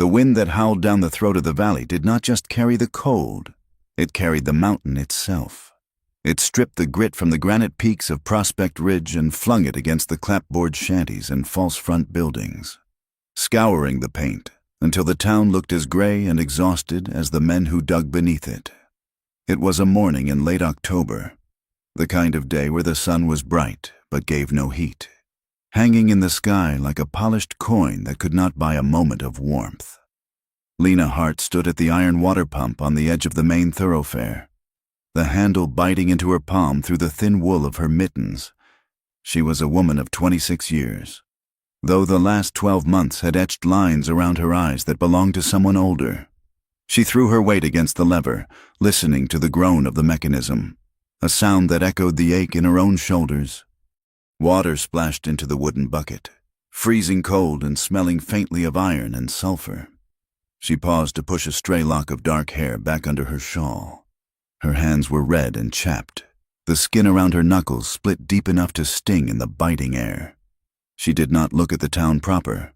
The wind that howled down the throat of the valley did not just carry the cold, it carried the mountain itself. It stripped the grit from the granite peaks of Prospect Ridge and flung it against the clapboard shanties and false front buildings, scouring the paint until the town looked as gray and exhausted as the men who dug beneath it. It was a morning in late October, the kind of day where the sun was bright but gave no heat, hanging in the sky like a polished coin that could not buy a moment of warmth. Lena Hart stood at the iron water pump on the edge of the main thoroughfare, the handle biting into her palm through the thin wool of her mittens. She was a woman of 26 years, though the last 12 months had etched lines around her eyes that belonged to someone older. She threw her weight against the lever, listening to the groan of the mechanism, a sound that echoed the ache in her own shoulders. Water splashed into the wooden bucket, freezing cold and smelling faintly of iron and sulfur. She paused to push a stray lock of dark hair back under her shawl. Her hands were red and chapped, the skin around her knuckles split deep enough to sting in the biting air. She did not look at the town proper.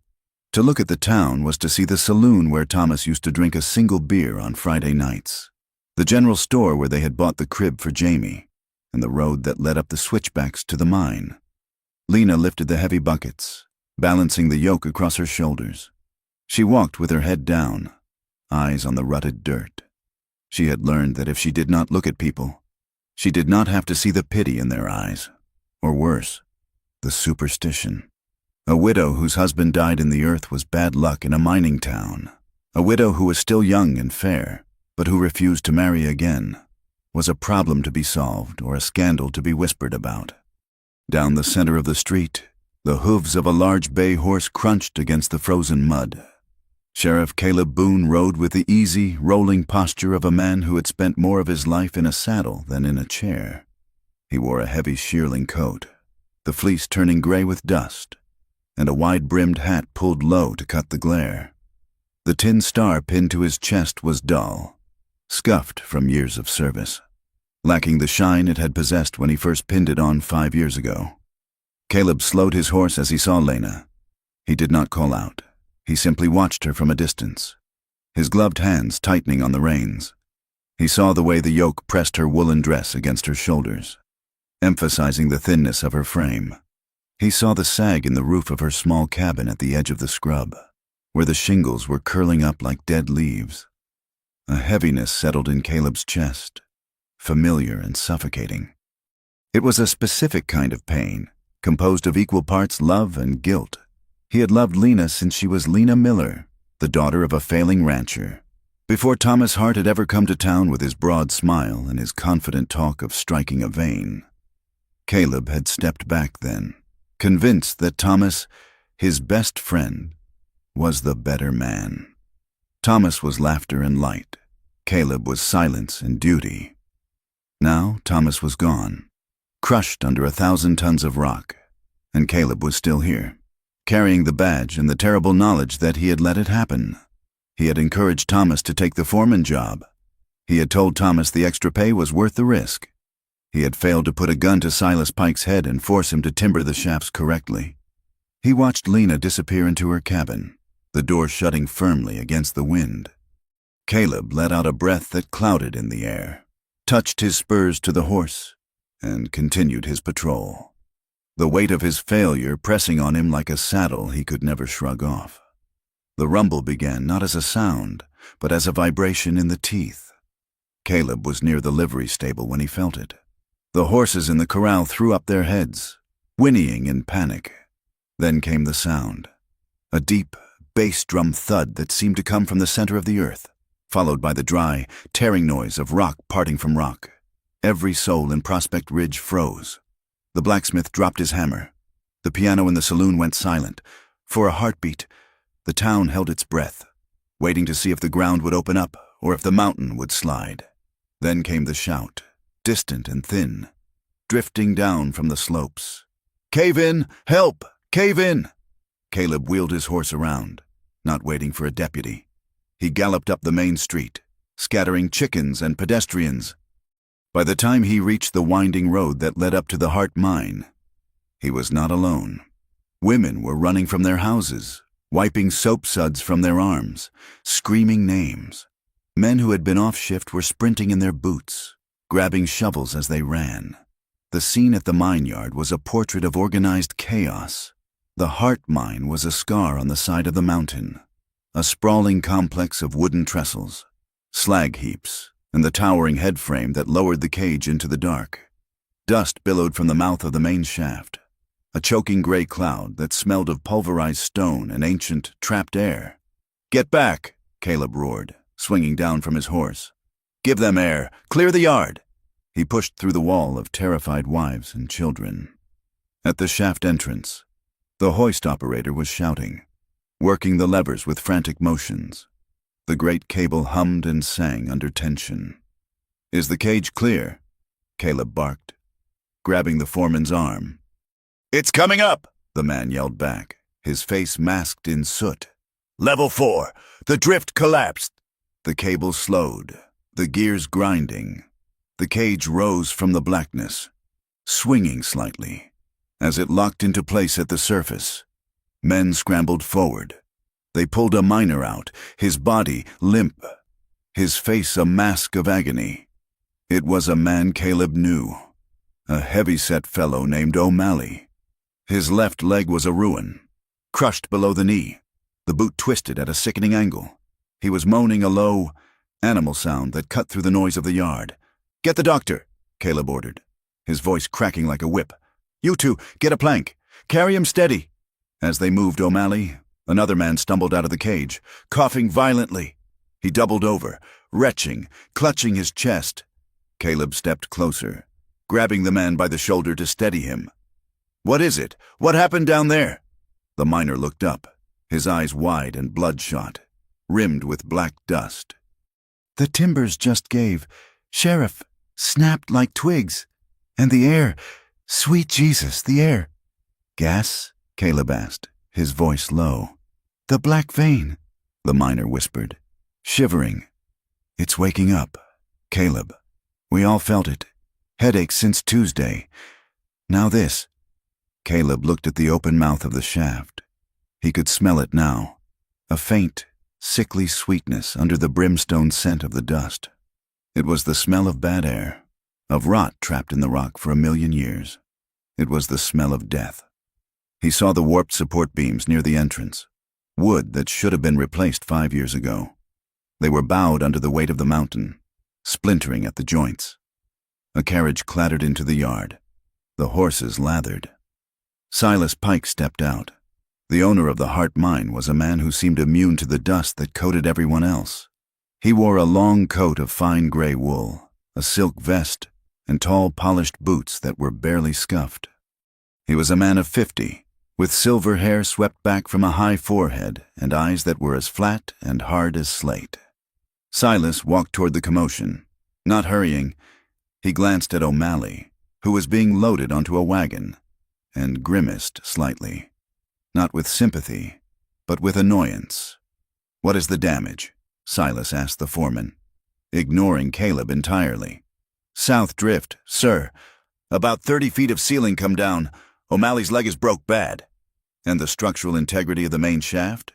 To look at the town was to see the saloon where Thomas used to drink a single beer on Friday nights, the general store where they had bought the crib for Jamie, and the road that led up the switchbacks to the mine. Lena lifted the heavy buckets, balancing the yoke across her shoulders. She walked with her head down, eyes on the rutted dirt. She had learned that if she did not look at people, she did not have to see the pity in their eyes, or worse, the superstition. A widow whose husband died in the earth was bad luck in a mining town. A widow who was still young and fair, but who refused to marry again, was a problem to be solved or a scandal to be whispered about. Down the center of the street, the hooves of a large bay horse crunched against the frozen mud. Sheriff Caleb Boone rode with the easy, rolling posture of a man who had spent more of his life in a saddle than in a chair. He wore a heavy shearling coat, the fleece turning gray with dust, and a wide-brimmed hat pulled low to cut the glare. The tin star pinned to his chest was dull, scuffed from years of service, lacking the shine it had possessed when he first pinned it on 5 years ago. Caleb slowed his horse as he saw Lena. He did not call out. He simply watched her from a distance, his gloved hands tightening on the reins. He saw the way the yoke pressed her woolen dress against her shoulders, emphasizing the thinness of her frame. He saw the sag in the roof of her small cabin at the edge of the scrub, where the shingles were curling up like dead leaves. A heaviness settled in Caleb's chest, familiar and suffocating. It was a specific kind of pain, composed of equal parts love and guilt. He had loved Lena since she was Lena Miller, the daughter of a failing rancher. Before Thomas Hart had ever come to town with his broad smile and his confident talk of striking a vein. Caleb had stepped back then, convinced that Thomas, his best friend, was the better man. Thomas was laughter and light. Caleb was silence and duty. Now Thomas was gone, crushed under 1,000 tons of rock, and Caleb was still here, carrying the badge and the terrible knowledge that he had let it happen. He had encouraged Thomas to take the foreman job. He had told Thomas the extra pay was worth the risk. He had failed to put a gun to Silas Pike's head and force him to timber the shafts correctly. He watched Lena disappear into her cabin, the door shutting firmly against the wind. Caleb let out a breath that clouded in the air, touched his spurs to the horse, and continued his patrol, the weight of his failure pressing on him like a saddle he could never shrug off. The rumble began not as a sound, but as a vibration in the teeth. Caleb was near the livery stable when he felt it. The horses in the corral threw up their heads, whinnying in panic. Then came the sound, a deep, bass drum thud that seemed to come from the center of the earth, followed by the dry, tearing noise of rock parting from rock. Every soul in Prospect Ridge froze. The blacksmith dropped his hammer. The piano in the saloon went silent. For a heartbeat, the town held its breath, waiting to see if the ground would open up or if the mountain would slide. Then came the shout, distant and thin, drifting down from the slopes. "Cave in! Help! Cave in!" Caleb wheeled his horse around, not waiting for a deputy. He galloped up the main street, scattering chickens and pedestrians. By the time he reached the winding road that led up to the Hart mine, he was not alone. Women were running from their houses, wiping soap suds from their arms, screaming names. Men who had been off shift were sprinting in their boots, grabbing shovels as they ran. The scene at the mine yard was a portrait of organized chaos. The Heart Mine was a scar on the side of the mountain, a sprawling complex of wooden trestles, slag heaps, and the towering headframe that lowered the cage into the dark. Dust billowed from the mouth of the main shaft, a choking gray cloud that smelled of pulverized stone and ancient, trapped air. "Get back!" Caleb roared, swinging down from his horse. "Give them air! Clear the yard!" He pushed through the wall of terrified wives and children. At the shaft entrance, the hoist operator was shouting, working the levers with frantic motions. The great cable hummed and sang under tension. "Is the cage clear?" Caleb barked, grabbing the foreman's arm. "It's coming up!" the man yelled back, his face masked in soot. "Level 4! The drift collapsed!" The cable slowed, the gears grinding. The cage rose from the blackness, swinging slightly. As it locked into place at the surface, men scrambled forward. They pulled a miner out, his body limp, his face a mask of agony. It was a man Caleb knew, a heavy-set fellow named O'Malley. His left leg was a ruin, crushed below the knee, the boot twisted at a sickening angle. He was moaning a low, animal sound that cut through the noise of the yard. "Get the doctor," Caleb ordered, his voice cracking like a whip. "You two, get a plank. Carry him steady." As they moved O'Malley, another man stumbled out of the cage, coughing violently. He doubled over, retching, clutching his chest. Caleb stepped closer, grabbing the man by the shoulder to steady him. "What is it? What happened down there?" The miner looked up, his eyes wide and bloodshot, rimmed with black dust. "The timbers just gave. Sheriff, snapped like twigs. And the air, sweet Jesus, the air." "Gas?" Caleb asked, his voice low. "The black vein," the miner whispered, shivering. "It's waking up, Caleb. We all felt it. Headaches since Tuesday. Now this." Caleb looked at the open mouth of the shaft. He could smell it now, a faint, sickly sweetness under the brimstone scent of the dust. It was the smell of bad air, of rot trapped in the rock for 1,000,000 years. It was the smell of death. He saw the warped support beams near the entrance, wood that should have been replaced 5 years ago. They were bowed under the weight of the mountain, splintering at the joints. A carriage clattered into the yard. The horses lathered. Silas Pike stepped out. The owner of the Heart Mine was a man who seemed immune to the dust that coated everyone else. He wore a long coat of fine gray wool, a silk vest, and tall polished boots that were barely scuffed. He was a man of 50, with silver hair swept back from a high forehead and eyes that were as flat and hard as slate. Silas walked toward the commotion. Not hurrying, he glanced at O'Malley, who was being loaded onto a wagon, and grimaced slightly. Not with sympathy, but with annoyance. "What is the damage?" Silas asked the foreman, ignoring Caleb entirely. "South drift, sir. About 30 feet of ceiling come down. O'Malley's leg is broke bad." "And the structural integrity of the main shaft?"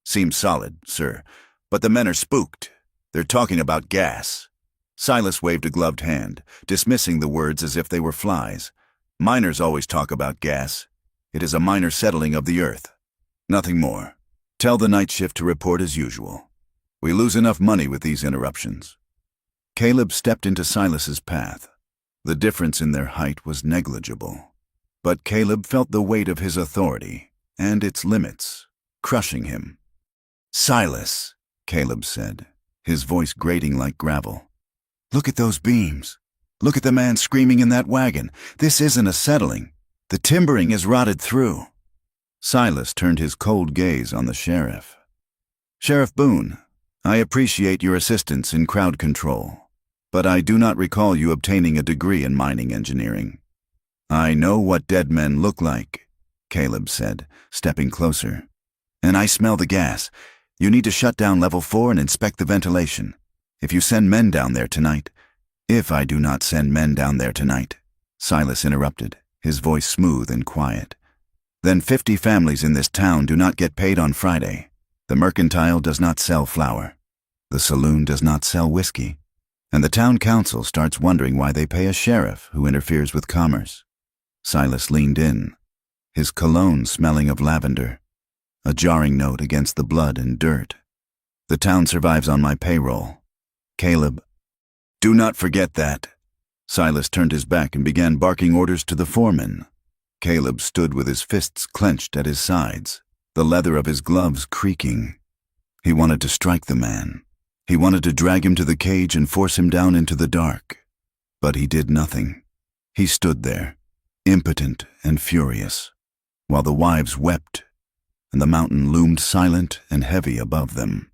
"Seems solid, sir, but the men are spooked. They're talking about gas." Silas waved a gloved hand, dismissing the words as if they were flies. "Miners always talk about gas. It is a minor settling of the earth. Nothing more. Tell the night shift to report as usual. We lose enough money with these interruptions." Caleb stepped into Silas's path. The difference in their height was negligible, but Caleb felt the weight of his authority and its limits, crushing him. "Silas," Caleb said, his voice grating like gravel. "Look at those beams. Look at the man screaming in that wagon. This isn't a settling. The timbering is rotted through." Silas turned his cold gaze on the sheriff. "Sheriff Boone, I appreciate your assistance in crowd control, but I do not recall you obtaining a degree in mining engineering." "I know what dead men look like," Caleb said, stepping closer. "And I smell the gas. You need to shut down level 4 and inspect the ventilation. If you send men down there tonight—" "If I do not send men down there tonight," Silas interrupted, his voice smooth and quiet, Then 50 families in this town do not get paid on Friday. The mercantile does not sell flour. The saloon does not sell whiskey. And the town council starts wondering why they pay a sheriff who interferes with commerce. Silas leaned in, his cologne smelling of lavender, a jarring note against the blood and dirt. The town survives on my payroll. Caleb, do not forget that. Silas turned his back and began barking orders to the foreman. Caleb stood with his fists clenched at his sides, the leather of his gloves creaking. He wanted to strike the man. He wanted to drag him to the cage and force him down into the dark. But he did nothing. He stood there, impotent and furious, while the wives wept, and the mountain loomed silent and heavy above them.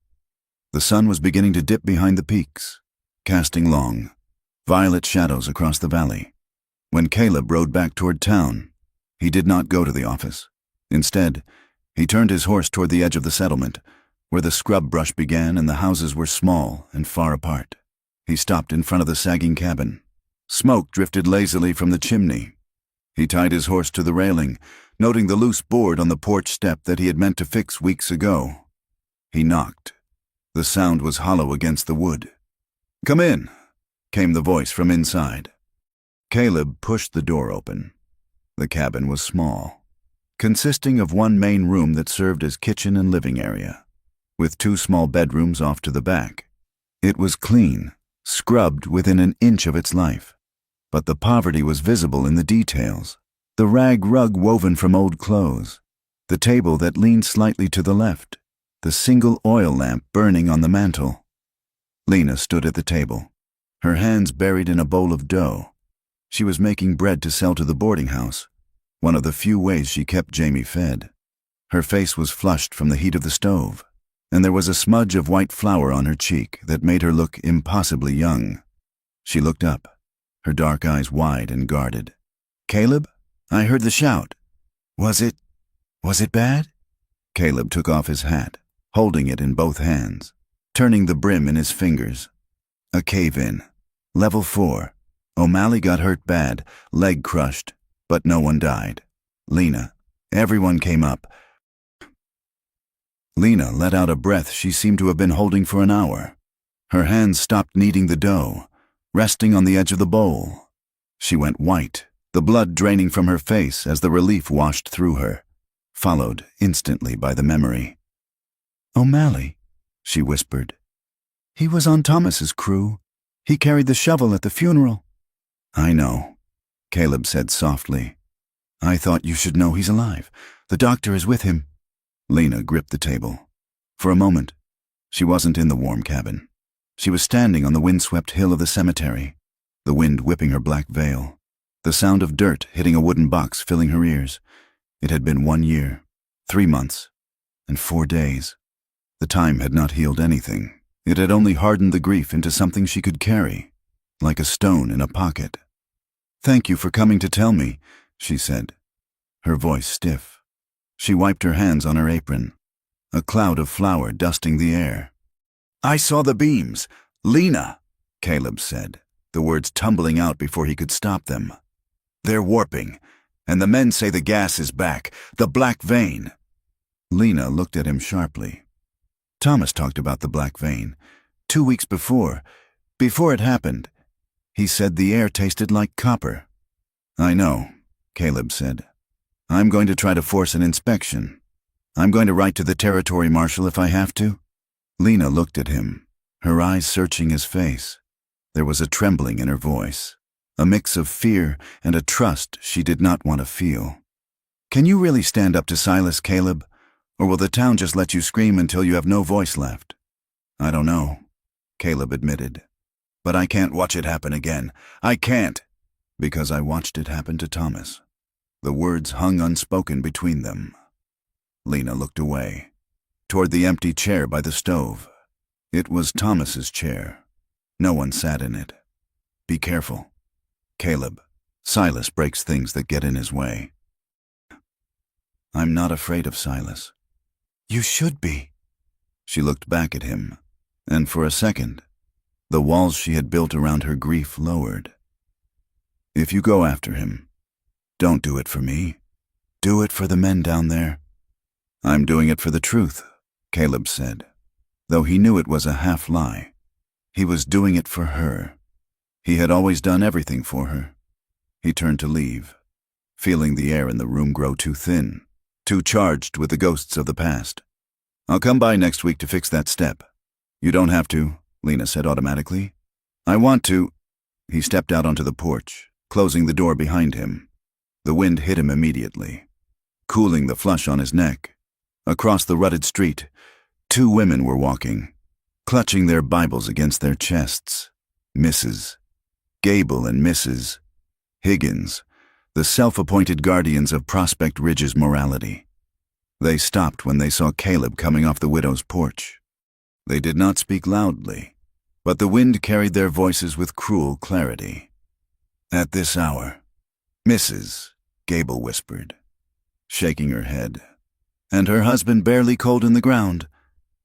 The sun was beginning to dip behind the peaks, casting long, violet shadows across the valley. When Caleb rode back toward town, he did not go to the office. Instead, he turned his horse toward the edge of the settlement, where the scrub brush began and the houses were small and far apart. He stopped in front of the sagging cabin. Smoke drifted lazily from the chimney. He tied his horse to the railing, noting the loose board on the porch step that he had meant to fix weeks ago. He knocked. The sound was hollow against the wood. "Come in," came the voice from inside. Caleb pushed the door open. The cabin was small, consisting of one main room that served as kitchen and living area, with 2 small bedrooms off to the back. It was clean, scrubbed within an inch of its life, but the poverty was visible in the details. The rag rug woven from old clothes, the table that leaned slightly to the left, the single oil lamp burning on the mantel. Lena stood at the table, her hands buried in a bowl of dough. She was making bread to sell to the boarding house, one of the few ways she kept Jamie fed. Her face was flushed from the heat of the stove, and there was a smudge of white flour on her cheek that made her look impossibly young. She looked up, her dark eyes wide and guarded. "Caleb, I heard the shout. Was it bad?" Caleb took off his hat, holding it in both hands, turning the brim in his fingers. "A cave-in. Level 4. O'Malley got hurt bad, leg crushed, but no one died. Lena, everyone came up." Lena let out a breath she seemed to have been holding for an hour. Her hands stopped kneading the dough, resting on the edge of the bowl. She went white, the blood draining from her face as the relief washed through her, followed instantly by the memory. "O'Malley," she whispered. "He was on Thomas's crew. He carried the shovel at the funeral." "I know," Caleb said softly. "I thought you should know he's alive. The doctor is with him." Lena gripped the table. For a moment, she wasn't in the warm cabin. She was standing on the windswept hill of the cemetery, the wind whipping her black veil, the sound of dirt hitting a wooden box filling her ears. It had been 1 year, 3 months, and 4 days. The time had not healed anything. It had only hardened the grief into something she could carry, like a stone in a pocket. "Thank you for coming to tell me," she said, her voice stiff. She wiped her hands on her apron, a cloud of flour dusting the air. "I saw the beams. Lena," Caleb said, the words tumbling out before he could stop them. "They're warping, and the men say the gas is back, the black vein." Lena looked at him sharply. Thomas talked about the black vein. 2 weeks before it happened, he said the air tasted like copper. "I know," Caleb said. "I'm going to try to force an inspection. I'm going to write to the territory marshal if I have to." Lena looked at him, her eyes searching his face. There was a trembling in her voice, a mix of fear and a trust she did not want to feel. "Can you really stand up to Silas, Caleb? Or will the town just let you scream until you have no voice left?" "I don't know," Caleb admitted. "But I can't watch it happen again. I can't." "Because I watched it happen to Thomas." The words hung unspoken between them. Lena looked away, toward the empty chair by the stove. It was Thomas's chair. No one sat in it. "Be careful, Caleb. Silas breaks things that get in his way." "I'm not afraid of Silas." "You should be." She looked back at him, and for a second, the walls she had built around her grief lowered. "If you go after him, don't do it for me. Do it for the men down there. I'm doing it for the truth, Caleb said, though he knew it was a half-lie. He was doing it for her. He had always done everything for her. He turned to leave, feeling the air in the room grow too thin, too charged with the ghosts of the past. I'll come by next week to fix that step. You don't have to, Lena said automatically. I want to. He stepped out onto the porch, closing the door behind him. The wind hit him immediately, cooling the flush on his neck. Across the rutted street, 2 women were walking, clutching their Bibles against their chests. Mrs. Gable and Mrs. Higgins, the self-appointed guardians of Prospect Ridge's morality. They stopped when they saw Caleb coming off the widow's porch. They did not speak loudly, but the wind carried their voices with cruel clarity. At this hour, Mrs. Gable whispered, shaking her head, and her husband, barely cold in the ground,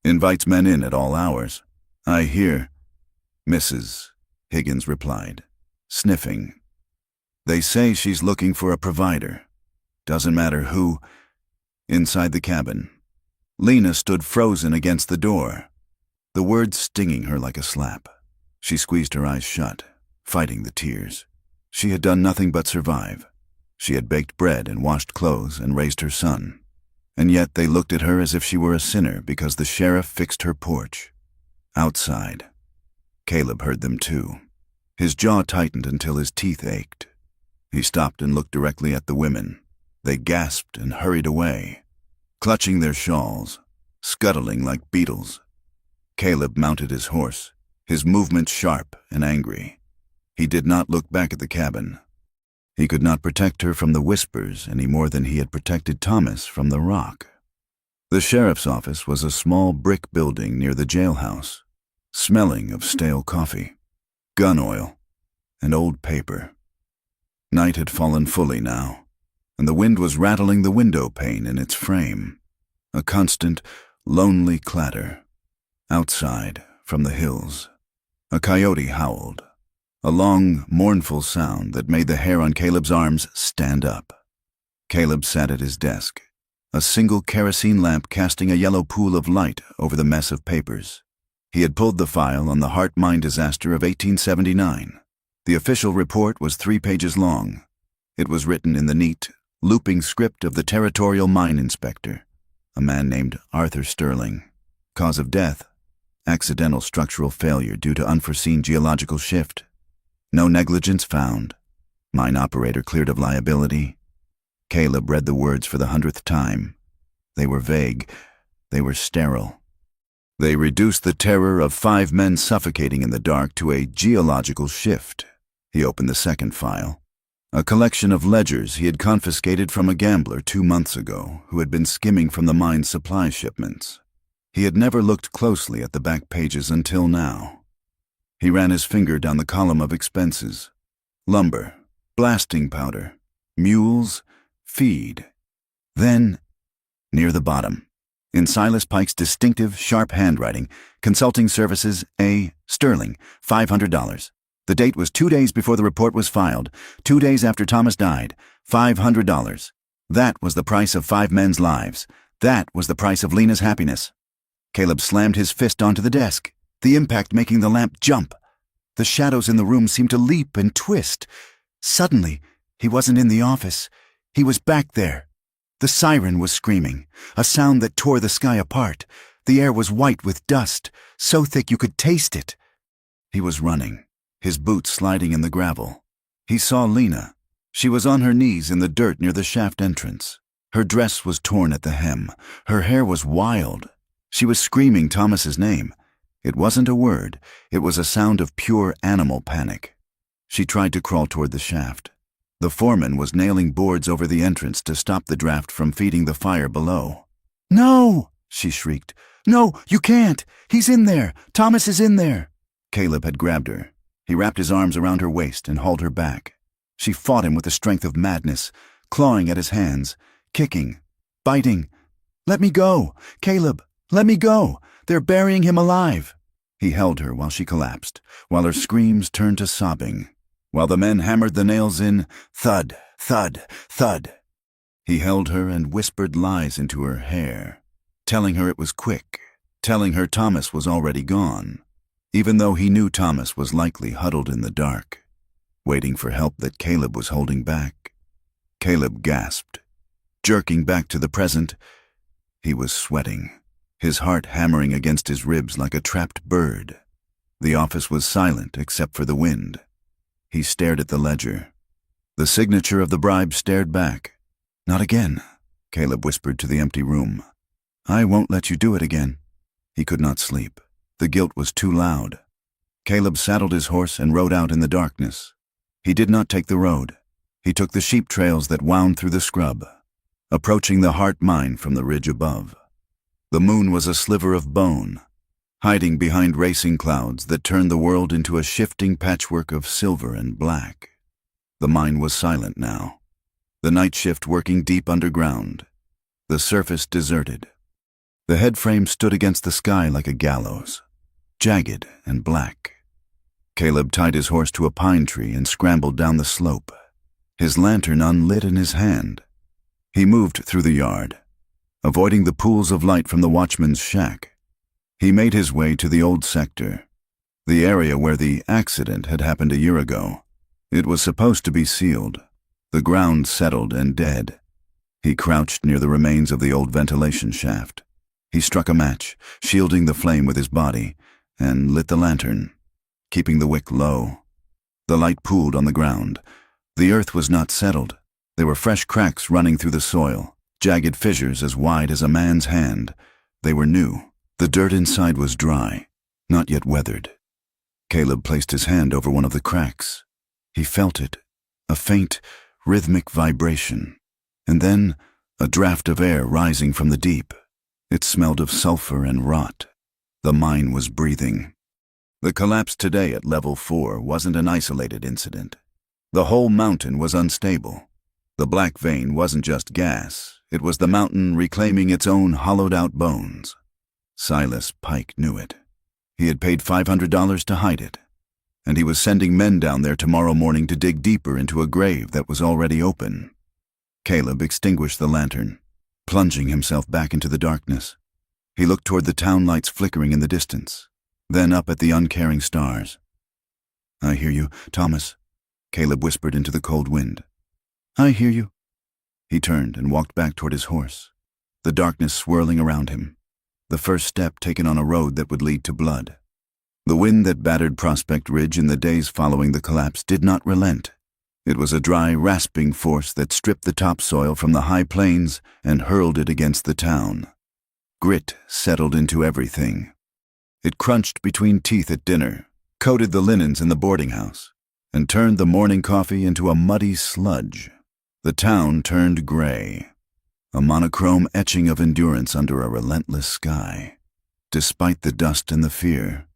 invites men in at all hours. I hear, Mrs. Higgins replied, sniffing. They say she's looking for a provider. Doesn't matter who. Inside the cabin, Lena stood frozen against the door, the words stinging her like a slap. She squeezed her eyes shut, fighting the tears. She had done nothing but survive. She had baked bread and washed clothes and raised her son. And yet they looked at her as if she were a sinner because the sheriff fixed her porch. Outside, Caleb heard them too. His jaw tightened until his teeth ached. He stopped and looked directly at the women. They gasped and hurried away, clutching their shawls, scuttling like beetles. Caleb mounted his horse, his movements sharp and angry. He did not look back at the cabin. He could not protect her from the whispers any more than he had protected Thomas from the rock. The sheriff's office was a small brick building near the jailhouse, smelling of stale coffee, gun oil, and old paper. Night had fallen fully now, and the wind was rattling the window pane in its frame, a constant, lonely clatter. Outside, from the hills, a coyote howled, a long, mournful sound that made the hair on Caleb's arms stand up. Caleb sat at his desk, a single kerosene lamp casting a yellow pool of light over the mess of papers. He had pulled the file on the Hart mine disaster of 1879. The official report was 3 pages long. It was written in the neat, looping script of the territorial mine inspector, a man named Arthur Sterling. Cause of death: accidental structural failure due to unforeseen geological shift. No negligence found. Mine operator cleared of liability. Caleb read the words for the 100th time. They were vague. They were sterile. They reduced the terror of 5 men suffocating in the dark to a geological shift. He opened the second file, a collection of ledgers he had confiscated from a gambler 2 months ago who had been skimming from the mine's supply shipments. He had never looked closely at the back pages until now. He ran his finger down the column of expenses. Lumber, blasting powder, mules, feed. Then, near the bottom, in Silas Pike's distinctive, sharp handwriting, consulting services A. Sterling, $500. The date was 2 days before the report was filed, 2 days after Thomas died, $500. That was the price of 5 men's lives. That was the price of Lena's happiness. Caleb slammed his fist onto the desk, the impact making the lamp jump. The shadows in the room seemed to leap and twist. Suddenly, he wasn't in the office. He was back there. The siren was screaming, a sound that tore the sky apart. The air was white with dust, so thick you could taste it. He was running, his boots sliding in the gravel. He saw Lena. She was on her knees in the dirt near the shaft entrance. Her dress was torn at the hem. Her hair was wild. She was screaming Thomas's name. It wasn't a word. It was a sound of pure animal panic. She tried to crawl toward the shaft. The foreman was nailing boards over the entrance to stop the draft from feeding the fire below. "No!" she shrieked. "No, you can't! He's in there! Thomas is in there!" Caleb had grabbed her. He wrapped his arms around her waist and hauled her back. She fought him with the strength of madness, clawing at his hands, kicking, biting. "Let me go! Caleb! Let me go! They're burying him alive!" He held her while she collapsed, while her screams turned to sobbing, while the men hammered the nails in, thud, thud, thud. He held her and whispered lies into her hair, telling her it was quick, telling her Thomas was already gone, even though he knew Thomas was likely huddled in the dark, waiting for help that Caleb was holding back. Caleb gasped, jerking back to the present. He was sweating, his heart hammering against his ribs like a trapped bird. The office was silent except for the wind. He stared at the ledger. The signature of the bribe stared back. "Not again," Caleb whispered to the empty room. "I won't let you do it again." He could not sleep. The guilt was too loud. Caleb saddled his horse and rode out in the darkness. He did not take the road. He took the sheep trails that wound through the scrub, approaching the heart mine from the ridge above. The moon was a sliver of bone, hiding behind racing clouds that turned the world into a shifting patchwork of silver and black. The mine was silent now, the night shift working deep underground, the surface deserted. The headframe stood against the sky like a gallows, jagged and black. Caleb tied his horse to a pine tree and scrambled down the slope, his lantern unlit in his hand. He moved through the yard, avoiding the pools of light from the watchman's shack. He made his way to the old sector, the area where the accident had happened a year ago. It was supposed to be sealed, the ground settled and dead. He crouched near the remains of the old ventilation shaft. He struck a match, shielding the flame with his body, and lit the lantern, keeping the wick low. The light pooled on the ground. The earth was not settled. There were fresh cracks running through the soil, jagged fissures as wide as a man's hand. They were new. The dirt inside was dry, not yet weathered. Caleb placed his hand over one of the cracks. He felt it, a faint, rhythmic vibration, and then a draft of air rising from the deep. It smelled of sulfur and rot. The mine was breathing. The collapse today at level 4 wasn't an isolated incident. The whole mountain was unstable. The black vein wasn't just gas, it was the mountain reclaiming its own hollowed-out bones. Silas Pike knew it. He had paid $500 to hide it, and he was sending men down there tomorrow morning to dig deeper into a grave that was already open. Caleb extinguished the lantern, plunging himself back into the darkness. He looked toward the town lights flickering in the distance, then up at the uncaring stars. "I hear you, Thomas," Caleb whispered into the cold wind. "I hear you." He turned and walked back toward his horse, the darkness swirling around him, the first step taken on a road that would lead to blood. The wind that battered Prospect Ridge in the days following the collapse did not relent. It was a dry, rasping force that stripped the topsoil from the high plains and hurled it against the town. Grit settled into everything. It crunched between teeth at dinner, coated the linens in the boarding house, and turned the morning coffee into a muddy sludge. The town turned gray, a monochrome etching of endurance under a relentless sky. Despite the dust and the fear,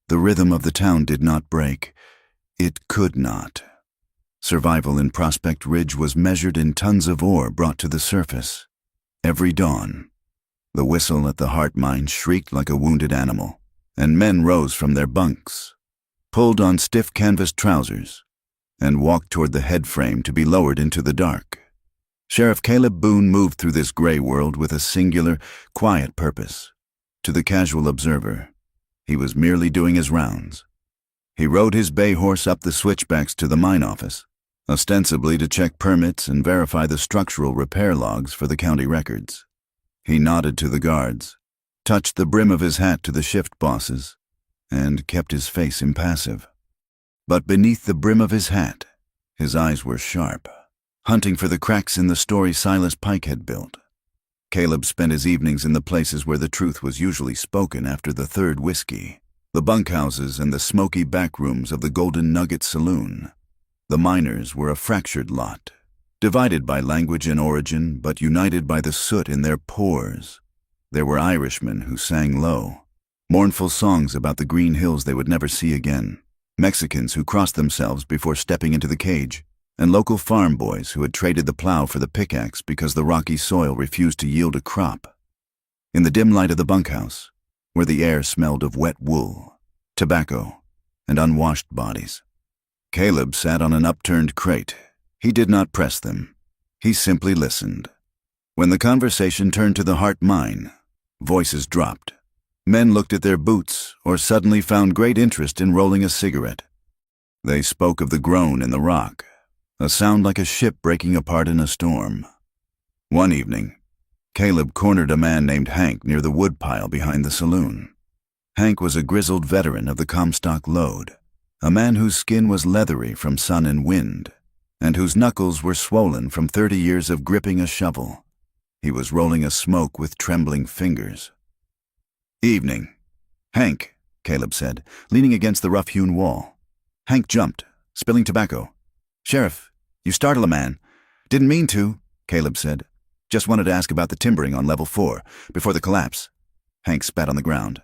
the rhythm of the town did not break. It could not. Survival in Prospect Ridge was measured in tons of ore brought to the surface. Every dawn, the whistle at the heart mine shrieked like a wounded animal, and men rose from their bunks, pulled on stiff canvas trousers, and walked toward the head frame to be lowered into the dark. Sheriff Caleb Boone moved through this gray world with a singular, quiet purpose. To the casual observer, he was merely doing his rounds. He rode his bay horse up the switchbacks to the mine office, ostensibly to check permits and verify the structural repair logs for the county records. He nodded to the guards, touched the brim of his hat to the shift bosses, and kept his face impassive. But beneath the brim of his hat, his eyes were sharp, hunting for the cracks in the story Silas Pike had built. Caleb spent his evenings in the places where the truth was usually spoken after the third whiskey, the bunkhouses and the smoky back rooms of the Golden Nugget Saloon. The miners were a fractured lot, divided by language and origin, but united by the soot in their pores. There were Irishmen who sang low, mournful songs about the green hills they would never see again, Mexicans who crossed themselves before stepping into the cage, and local farm boys who had traded the plow for the pickaxe because the rocky soil refused to yield a crop. In the dim light of the bunkhouse, where the air smelled of wet wool, tobacco, and unwashed bodies, Caleb sat on an upturned crate. He did not press them. He simply listened, When the conversation turned to the Hart mine, voices dropped. Men looked at their boots or suddenly found great interest in rolling a cigarette. They spoke of the groan in the rock, a sound like a ship breaking apart in a storm. One evening, Caleb cornered a man named Hank near the woodpile behind the saloon. Hank was a grizzled veteran of the Comstock Lode, a man whose skin was leathery from sun and wind, and whose knuckles were swollen from 30 years of gripping a shovel. He was rolling a smoke with trembling fingers. "Evening. Hank," Caleb said, leaning against the rough-hewn wall. Hank jumped, spilling tobacco. "Sheriff, you startle a man." "Didn't mean to," Caleb said. "Just wanted to ask about the timbering on level 4, before the collapse." Hank spat on the ground.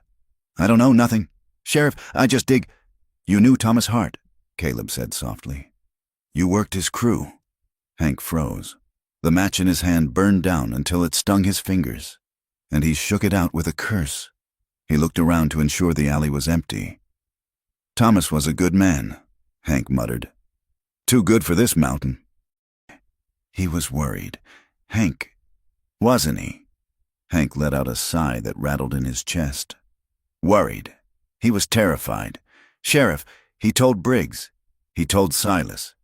"I don't know, nothing. Sheriff, I just dig—" "You knew Thomas Hart," Caleb said softly. "You worked his crew." Hank froze. The match in his hand burned down until it stung his fingers, and he shook it out with a curse. He looked around to ensure the alley was empty. "Thomas was a good man," Hank muttered. "Too good for this mountain." He was worried. Hank, wasn't he? Hank let out a sigh that rattled in his chest. Worried. He was terrified. "Sheriff, he told Briggs. He told Silas.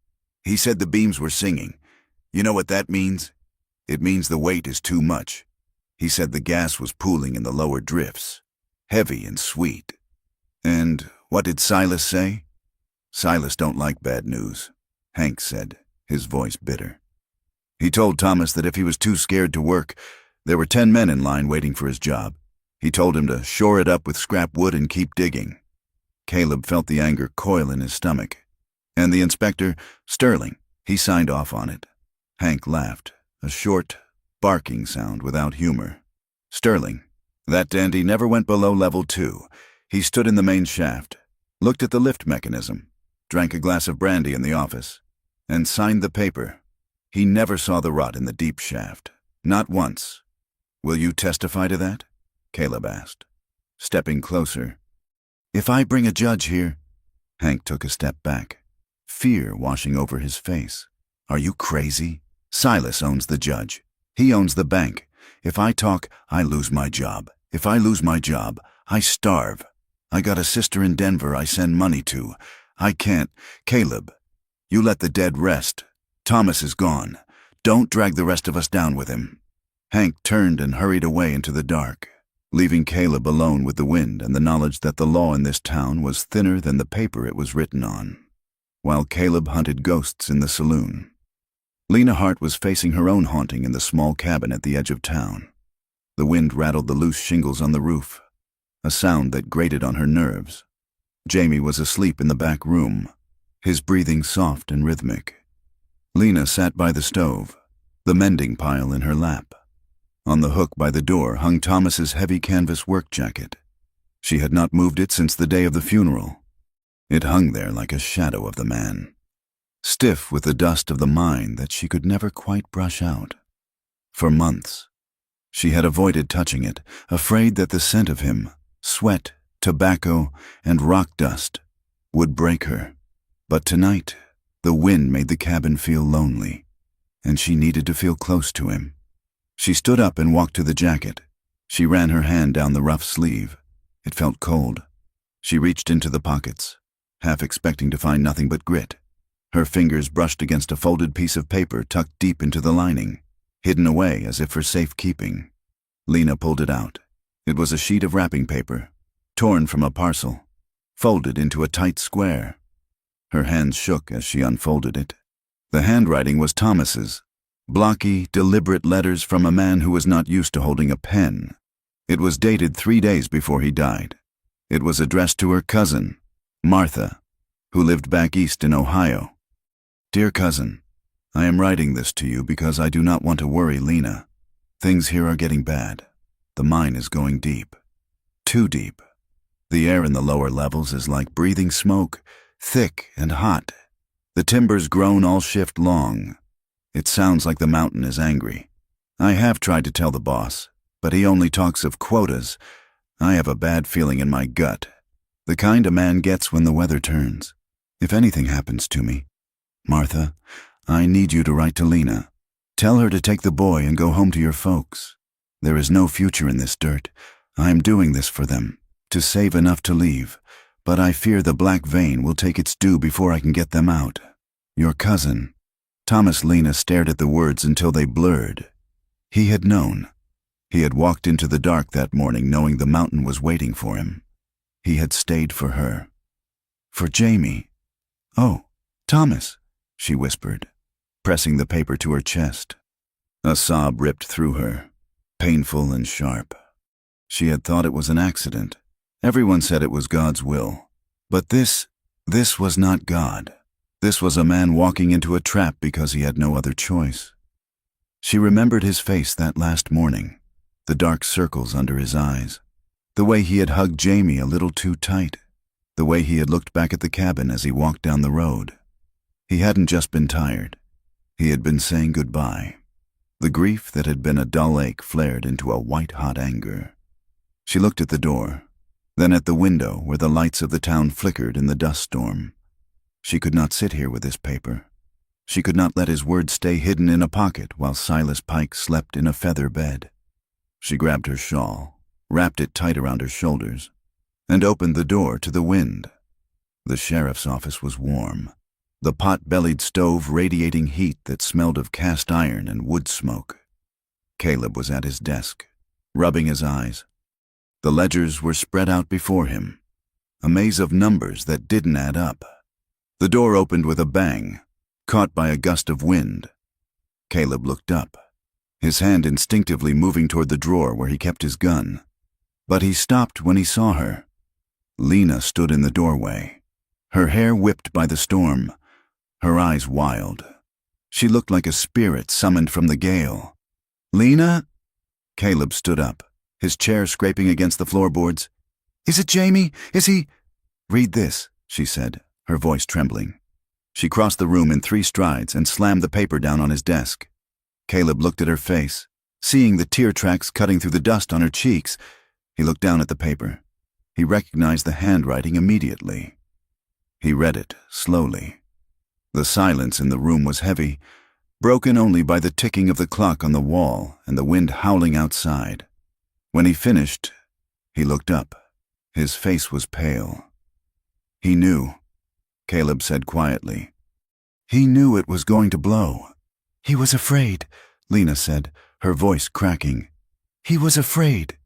He said the beams were singing. You know what that means? It means the weight is too much. He said the gas was pooling in the lower drifts. Heavy and sweet." "And what did Silas say?" "Silas don't like bad news," Hank said, his voice bitter. "He told Thomas that if he was too scared to work, there were 10 men in line waiting for his job. He told him to shore it up with scrap wood and keep digging." Caleb felt the anger coil in his stomach. "And the inspector, Sterling, he signed off on it." Hank laughed, a short, barking sound without humor. "Sterling. That dandy never went below level 2. He stood in the main shaft, looked at the lift mechanism, drank a glass of brandy in the office, and signed the paper. He never saw the rot in the deep shaft. Not once. Will you testify to that?" Caleb asked, stepping closer. "If I bring a judge here—" Hank took a step back, fear washing over his face. "Are you crazy? Silas owns the judge. He owns the bank. If I talk, I lose my job. If I lose my job, I starve. I got a sister in Denver I send money to. I can't. Caleb, you let the dead rest. Thomas is gone. Don't drag the rest of us down with him." Hank turned and hurried away into the dark, leaving Caleb alone with the wind and the knowledge that the law in this town was thinner than the paper it was written on, while Caleb hunted ghosts in the saloon. Lena Hart was facing her own haunting in the small cabin at the edge of town. The wind rattled the loose shingles on the roof, a sound that grated on her nerves. Jamie was asleep in the back room, his breathing soft and rhythmic. Lena sat by the stove, the mending pile in her lap. On the hook by the door hung Thomas's heavy canvas work jacket. She had not moved it since the day of the funeral. It hung there like a shadow of the man, stiff with the dust of the mine that she could never quite brush out. For months, she had avoided touching it, afraid that the scent of him, sweat, tobacco, and rock dust, would break her. But tonight, the wind made the cabin feel lonely, and she needed to feel close to him. She stood up and walked to the jacket. She ran her hand down the rough sleeve. It felt cold. She reached into the pockets, half expecting to find nothing but grit. Her fingers brushed against a folded piece of paper tucked deep into the lining, hidden away as if for safekeeping. Lena pulled it out. It was a sheet of wrapping paper, torn from a parcel, folded into a tight square. Her hands shook as she unfolded it. The handwriting was Thomas's, blocky, deliberate letters from a man who was not used to holding a pen. It was dated 3 days before he died. It was addressed to her cousin, Martha, who lived back east in Ohio. "Dear cousin, I am writing this to you because I do not want to worry Lena. Things here are getting bad. The mine is going deep. Too deep. The air in the lower levels is like breathing smoke, thick and hot. The timbers groan all shift long. It sounds like the mountain is angry. I have tried to tell the boss, but he only talks of quotas. I have a bad feeling in my gut. The kind a man gets when the weather turns. If anything happens to me, Martha, I need you to write to Lena. Tell her to take the boy and go home to your folks. There is no future in this dirt. I am doing this for them, to save enough to leave, but I fear the black vein will take its due before I can get them out. Your cousin." Thomas Lena stared at the words until they blurred. He had known. He had walked into the dark that morning knowing the mountain was waiting for him. He had stayed for her. For Jamie. "Oh, Thomas," she whispered, pressing the paper to her chest. A sob ripped through her, painful and sharp. She had thought it was an accident. Everyone said it was God's will. But this was not God. This was a man walking into a trap because he had no other choice. She remembered his face that last morning, the dark circles under his eyes, the way he had hugged Jamie a little too tight, the way he had looked back at the cabin as he walked down the road. He hadn't just been tired. He had been saying goodbye. The grief that had been a dull ache flared into a white-hot anger. She looked at the door, then at the window where the lights of the town flickered in the dust storm. She could not sit here with this paper. She could not let his words stay hidden in a pocket while Silas Pike slept in a feather bed. She grabbed her shawl, wrapped it tight around her shoulders, and opened the door to the wind. The sheriff's office was warm, the pot-bellied stove radiating heat that smelled of cast iron and wood smoke. Caleb was at his desk, rubbing his eyes. The ledgers were spread out before him, a maze of numbers that didn't add up. The door opened with a bang, caught by a gust of wind. Caleb looked up, his hand instinctively moving toward the drawer where he kept his gun. But he stopped when he saw her. Lena stood in the doorway, her hair whipped by the storm, her eyes wild. She looked like a spirit summoned from the gale. "Lena?" Caleb stood up, his chair scraping against the floorboards. "Is it Jamie? Is he—" "Read this," she said, her voice trembling. She crossed the room in 3 strides and slammed the paper down on his desk. Caleb looked at her face, seeing the tear tracks cutting through the dust on her cheeks. He looked down at the paper. He recognized the handwriting immediately. He read it slowly. The silence in the room was heavy, broken only by the ticking of the clock on the wall and the wind howling outside. When he finished, he looked up. His face was pale. "He knew," Caleb said quietly. "He knew it was going to blow." "He was afraid," Lena said, her voice cracking. "He was afraid.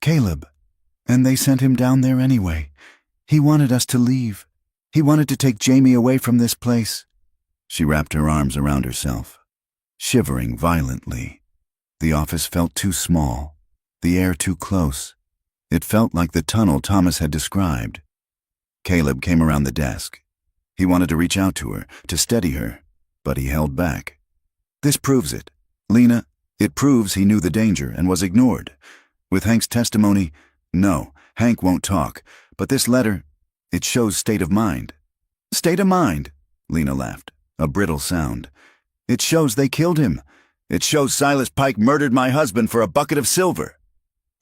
Caleb. And they sent him down there anyway. He wanted us to leave. He wanted to take Jamie away from this place." She wrapped her arms around herself, shivering violently. The office felt too small, the air too close. It felt like the tunnel Thomas had described. Caleb came around the desk. He wanted to reach out to her, to steady her, but he held back. "This proves it. Lena, it proves he knew the danger and was ignored. With Hank's testimony, no, Hank won't talk, but this letter, it shows state of mind." "State of mind?" Lena laughed, a brittle sound. "It shows they killed him. It shows Silas Pike murdered my husband for a bucket of silver."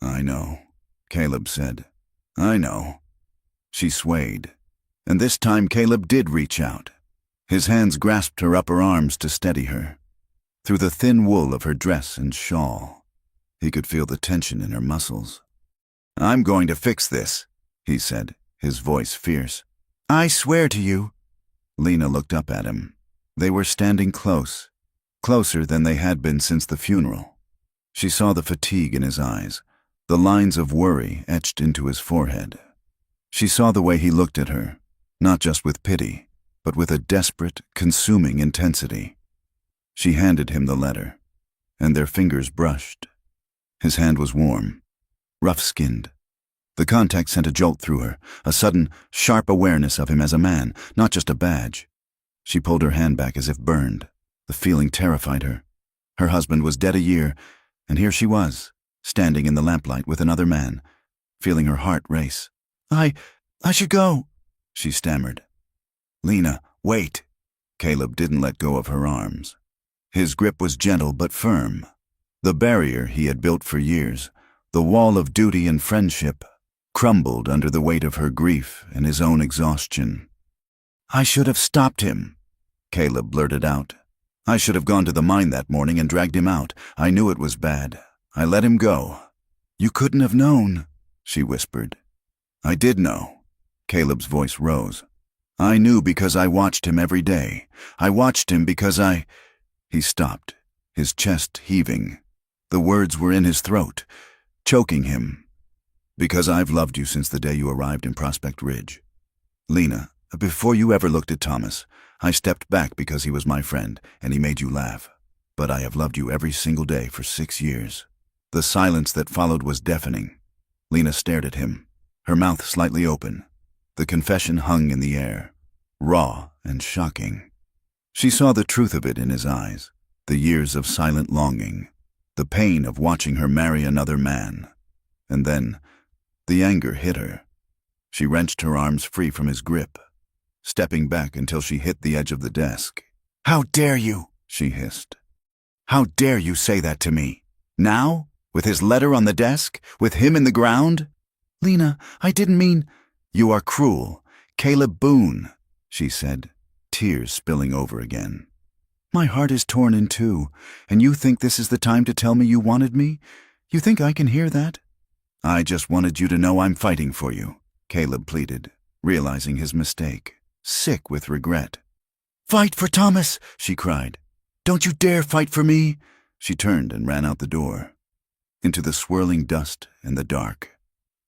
"I know," Caleb said. "I know." She swayed, and this time Caleb did reach out. His hands grasped her upper arms to steady her. Through the thin wool of her dress and shawl, he could feel the tension in her muscles. "I'm going to fix this," he said, his voice fierce. "I swear to you." Lena looked up at him. They were standing close, closer than they had been since the funeral. She saw the fatigue in his eyes, the lines of worry etched into his forehead. She saw the way he looked at her, not just with pity, but with a desperate, consuming intensity. She handed him the letter, and their fingers brushed. His hand was warm, rough-skinned. The contact sent a jolt through her, a sudden, sharp awareness of him as a man, not just a badge. She pulled her hand back as if burned. The feeling terrified her. Her husband was dead a year, and here she was, standing in the lamplight with another man, feeling her heart race. I should go," she stammered. "Lena, wait." Caleb didn't let go of her arms. His grip was gentle but firm. The barrier he had built for years, the wall of duty and friendship, crumbled under the weight of her grief and his own exhaustion. "I should have stopped him," Caleb blurted out. I should have gone to the mine that morning and dragged him out. I knew it was bad. I let him go. You couldn't have known, she whispered. I did know. Caleb's voice rose. I knew because I watched him every day. I watched him because I... He stopped, his chest heaving. The words were in his throat, choking him. Because I've loved you since the day you arrived in Prospect Ridge. Lena, before you ever looked at Thomas, I stepped back because he was my friend, and he made you laugh. But I have loved you every single day for 6 years. The silence that followed was deafening. Lena stared at him, her mouth slightly open. The confession hung in the air, raw and shocking. She saw the truth of it in his eyes, the years of silent longing, the pain of watching her marry another man. And then, the anger hit her. She wrenched her arms free from his grip, stepping back until she hit the edge of the desk. How dare you, she hissed. How dare you say that to me? Now? With his letter on the desk? With him in the ground? Lena, I didn't mean... You are cruel. Caleb Boone, she said, tears spilling over again. My heart is torn in two, and you think this is the time to tell me you wanted me? You think I can hear that? I just wanted you to know I'm fighting for you, Caleb pleaded, realizing his mistake, sick with regret. Fight for Thomas, she cried. Don't you dare fight for me. She turned and ran out the door, into the swirling dust and the dark.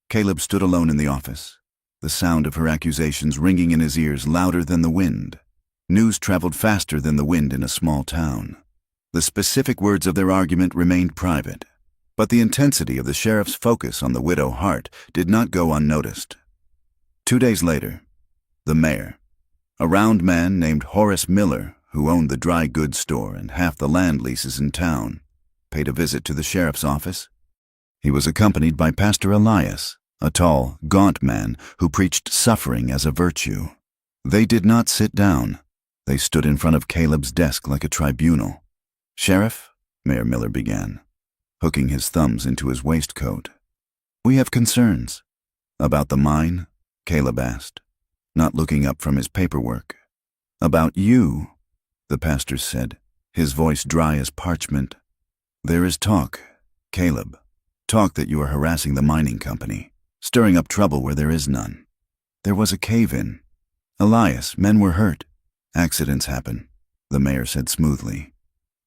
Caleb stood alone in the office, the sound of her accusations ringing in his ears louder than the wind. News traveled faster than the wind in a small town. The specific words of their argument remained private, but the intensity of the sheriff's focus on the widow Hart did not go unnoticed. 2 days later, the mayor, a round man named Horace Miller, who owned the dry goods store and half the land leases in town, paid a visit to the sheriff's office. He was accompanied by Pastor Elias, a tall, gaunt man who preached suffering as a virtue. They did not sit down. They stood in front of Caleb's desk like a tribunal. Sheriff, Mayor Miller began, hooking his thumbs into his waistcoat. We have concerns. About the mine? Caleb asked, not looking up from his paperwork. About you, the pastor said, his voice dry as parchment. There is talk, Caleb, talk that you are harassing the mining company, stirring up trouble where there is none. There was a cave-in. Elias, men were hurt. Accidents happen, the mayor said smoothly.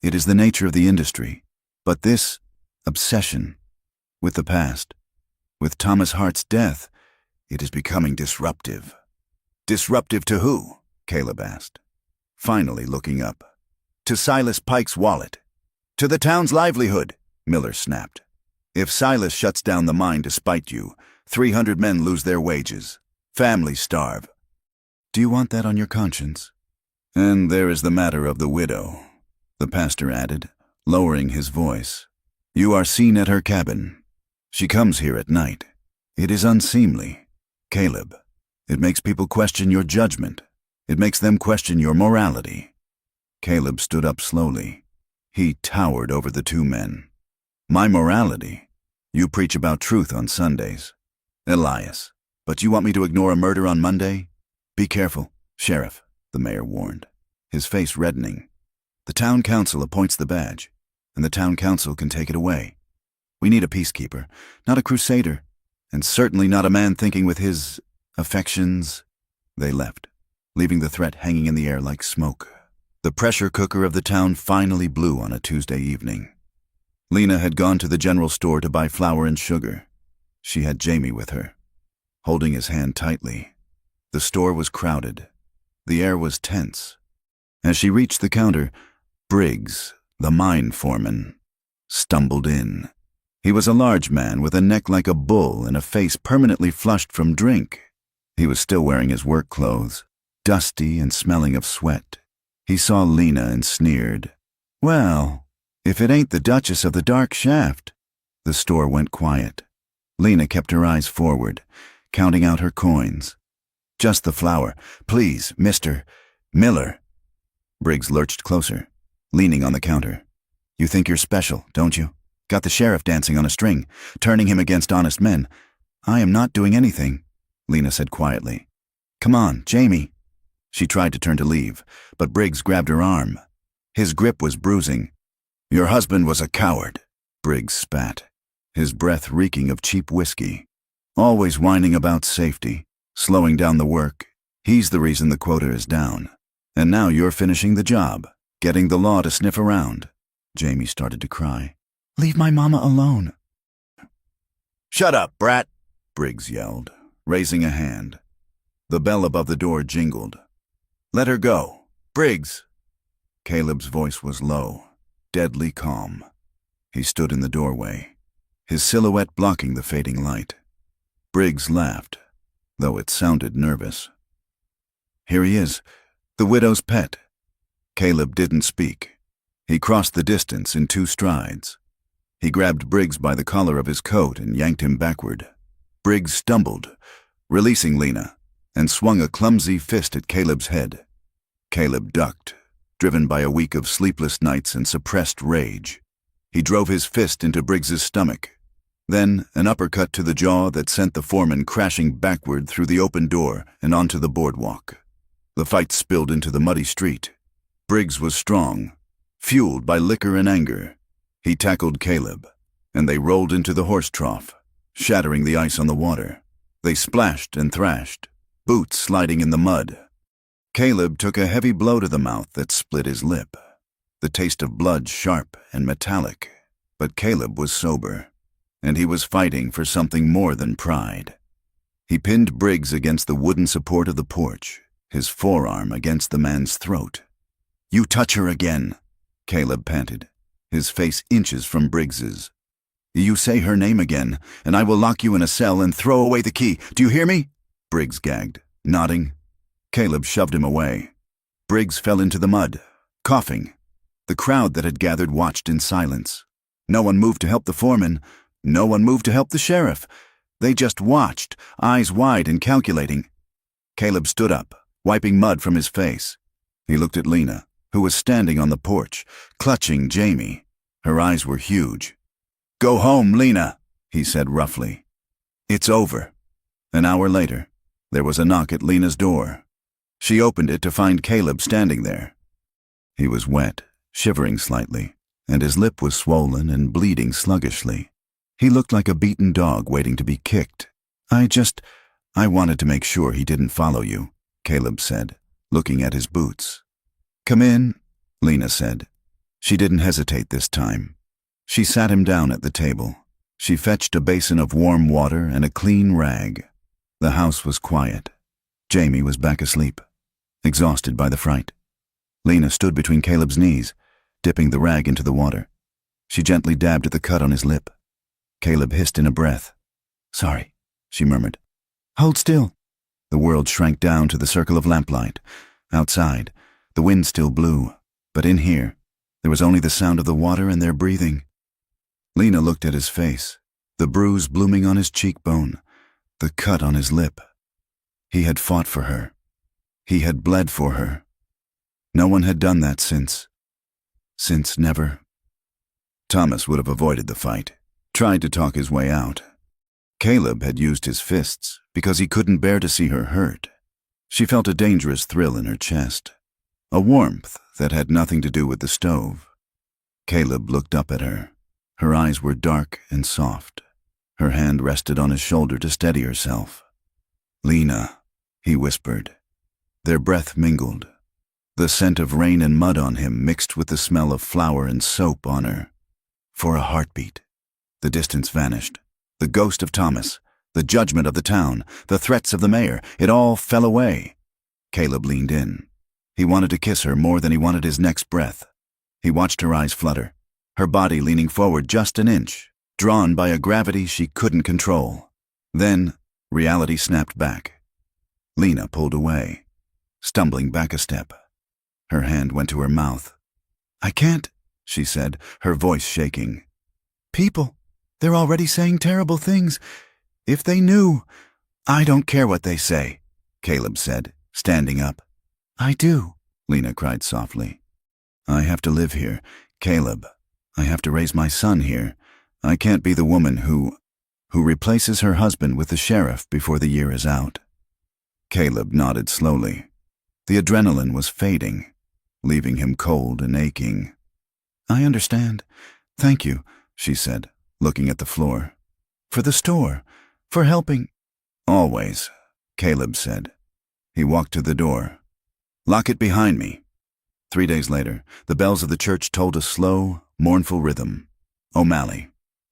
It is the nature of the industry. But this obsession with the past, with Thomas Hart's death, it is becoming disruptive. Disruptive to who? Caleb asked, finally looking up. To Silas Pike's wallet. To the town's livelihood, Miller snapped. If Silas shuts down the mine to spite you, 300 men lose their wages. Families starve. Do you want that on your conscience? And there is the matter of the widow, the pastor added, lowering his voice. You are seen at her cabin. She comes here at night. It is unseemly. Caleb, it makes people question your judgment. It makes them question your morality. Caleb stood up slowly. He towered over the two men. My morality? You preach about truth on Sundays. Elias, but you want me to ignore a murder on Monday? Be careful, Sheriff, the mayor warned, his face reddening. The town council appoints the badge, and the town council can take it away. We need a peacekeeper, not a crusader, and certainly not a man thinking with his affections. They left, leaving the threat hanging in the air like smoke. The pressure cooker of the town finally blew on a Tuesday evening. Lena had gone to the general store to buy flour and sugar. She had Jamie with her, holding his hand tightly. The store was crowded. The air was tense. As she reached the counter, Briggs, the mine foreman, stumbled in. He was a large man with a neck like a bull and a face permanently flushed from drink. He was still wearing his work clothes, dusty and smelling of sweat. He saw Lena and sneered. Well, if it ain't the Duchess of the Dark Shaft. The store went quiet. Lena kept her eyes forward, counting out her coins. Just the flour. Please, Mr. Miller. Briggs lurched closer, leaning on the counter. You think you're special, don't you? Got the sheriff dancing on a string, turning him against honest men. I am not doing anything, Lena said quietly. Come on, Jamie. She tried to turn to leave, but Briggs grabbed her arm. His grip was bruising. "Your husband was a coward," Briggs spat, his breath reeking of cheap whiskey. "Always whining about safety, slowing down the work. He's the reason the quota is down. And now you're finishing the job, getting the law to sniff around." Jamie started to cry. "Leave my mama alone." "Shut up, brat," Briggs yelled, raising a hand. The bell above the door jingled. "Let her go. Briggs!" Caleb's voice was low, deadly calm. He stood in the doorway, his silhouette blocking the fading light. Briggs laughed, though it sounded nervous. "Here he is, the widow's pet." Caleb didn't speak. He crossed the distance in 2 strides. He grabbed Briggs by the collar of his coat and yanked him backward. Briggs stumbled, releasing Lena, and swung a clumsy fist at Caleb's head. Caleb ducked, driven by a week of sleepless nights and suppressed rage. He drove his fist into Briggs's stomach, then an uppercut to the jaw that sent the foreman crashing backward through the open door and onto the boardwalk. The fight spilled into the muddy street. Briggs was strong, fueled by liquor and anger. He tackled Caleb, and they rolled into the horse trough, shattering the ice on the water. They splashed and thrashed, boots sliding in the mud. Caleb took a heavy blow to the mouth that split his lip, the taste of blood sharp and metallic. But Caleb was sober, and he was fighting for something more than pride. He pinned Briggs against the wooden support of the porch, his forearm against the man's throat. "You touch her again," Caleb panted, his face inches from Briggs's. "You say her name again, and I will lock you in a cell and throw away the key. Do you hear me?" Briggs gagged, nodding. Caleb shoved him away. Briggs fell into the mud, coughing. The crowd that had gathered watched in silence. No one moved to help the foreman. No one moved to help the sheriff. They just watched, eyes wide and calculating. Caleb stood up, wiping mud from his face. He looked at Lena, who was standing on the porch, clutching Jamie. Her eyes were huge. "Go home, Lena," he said roughly. "It's over." An hour later, there was a knock at Lena's door. She opened it to find Caleb standing there. He was wet, shivering slightly, and his lip was swollen and bleeding sluggishly. He looked like a beaten dog waiting to be kicked. I wanted to make sure he didn't follow you," Caleb said, looking at his boots. "Come in," Lena said. She didn't hesitate this time. She sat him down at the table. She fetched a basin of warm water and a clean rag. The house was quiet. Jamie was back asleep, exhausted by the fright. Lena stood between Caleb's knees, dipping the rag into the water. She gently dabbed at the cut on his lip. Caleb hissed in a breath. "Sorry," she murmured. "Hold still." The world shrank down to the circle of lamplight. Outside, the wind still blew, but in here, there was only the sound of the water and their breathing. Lena looked at his face, the bruise blooming on his cheekbone, the cut on his lip. He had fought for her. He had bled for her. No one had done that since never. Thomas would have avoided the fight, tried to talk his way out. Caleb had used his fists because he couldn't bear to see her hurt. She felt a dangerous thrill in her chest, a warmth that had nothing to do with the stove. Caleb looked up at her. Her eyes were dark and soft. Her hand rested on his shoulder to steady herself. "Lena," he whispered. Their breath mingled. The scent of rain and mud on him mixed with the smell of flour and soap on her. For a heartbeat, the distance vanished. The ghost of Thomas, the judgment of the town, the threats of the mayor, it all fell away. Caleb leaned in. He wanted to kiss her more than he wanted his next breath. He watched her eyes flutter, her body leaning forward just an inch, drawn by a gravity she couldn't control. Then, reality snapped back. Lena pulled away, stumbling back a step. Her hand went to her mouth. "I can't," she said, her voice shaking. "People, they're already saying terrible things. If they knew—" "I don't care what they say," Caleb said, standing up. "I do," Lena cried softly. "I have to live here, Caleb. I have to raise my son here. I can't be the woman who replaces her husband with the sheriff before the year is out." Caleb nodded slowly. The adrenaline was fading. leaving him cold and aching. "I understand. Thank you," she said, looking at the floor. "For the store. For helping." "Always," Caleb said. He walked to the door. "Lock it behind me." 3 days later, the bells of the church tolled a slow, mournful rhythm. O'Malley,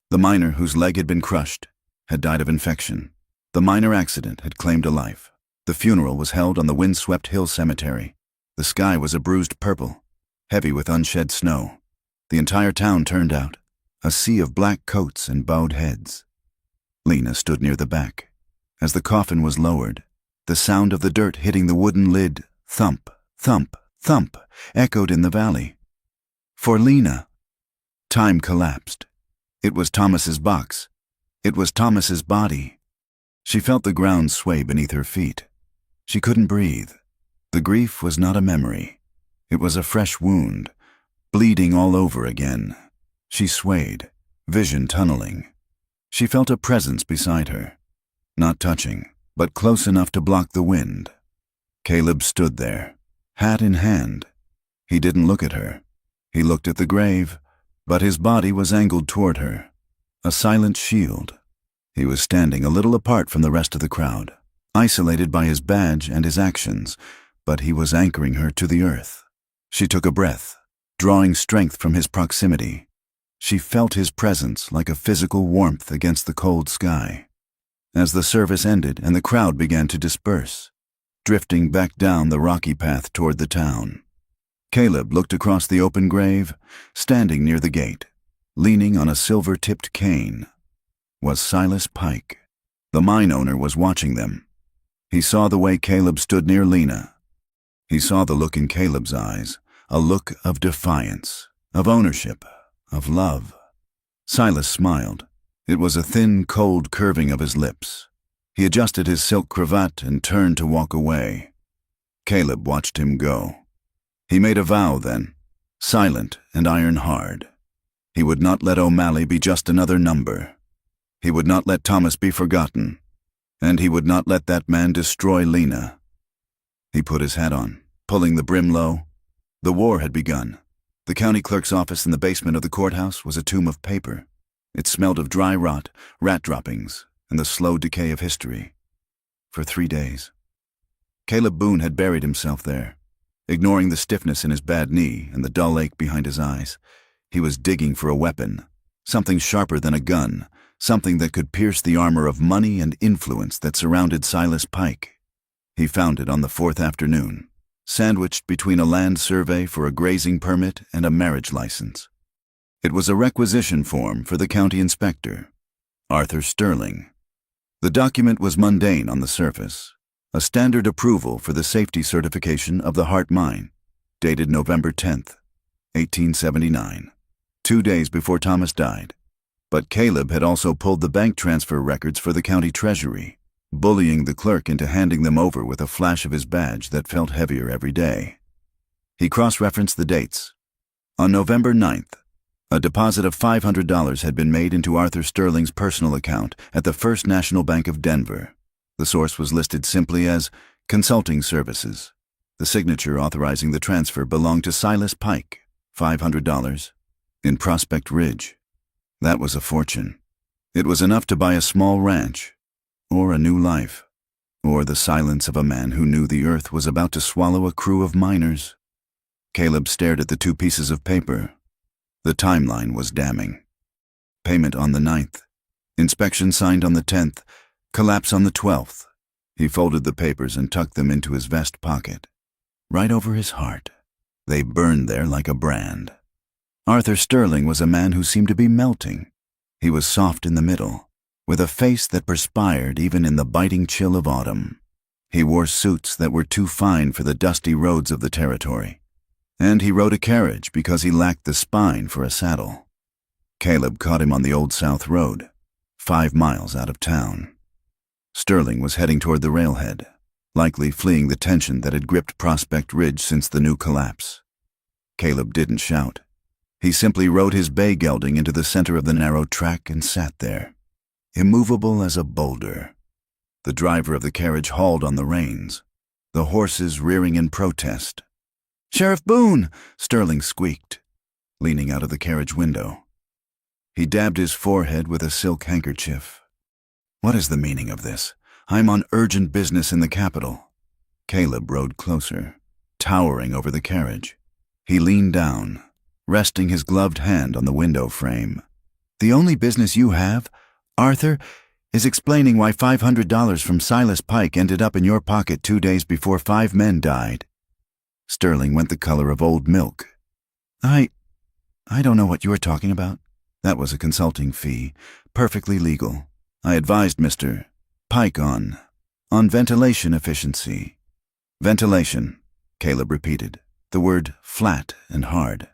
the miner whose leg had been crushed, had died of infection. The minor accident had claimed a life. The funeral was held on the wind-swept hill cemetery. The sky was a bruised purple, heavy with unshed snow. The entire town turned out, a sea of black coats and bowed heads. Lena stood near the back. As the coffin was lowered, the sound of the dirt hitting the wooden lid, thump, thump, thump, echoed in the valley. For Lena, time collapsed. It was Thomas's box. It was Thomas's body. She felt the ground sway beneath her feet. She couldn't breathe. The grief was not a memory. It was a fresh wound, bleeding all over again. She swayed, vision tunneling. She felt a presence beside her, not touching, but close enough to block the wind. Caleb stood there, hat in hand. He didn't look at her. He looked at the grave, but his body was angled toward her, a silent shield. He was standing a little apart from the rest of the crowd, isolated by his badge and his actions, but he was anchoring her to the earth. She took a breath, drawing strength from his proximity. She felt his presence like a physical warmth against the cold sky. As the service ended and the crowd began to disperse, drifting back down the rocky path toward the town, Caleb looked across the open grave, standing near the gate, leaning on a silver-tipped cane. Was Silas Pike. The mine owner was watching them. He saw the way Caleb stood near Lena. He saw the look in Caleb's eyes, a look of defiance, of ownership, of love. Silas smiled. It was a thin, cold curving of his lips. He adjusted his silk cravat and turned to walk away. Caleb watched him go. He made a vow then, silent and iron hard. He would not let O'Malley be just another number. He would not let Thomas be forgotten, and he would not let that man destroy Lena. He put his hat on, pulling the brim low. The war had begun. The county clerk's office in the basement of the courthouse was a tomb of paper. It smelled of dry rot, rat droppings, and the slow decay of history. For 3 days. Caleb Boone had buried himself there, ignoring the stiffness in his bad knee and the dull ache behind his eyes. He was digging for a weapon, something sharper than a gun, something that could pierce the armor of money and influence that surrounded Silas Pike. He found it on the 4th afternoon, sandwiched between a land survey for a grazing permit and a marriage license. It was a requisition form for the county inspector, Arthur Sterling. The document was mundane on the surface, a standard approval for the safety certification of the Hart Mine, dated November 10th, 1879, 2 days before Thomas died. But Caleb had also pulled the bank transfer records for the county treasury, bullying the clerk into handing them over with a flash of his badge that felt heavier every day. He cross-referenced the dates. On November 9th, a deposit of $500 had been made into Arthur Sterling's personal account at the First National Bank of Denver. The source was listed simply as Consulting Services. The signature authorizing the transfer belonged to Silas Pike, $500, in Prospect Ridge. That was a fortune. It was enough to buy a small ranch, or a new life, or the silence of a man who knew the earth was about to swallow a crew of miners. Caleb stared at the 2 pieces of paper. The timeline was damning. Payment on the 9th. Inspection signed on the 10th. Collapse on the 12th. He folded the papers and tucked them into his vest pocket. Right over his heart. They burned there like a brand. Arthur Sterling was a man who seemed to be melting. He was soft in the middle, with a face that perspired even in the biting chill of autumn. He wore suits that were too fine for the dusty roads of the territory, and he rode a carriage because he lacked the spine for a saddle. Caleb caught him on the Old South Road, 5 miles out of town. Sterling was heading toward the railhead, likely fleeing the tension that had gripped Prospect Ridge since the new collapse. Caleb didn't shout. He simply rode his bay gelding into the center of the narrow track and sat there, immovable as a boulder. The driver of the carriage hauled on the reins, the horses rearing in protest. "Sheriff Boone!" Sterling squeaked, leaning out of the carriage window. He dabbed his forehead with a silk handkerchief. "What is the meaning of this? I'm on urgent business in the capital." Caleb rode closer, towering over the carriage. He leaned down, resting his gloved hand on the window frame. "The only business you have, Arthur, is explaining why $500 from Silas Pike ended up in your pocket 2 days before 5 men died." Sterling went the color of old milk. I don't know what you are talking about." "That was a consulting fee, perfectly legal. I advised Mr. Pike on ventilation efficiency." "Ventilation," Caleb repeated, the word flat and hard.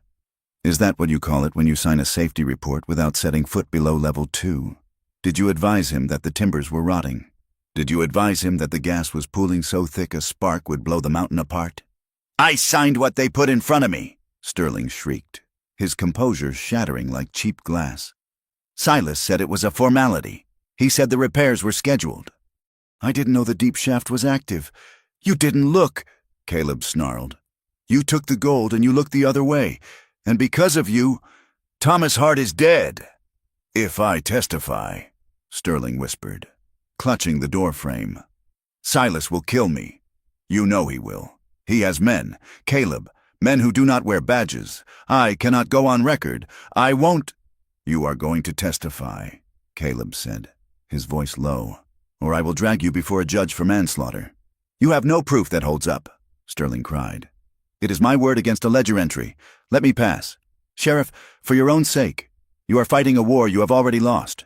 "Is that what you call it when you sign a safety report without setting foot below level 2? Did you advise him that the timbers were rotting? Did you advise him that the gas was pooling so thick a spark would blow the mountain apart?" "I signed what they put in front of me," Sterling shrieked, his composure shattering like cheap glass. "Silas said it was a formality. He said the repairs were scheduled." "I didn't know the deep shaft was active." "You didn't look," Caleb snarled. "You took the gold and you looked the other way. And because of you, Thomas Hart is dead." "If I testify," Sterling whispered, clutching the door frame, "Silas will kill me. You know he will. He has men, Caleb, men who do not wear badges. I cannot go on record. I won't." "You are going to testify," Caleb said, his voice low, "or I will drag you before a judge for manslaughter." "You have no proof that holds up," Sterling cried. "It is my word against a ledger entry. Let me pass. Sheriff, for your own sake. You are fighting a war you have already lost."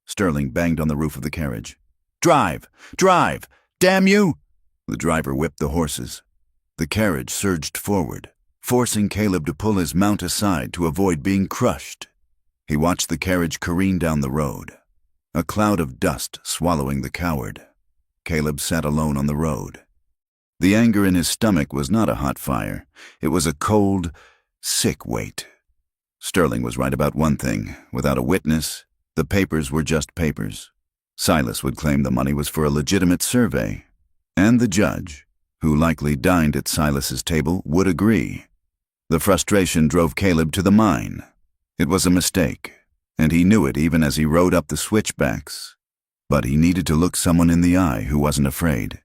Sterling banged on the roof of the carriage. "Drive! Drive! Damn you!" The driver whipped the horses. The carriage surged forward, forcing Caleb to pull his mount aside to avoid being crushed. He watched the carriage careen down the road, a cloud of dust swallowing the coward. Caleb sat alone on the road. The anger in his stomach was not a hot fire. It was a cold, sick weight. Sterling was right about one thing. Without a witness, the papers were just papers. Silas would claim the money was for a legitimate survey, and the judge, who likely dined at Silas's table, would agree. The frustration drove Caleb to the mine. It was a mistake, and he knew it even as he rode up the switchbacks. But he needed to look someone in the eye who wasn't afraid.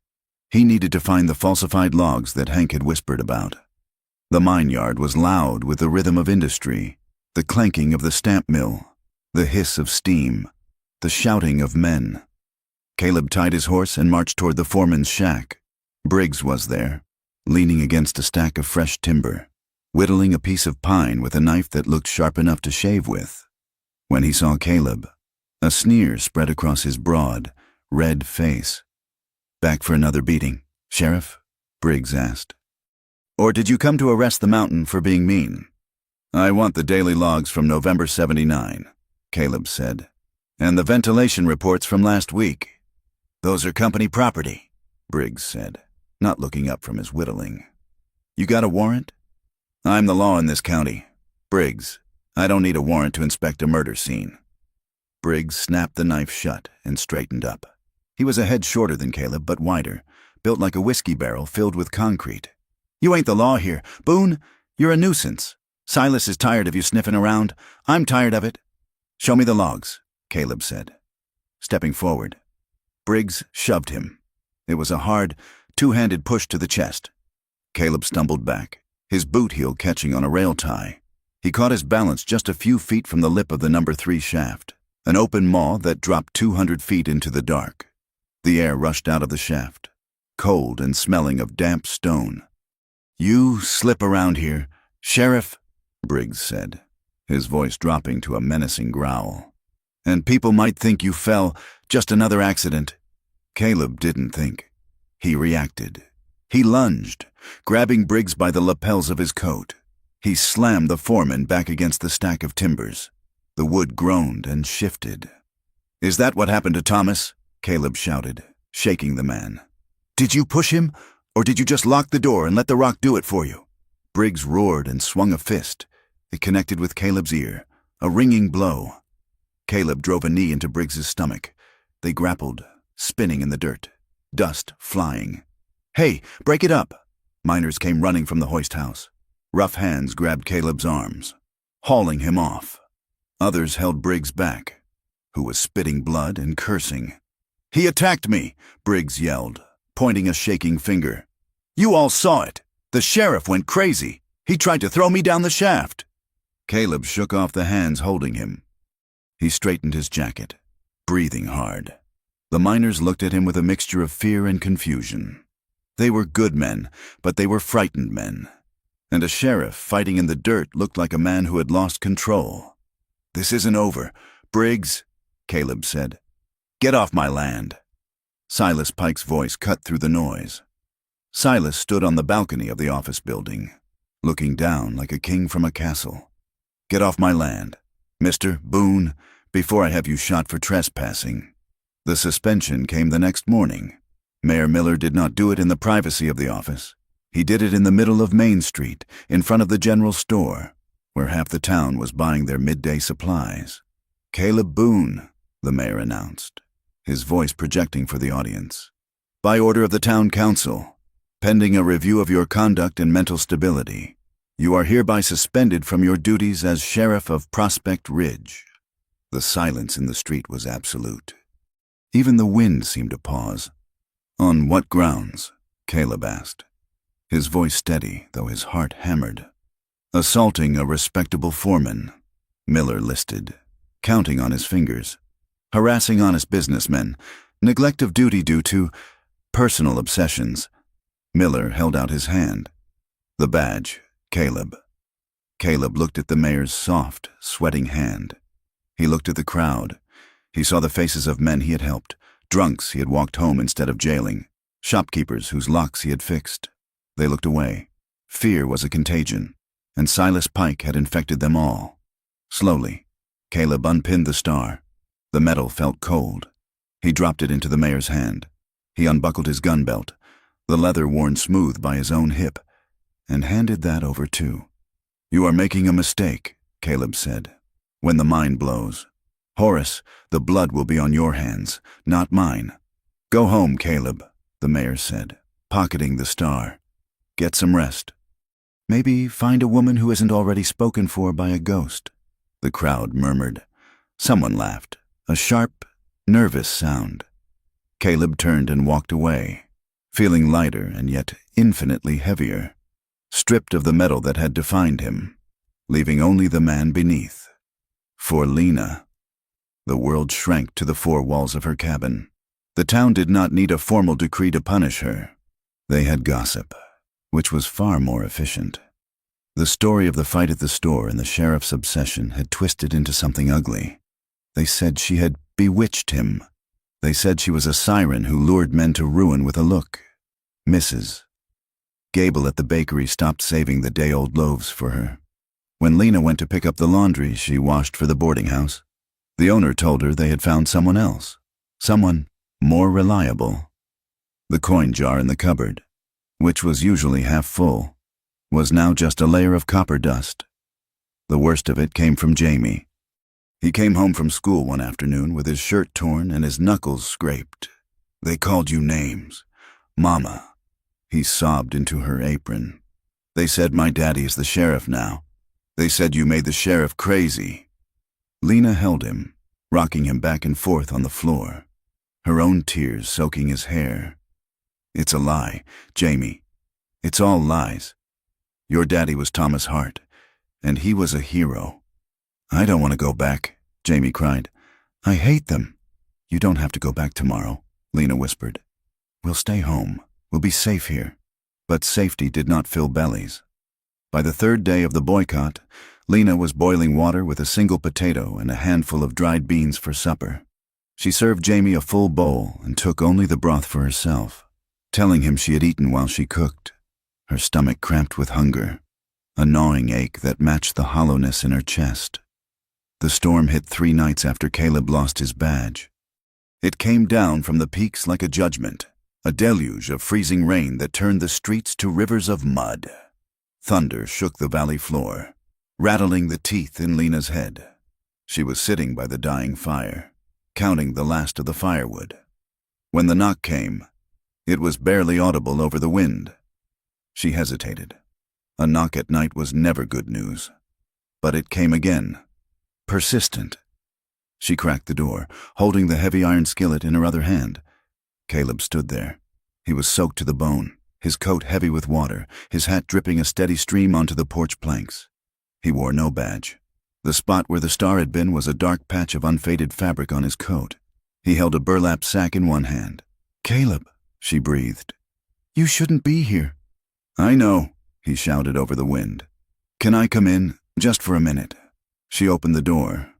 He needed to find the falsified logs that Hank had whispered about. The mine yard was loud with the rhythm of industry, the clanking of the stamp mill, the hiss of steam, the shouting of men. Caleb tied his horse and marched toward the foreman's shack. Briggs was there, leaning against a stack of fresh timber, whittling a piece of pine with a knife that looked sharp enough to shave with. When he saw Caleb, a sneer spread across his broad, red face. "Back for another beating, Sheriff?" Briggs asked. "Or did you come to arrest the mountain for being mean?" "I want the daily logs from November 79, Caleb said, "and the ventilation reports from last week." "Those are company property," Briggs said, not looking up from his whittling. "You got a warrant?" "I'm the law in this county. Briggs, I don't need a warrant to inspect a murder scene." Briggs snapped the knife shut and straightened up. He was a head shorter than Caleb, but wider, built like a whiskey barrel filled with concrete. "You ain't the law here. Boone, you're a nuisance. Silas is tired of you sniffing around. I'm tired of it." "Show me the logs," Caleb said, stepping forward. Briggs shoved him. It was a hard, two-handed push to the chest. Caleb stumbled back, his boot heel catching on a rail tie. He caught his balance just a few feet from the lip of the number 3 shaft, an open maw that dropped 200 feet into the dark. The air rushed out of the shaft, cold and smelling of damp stone. "You slip around here, Sheriff," Briggs said, his voice dropping to a menacing growl, "and people might think you fell, just another accident." Caleb didn't think. He reacted. He lunged, grabbing Briggs by the lapels of his coat. He slammed the foreman back against the stack of timbers. The wood groaned and shifted. "Is that what happened to Thomas?" Caleb shouted, shaking the man. "Did you push him, or did you just lock the door and let the rock do it for you?" Briggs roared and swung a fist. It connected with Caleb's ear, a ringing blow. Caleb drove a knee into Briggs's stomach. They grappled, spinning in the dirt, dust flying. "Hey, break it up!" Miners came running from the hoist house. Rough hands grabbed Caleb's arms, hauling him off. Others held Briggs back, who was spitting blood and cursing. "He attacked me," Briggs yelled, pointing a shaking finger. "You all saw it. The sheriff went crazy. He tried to throw me down the shaft." Caleb shook off the hands holding him. He straightened his jacket, breathing hard. The miners looked at him with a mixture of fear and confusion. They were good men, but they were frightened men. And a sheriff fighting in the dirt looked like a man who had lost control. "This isn't over. Briggs," Caleb said. "Get off my land." Silas Pike's voice cut through the noise. Silas stood on the balcony of the office building, looking down like a king from a castle. "Get off my land, Mr. Boone, before I have you shot for trespassing." The suspension came the next morning. Mayor Miller did not do it in the privacy of the office. He did it in the middle of Main Street, in front of the general store, where half the town was buying their midday supplies. "Caleb Boone," the mayor announced, his voice projecting for the audience. "By order of the town council, pending a review of your conduct and mental stability, you are hereby suspended from your duties as sheriff of Prospect Ridge." The silence in the street was absolute. Even the wind seemed to pause. "On what grounds?" Caleb asked, his voice steady, though his heart hammered. "Assaulting a respectable foreman," Miller listed, counting on his fingers. "Harassing honest businessmen, neglect of duty due to personal obsessions." Miller held out his hand. "The badge, Caleb." Caleb looked at the mayor's soft, sweating hand. He looked at the crowd. He saw the faces of men he had helped, drunks he had walked home instead of jailing, shopkeepers whose locks he had fixed. They looked away. Fear was a contagion, and Silas Pike had infected them all. Slowly, Caleb unpinned the star. The metal felt cold. He dropped it into the mayor's hand. He unbuckled his gun belt, the leather worn smooth by his own hip, and handed that over too. "You are making a mistake," Caleb said. "When the mind blows, Horace, the blood will be on your hands, not mine." "Go home, Caleb," the mayor said, pocketing the star. "Get some rest. Maybe find a woman who isn't already spoken for by a ghost." The crowd murmured. Someone laughed, a sharp, nervous sound. Caleb turned and walked away, feeling lighter and yet infinitely heavier, stripped of the metal that had defined him, leaving only the man beneath. For Lena, the world shrank to the four walls of her cabin. The town did not need a formal decree to punish her. They had gossip, which was far more efficient. The story of the fight at the store and the sheriff's obsession had twisted into something ugly. They said she had bewitched him. They said she was a siren who lured men to ruin with a look. Mrs. Gable at the bakery stopped saving the day-old loaves for her. When Lena went to pick up the laundry she washed for the boarding house, the owner told her they had found someone else, someone more reliable. The coin jar in the cupboard, which was usually half full, was now just a layer of copper dust. The worst of it came from Jamie. He came home from school one afternoon with his shirt torn and his knuckles scraped. "They called you names. Mama." He sobbed into her apron. "They said my daddy is the sheriff now. They said you made the sheriff crazy." Lena held him, rocking him back and forth on the floor, her own tears soaking his hair. "It's a lie, Jamie. It's all lies. Your daddy was Thomas Hart, and he was a hero." "I don't want to go back," Jamie cried. "I hate them." "You don't have to go back tomorrow," Lena whispered. "We'll stay home. We'll be safe here." But safety did not fill bellies. By the third day of the boycott, Lena was boiling water with a single potato and a handful of dried beans for supper. She served Jamie a full bowl and took only the broth for herself, telling him she had eaten while she cooked. Her stomach cramped with hunger, a gnawing ache that matched the hollowness in her chest. The storm hit 3 nights after Caleb lost his badge. It came down from the peaks like a judgment, a deluge of freezing rain that turned the streets to rivers of mud. Thunder shook the valley floor, rattling the teeth in Lena's head. She was sitting by the dying fire, counting the last of the firewood. When the knock came, it was barely audible over the wind. She hesitated. A knock at night was never good news. But it came again, persistent. She cracked the door, holding the heavy iron skillet in her other hand. Caleb stood there. He was soaked to the bone, his coat heavy with water, his hat dripping a steady stream onto the porch planks. He wore no badge. The spot where the star had been was a dark patch of unfaded fabric on his coat. He held a burlap sack in one hand. "Caleb," she breathed. "You shouldn't be here." "I know," he shouted over the wind. "Can I come in, just for a minute?" She opened the door.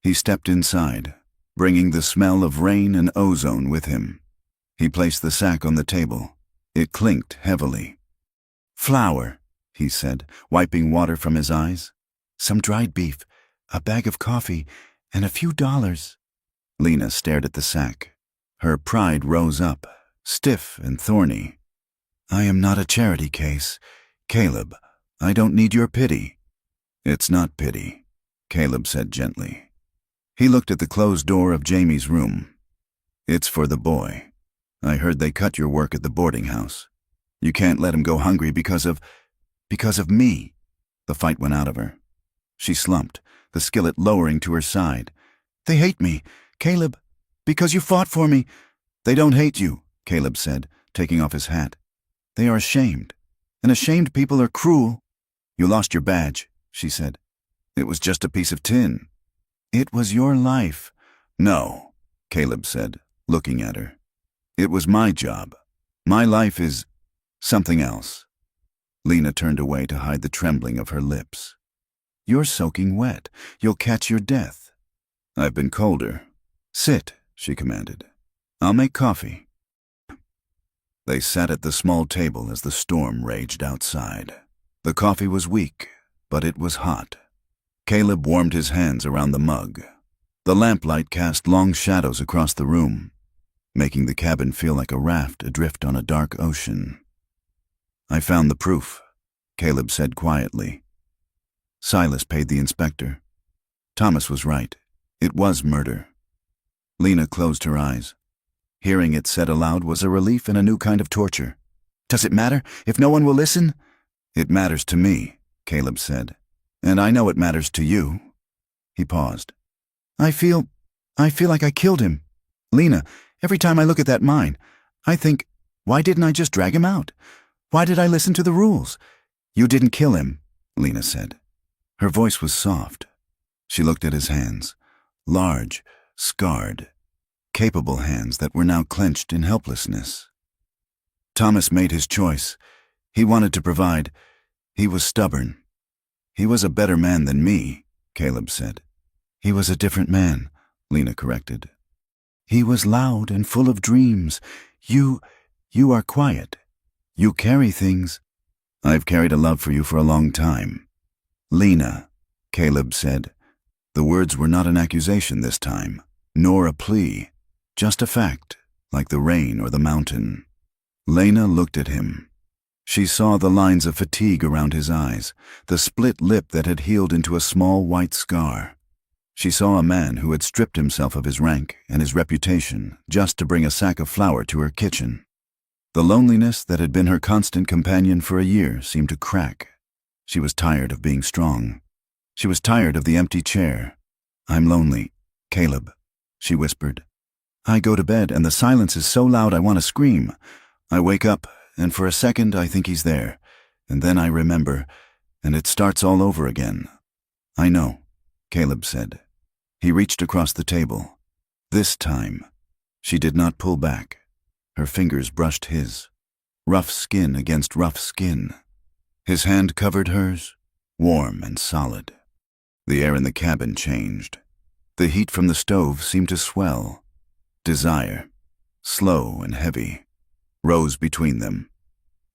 He stepped inside, bringing the smell of rain and ozone with him. He placed the sack on the table. It clinked heavily. "Flour," he said, wiping water from his eyes. "Some dried beef, a bag of coffee, and a few dollars." Lena stared at the sack. Her pride rose up, stiff and thorny. "I am not a charity case. Caleb, I don't need your pity." "It's not pity," Caleb said gently. He looked at the closed door of Jamie's room. "It's for the boy. I heard they cut your work at the boarding house. You can't let him go hungry because of me." The fight went out of her. She slumped, the skillet lowering to her side. "They hate me, Caleb, because you fought for me." "They don't hate you," Caleb said, taking off his hat. "They are ashamed, and ashamed people are cruel." "You lost your badge," she said. "It was just a piece of tin." "It was your life." "No," Caleb said, looking at her. "It was my job. My life is something else." Lena turned away to hide the trembling of her lips. "You're soaking wet. You'll catch your death." "I've been colder." "Sit," she commanded. "I'll make coffee." They sat at the small table as the storm raged outside. The coffee was weak, but it was hot. Caleb warmed his hands around the mug. The lamplight cast long shadows across the room, making the cabin feel like a raft adrift on a dark ocean. "I found the proof," Caleb said quietly. "Silas paid the inspector. Thomas was right. It was murder." Lena closed her eyes. Hearing it said aloud was a relief and a new kind of torture. "Does it matter if no one will listen?" "It matters to me," Caleb said. "And I know it matters to you." He paused. I feel like I killed him. Lena, every time I look at that mine, I think, why didn't I just drag him out? Why did I listen to the rules?" "You didn't kill him," Lena said. Her voice was soft. She looked at his hands, large, scarred, capable hands that were now clenched in helplessness. "Thomas made his choice. He wanted to provide. He was stubborn." "He was a better man than me," Caleb said. "He was a different man," Lena corrected. "He was loud and full of dreams. You are quiet. You carry things." "I've carried a love for you for a long time." "Lena," Caleb said. The words were not an accusation this time, nor a plea, just a fact, like the rain or the mountain. Lena looked at him. She saw the lines of fatigue around his eyes, the split lip that had healed into a small white scar. She saw a man who had stripped himself of his rank and his reputation just to bring a sack of flour to her kitchen. The loneliness that had been her constant companion for a year seemed to crack. She was tired of being strong. She was tired of the empty chair. "I'm lonely, Caleb," she whispered. "I go to bed and the silence is so loud I want to scream. I wake up and for a second I think he's there, and then I remember, and it starts all over again." "I know," Caleb said. He reached across the table. This time, she did not pull back. Her fingers brushed his. Rough skin against rough skin. His hand covered hers, warm and solid. The air in the cabin changed. The heat from the stove seemed to swell. Desire, slow and heavy, rose between them.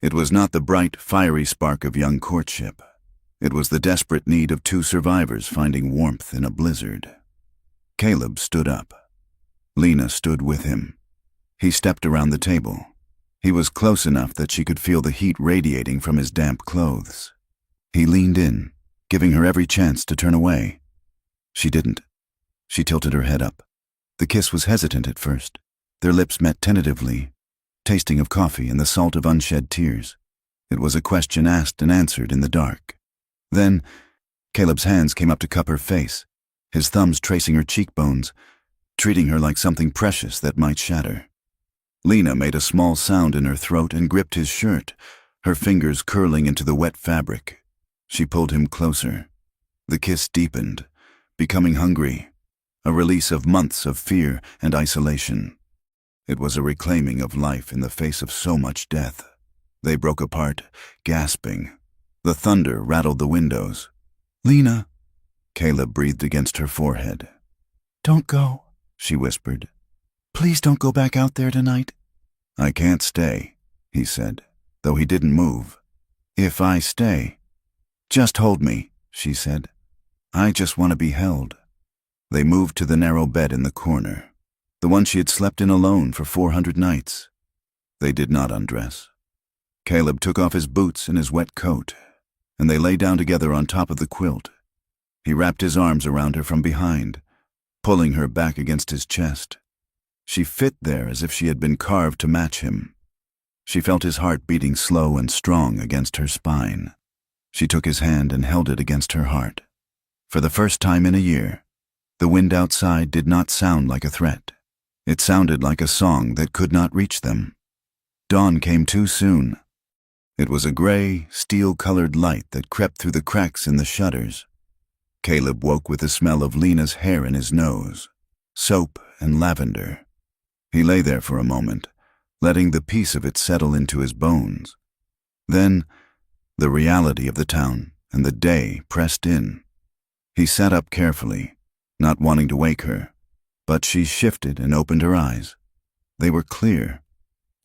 It was not the bright, fiery spark of young courtship. It was the desperate need of two survivors finding warmth in a blizzard. Caleb stood up. Lena stood with him. He stepped around the table. He was close enough that she could feel the heat radiating from his damp clothes. He leaned in, giving her every chance to turn away. She didn't. She tilted her head up. The kiss was hesitant at first. Their lips met tentatively, tasting of coffee and the salt of unshed tears. It was a question asked and answered in the dark. Then, Caleb's hands came up to cup her face, his thumbs tracing her cheekbones, treating her like something precious that might shatter. Lena made a small sound in her throat and gripped his shirt, her fingers curling into the wet fabric. She pulled him closer. The kiss deepened, becoming hungry, a release of months of fear and isolation. It was a reclaiming of life in the face of so much death. They broke apart, gasping. The thunder rattled the windows. "Lena," Caleb breathed against her forehead. "Don't go," she whispered. "Please don't go back out there tonight." "I can't stay," he said, though he didn't move. "If I stay." "Just hold me," she said. "I just want to be held." They moved to the narrow bed in the corner, the one she had slept in alone for 400 nights. They did not undress. Caleb took off his boots and his wet coat, and they lay down together on top of the quilt. He wrapped his arms around her from behind, pulling her back against his chest. She fit there as if she had been carved to match him. She felt his heart beating slow and strong against her spine. She took his hand and held it against her heart. For the first time in a year, the wind outside did not sound like a threat. It sounded like a song that could not reach them. Dawn came too soon. It was a gray, steel-colored light that crept through the cracks in the shutters. Caleb woke with the smell of Lena's hair in his nose, soap and lavender. He lay there for a moment, letting the peace of it settle into his bones. Then, the reality of the town and the day pressed in. He sat up carefully, not wanting to wake her, but she shifted and opened her eyes. They were clear,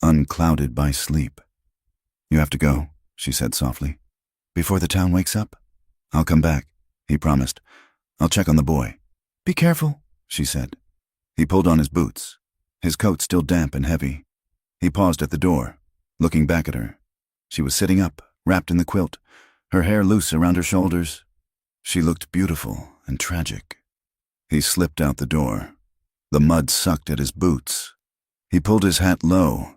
unclouded by sleep. "You have to go," she said softly. "Before the town wakes up?" "I'll come back," he promised. "I'll check on the boy." "Be careful," she said. He pulled on his boots, his coat still damp and heavy. He paused at the door, looking back at her. She was sitting up, wrapped in the quilt, her hair loose around her shoulders. She looked beautiful and tragic. He slipped out the door. The mud sucked at his boots. He pulled his hat low,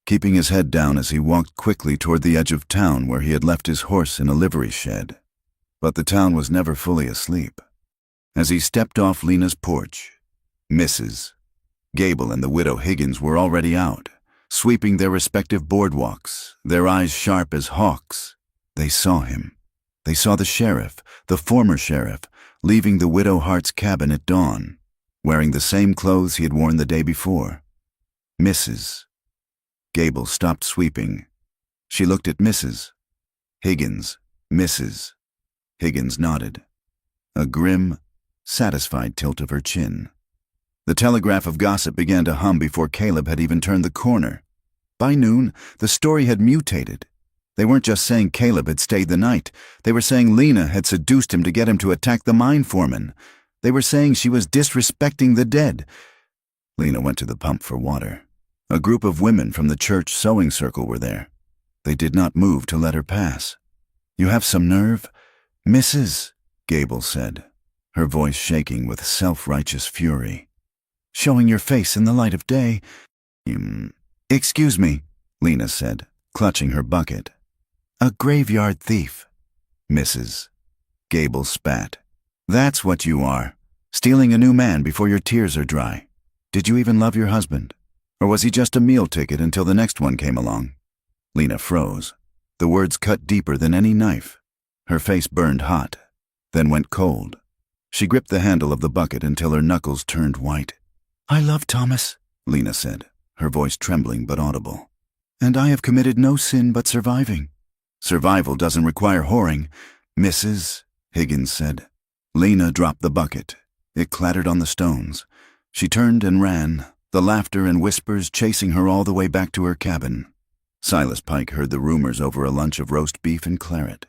keeping his head down as he walked quickly toward the edge of town where he had left his horse in a livery shed. But the town was never fully asleep. As he stepped off Lena's porch, Mrs. Gable and the widow Higgins were already out, sweeping their respective boardwalks, their eyes sharp as hawks. They saw him. They saw the sheriff, the former sheriff, leaving the widow Hart's cabin at dawn, wearing the same clothes he had worn the day before. Mrs. Gable stopped sweeping. She looked at Mrs. Higgins. Mrs. Higgins nodded. A grim, satisfied tilt of her chin. The telegraph of gossip began to hum before Caleb had even turned the corner. By noon, the story had mutated. They weren't just saying Caleb had stayed the night. They were saying Lena had seduced him to get him to attack the mine foreman. They were saying she was disrespecting the dead. Lena went to the pump for water. A group of women from the church sewing circle were there. They did not move to let her pass. "You have some nerve?" "Mrs." Gable said, her voice shaking with self-righteous fury. "Showing your face in the light of day." "Excuse me," Lena said, clutching her bucket. "A graveyard thief." Mrs. Gable spat. "That's what you are, stealing a new man before your tears are dry. Did you even love your husband? Or was he just a meal ticket until the next one came along?" Lena froze. The words cut deeper than any knife. Her face burned hot, then went cold. She gripped the handle of the bucket until her knuckles turned white. "I love Thomas," Lena said, her voice trembling but audible. "And I have committed no sin but surviving." "Survival doesn't require whoring," Mrs. Higgins said. Lena dropped the bucket. It clattered on the stones. She turned and ran, the laughter and whispers chasing her all the way back to her cabin. Silas Pike heard the rumors over a lunch of roast beef and claret.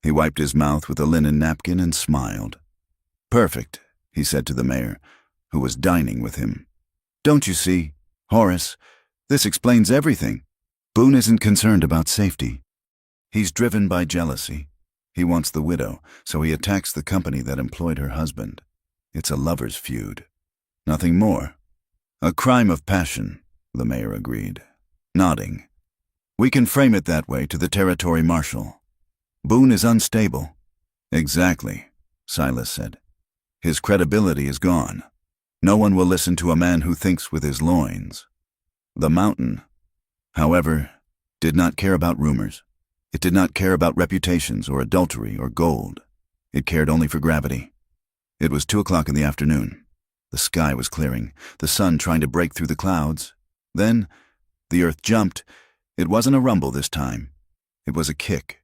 He wiped his mouth with a linen napkin and smiled. "Perfect," he said to the mayor, who was dining with him. "Don't you see, Horace, this explains everything. Boone isn't concerned about safety. He's driven by jealousy. He wants the widow, so he attacks the company that employed her husband. It's a lover's feud. Nothing more." "A crime of passion," the mayor agreed, nodding. We can frame it that way to the territory marshal. Boone is unstable. Exactly, Silas said. His credibility is gone. No one will listen to a man who thinks with his loins. The mountain, however, did not care about rumors. It did not care about reputations or adultery or gold. It cared only for gravity. It was 2 o'clock in the afternoon. The sky was clearing, the sun trying to break through the clouds. Then, the earth jumped. It wasn't a rumble this time. It was a kick.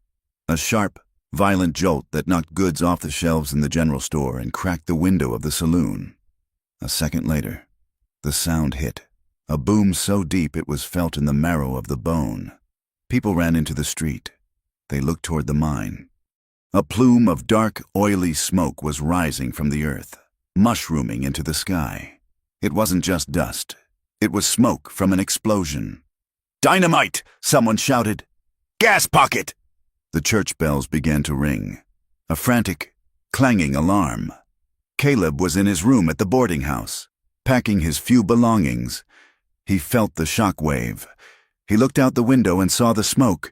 A sharp, violent jolt that knocked goods off the shelves in the general store and cracked the window of the saloon. A second later, the sound hit. A boom so deep it was felt in the marrow of the bone. People ran into the street. They looked toward the mine. A plume of dark, oily smoke was rising from the earth, mushrooming into the sky. It wasn't just dust. It was smoke from an explosion. "Dynamite!" someone shouted. "Gas pocket!" The church bells began to ring. A frantic, clanging alarm. Caleb was in his room at the boarding house, packing his few belongings. He felt the shock wave. He looked out the window and saw the smoke.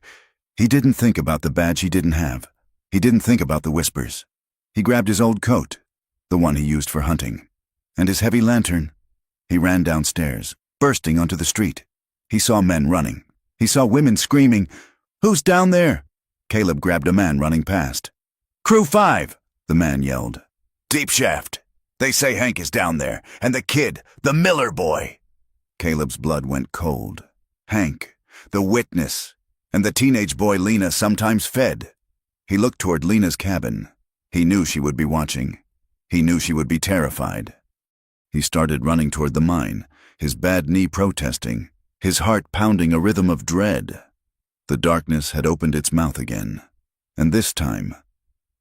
He didn't think about the badge he didn't have. He didn't think about the whispers. He grabbed his old coat, the one he used for hunting, and his heavy lantern. He ran downstairs, bursting onto the street. He saw men running. He saw women screaming, "Who's down there?" Caleb grabbed a man running past. "Crew 5, the man yelled. "Deep shaft. They say Hank is down there, and the kid, the Miller boy." Caleb's blood went cold. Hank, the witness, and the teenage boy Lena sometimes fed. He looked toward Lena's cabin. He knew she would be watching. He knew she would be terrified. He started running toward the mine, his bad knee protesting, his heart pounding a rhythm of dread. The darkness had opened its mouth again, and this time,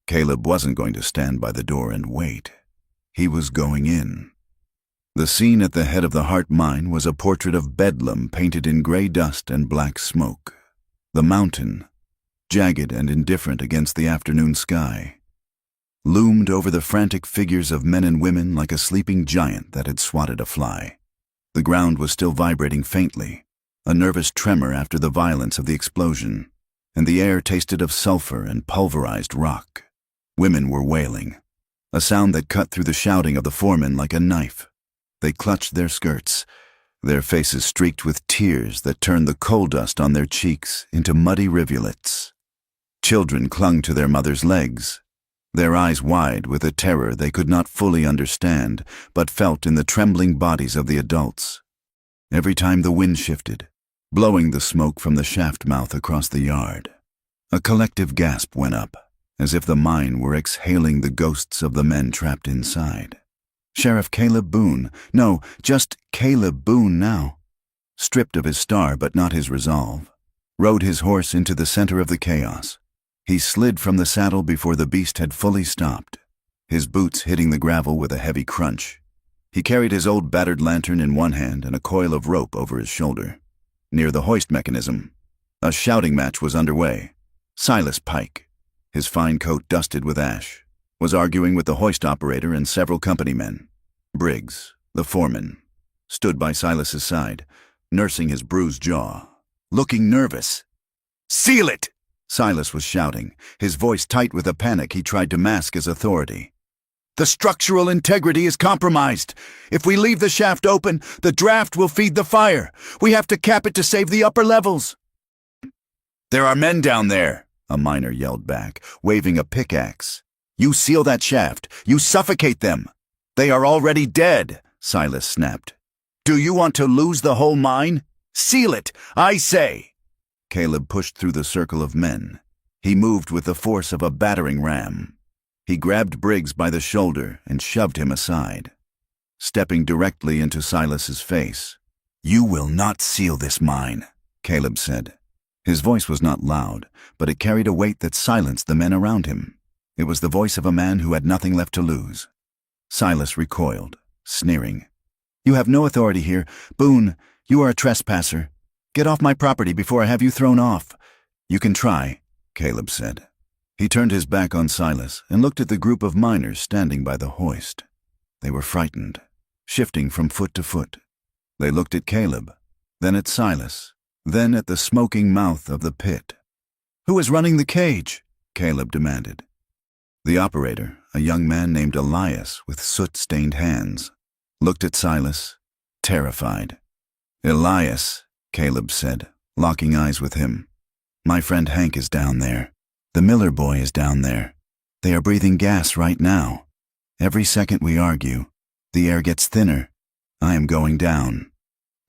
Caleb wasn't going to stand by the door and wait. He was going in. The scene at the head of the Hart mine was a portrait of Bedlam painted in gray dust and black smoke. The mountain, jagged and indifferent against the afternoon sky, loomed over the frantic figures of men and women like a sleeping giant that had swatted a fly. The ground was still vibrating faintly, a nervous tremor after the violence of the explosion, and the air tasted of sulfur and pulverized rock. Women were wailing, a sound that cut through the shouting of the foremen like a knife. They clutched their skirts, their faces streaked with tears that turned the coal dust on their cheeks into muddy rivulets. Children clung to their mothers' legs, their eyes wide with a terror they could not fully understand, but felt in the trembling bodies of the adults. Every time the wind shifted, blowing the smoke from the shaft mouth across the yard, a collective gasp went up, as if the mine were exhaling the ghosts of the men trapped inside. Sheriff Caleb Boone, no, just Caleb Boone now, stripped of his star but not his resolve, rode his horse into the center of the chaos. He slid from the saddle before the beast had fully stopped, his boots hitting the gravel with a heavy crunch. He carried his old battered lantern in one hand and a coil of rope over his shoulder. Near the hoist mechanism, a shouting match was underway. Silas Pike, his fine coat dusted with ash, was arguing with the hoist operator and several company men. Briggs, the foreman, stood by Silas's side, nursing his bruised jaw, looking nervous. "Seal it!" Silas was shouting, his voice tight with a panic he tried to mask as authority. "The structural integrity is compromised. If we leave the shaft open, the draft will feed the fire. We have to cap it to save the upper levels." "There are men down there," a miner yelled back, waving a pickaxe. "You seal that shaft. You suffocate them." "They are already dead," Silas snapped. "Do you want to lose the whole mine? Seal it, I say." Caleb pushed through the circle of men. He moved with the force of a battering ram. He grabbed Briggs by the shoulder and shoved him aside, stepping directly into Silas's face. "You will not seal this mine," Caleb said. His voice was not loud, but it carried a weight that silenced the men around him. It was the voice of a man who had nothing left to lose. Silas recoiled, sneering. "You have no authority here. Boone, you are a trespasser. Get off my property before I have you thrown off." "You can try," Caleb said. He turned his back on Silas and looked at the group of miners standing by the hoist. They were frightened, shifting from foot to foot. They looked at Caleb, then at Silas, then at the smoking mouth of the pit. "Who is running the cage?" Caleb demanded. The operator, a young man named Elias with soot-stained hands, looked at Silas, terrified. "Elias," Caleb said, locking eyes with him. "My friend Hank is down there. The Miller boy is down there. They are breathing gas right now. Every second we argue, the air gets thinner. I am going down.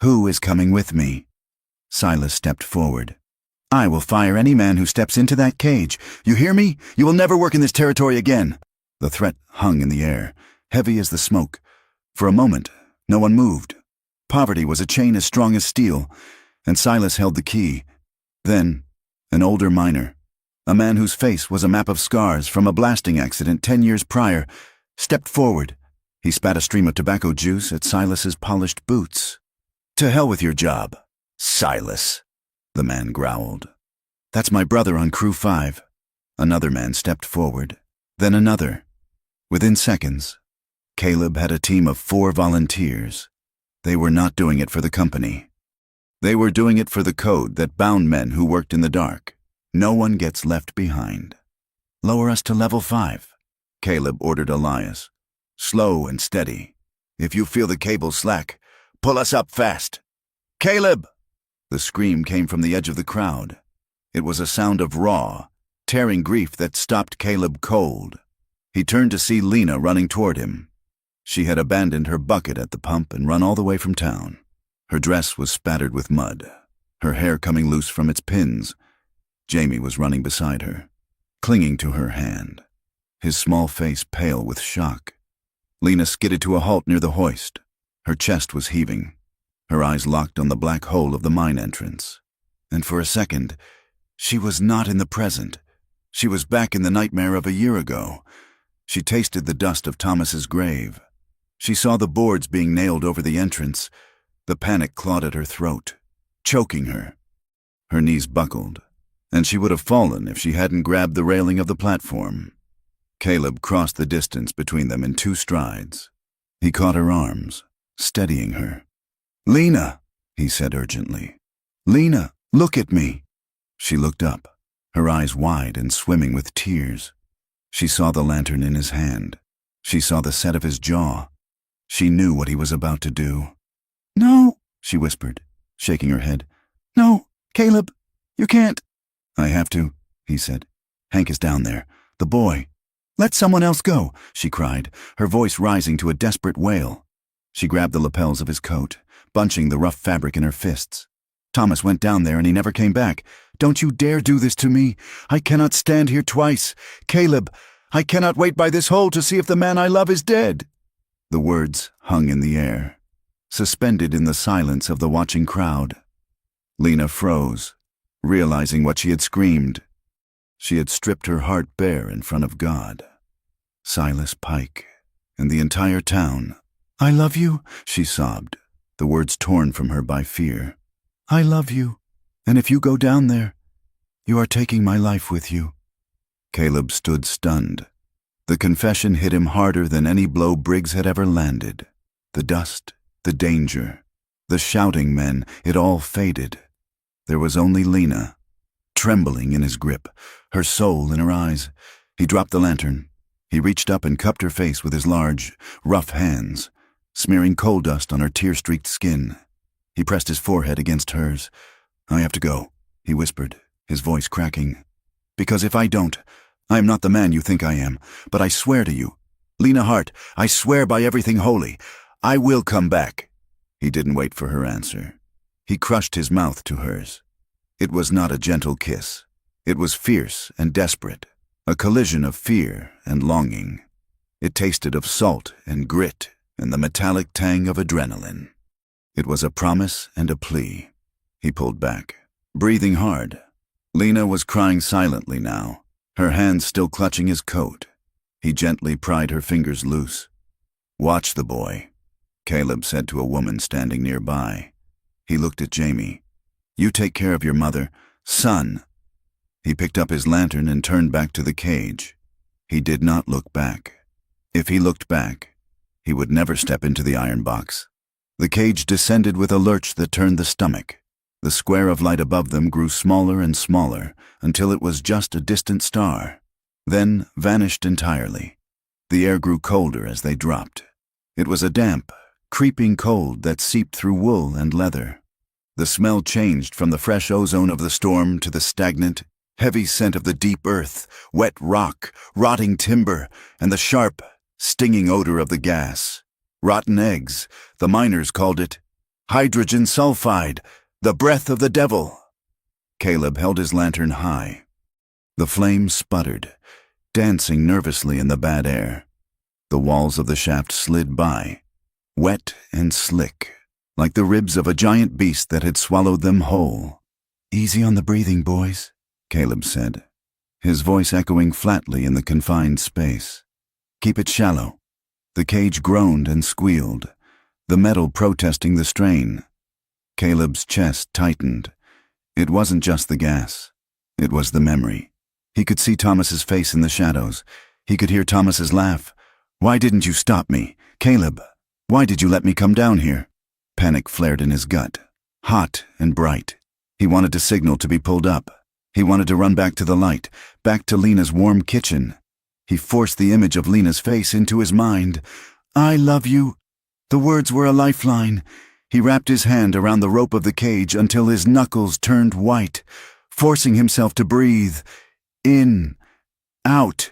Who is coming with me?" Silas stepped forward. "I will fire any man who steps into that cage. You hear me? You will never work in this territory again." The threat hung in the air, heavy as the smoke. For a moment, no one moved. Poverty was a chain as strong as steel, and Silas held the key. Then, an older miner, a man whose face was a map of scars from a blasting accident 10 years prior, stepped forward. He spat a stream of tobacco juice at Silas's polished boots. "To hell with your job, Silas," the man growled. "That's my brother on Crew 5. Another man stepped forward, then another. Within seconds, Caleb had a team of 4 volunteers. They were not doing it for the company. They were doing it for the code that bound men who worked in the dark. No one gets left behind. "Lower us to level 5, Caleb ordered Elias. "Slow and steady. If you feel the cable slack, pull us up fast." "Caleb!" The scream came from the edge of the crowd. It was a sound of raw, tearing grief that stopped Caleb cold. He turned to see Lena running toward him. She had abandoned her bucket at the pump and run all the way from town. Her dress was spattered with mud, her hair coming loose from its pins. Jamie was running beside her, clinging to her hand, his small face pale with shock. Lena skidded to a halt near the hoist. Her chest was heaving, her eyes locked on the black hole of the mine entrance. And for a second, she was not in the present. She was back in the nightmare of a year ago. She tasted the dust of Thomas's grave. She saw the boards being nailed over the entrance. The panic clawed at her throat, choking her. Her knees buckled, and she would have fallen if she hadn't grabbed the railing of the platform. Caleb crossed the distance between them in 2 strides. He caught her arms, steadying her. "Lena," he said urgently. "Lena, look at me." She looked up, her eyes wide and swimming with tears. She saw the lantern in his hand. She saw the set of his jaw. She knew what he was about to do. "No," she whispered, shaking her head. "No, Caleb, you can't." "I have to," he said. "Hank is down there. The boy." "Let someone else go," she cried, her voice rising to a desperate wail. She grabbed the lapels of his coat, bunching the rough fabric in her fists. "Thomas went down there and he never came back. Don't you dare do this to me. I cannot stand here twice. Caleb, I cannot wait by this hole to see if the man I love is dead." The words hung in the air, suspended in the silence of the watching crowd. Lena froze, realizing what she had screamed. She had stripped her heart bare in front of God, Silas Pike, and the entire town. "I love you," she sobbed, the words torn from her by fear. "I love you, and if you go down there, you are taking my life with you." Caleb stood stunned. The confession hit him harder than any blow Briggs had ever landed. The dust, the danger, the shouting men, it all faded. There was only Lena, trembling in his grip, her soul in her eyes. He dropped the lantern. He reached up and cupped her face with his large, rough hands, smearing coal dust on her tear-streaked skin. He pressed his forehead against hers. "I have to go," he whispered, his voice cracking. "Because if I don't, I am not the man you think I am, but I swear to you, Lena Hart, I swear by everything holy, I will come back." He didn't wait for her answer. He crushed his mouth to hers. It was not a gentle kiss. It was fierce and desperate, a collision of fear and longing. It tasted of salt and grit and the metallic tang of adrenaline. It was a promise and a plea. He pulled back, breathing hard. Lena was crying silently now, her hands still clutching his coat. He gently pried her fingers loose. "Watch the boy," Caleb said to a woman standing nearby. He looked at Jamie. "You take care of your mother, son." He picked up his lantern and turned back to the cage. He did not look back. If he looked back, he would never step into the iron box. The cage descended with a lurch that turned the stomach. The square of light above them grew smaller and smaller until it was just a distant star, then vanished entirely. The air grew colder as they dropped. It was a damp, creeping cold that seeped through wool and leather. The smell changed from the fresh ozone of the storm to the stagnant, heavy scent of the deep earth, wet rock, rotting timber, and the sharp, stinging odor of the gas. Rotten eggs, the miners called it. Hydrogen sulfide, the breath of the devil. Caleb held his lantern high. The flame sputtered, dancing nervously in the bad air. The walls of the shaft slid by, wet and slick, like the ribs of a giant beast that had swallowed them whole. "Easy on the breathing, boys," Caleb said, his voice echoing flatly in the confined space. "Keep it shallow." The cage groaned and squealed, the metal protesting the strain. Caleb's chest tightened. It wasn't just the gas. It was the memory. He could see Thomas's face in the shadows. He could hear Thomas's laugh. "Why didn't you stop me? Caleb, why did you let me come down here?" Panic flared in his gut, hot and bright. He wanted to signal to be pulled up. He wanted to run back to the light, back to Lena's warm kitchen. He forced the image of Lena's face into his mind. "I love you." The words were a lifeline. He wrapped his hand around the rope of the cage until his knuckles turned white, forcing himself to breathe. In, out,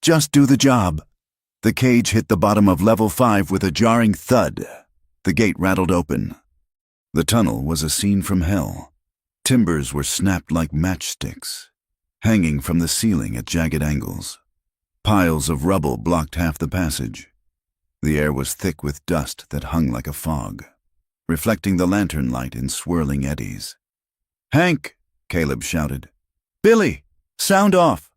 just do the job. The cage hit the bottom of level 5 with a jarring thud. The gate rattled open. The tunnel was a scene from hell. Timbers were snapped like matchsticks, hanging from the ceiling at jagged angles. Piles of rubble blocked half the passage. The air was thick with dust that hung like a fog, reflecting the lantern light in swirling eddies. "Hank!" Caleb shouted. "Billy! Sound off!"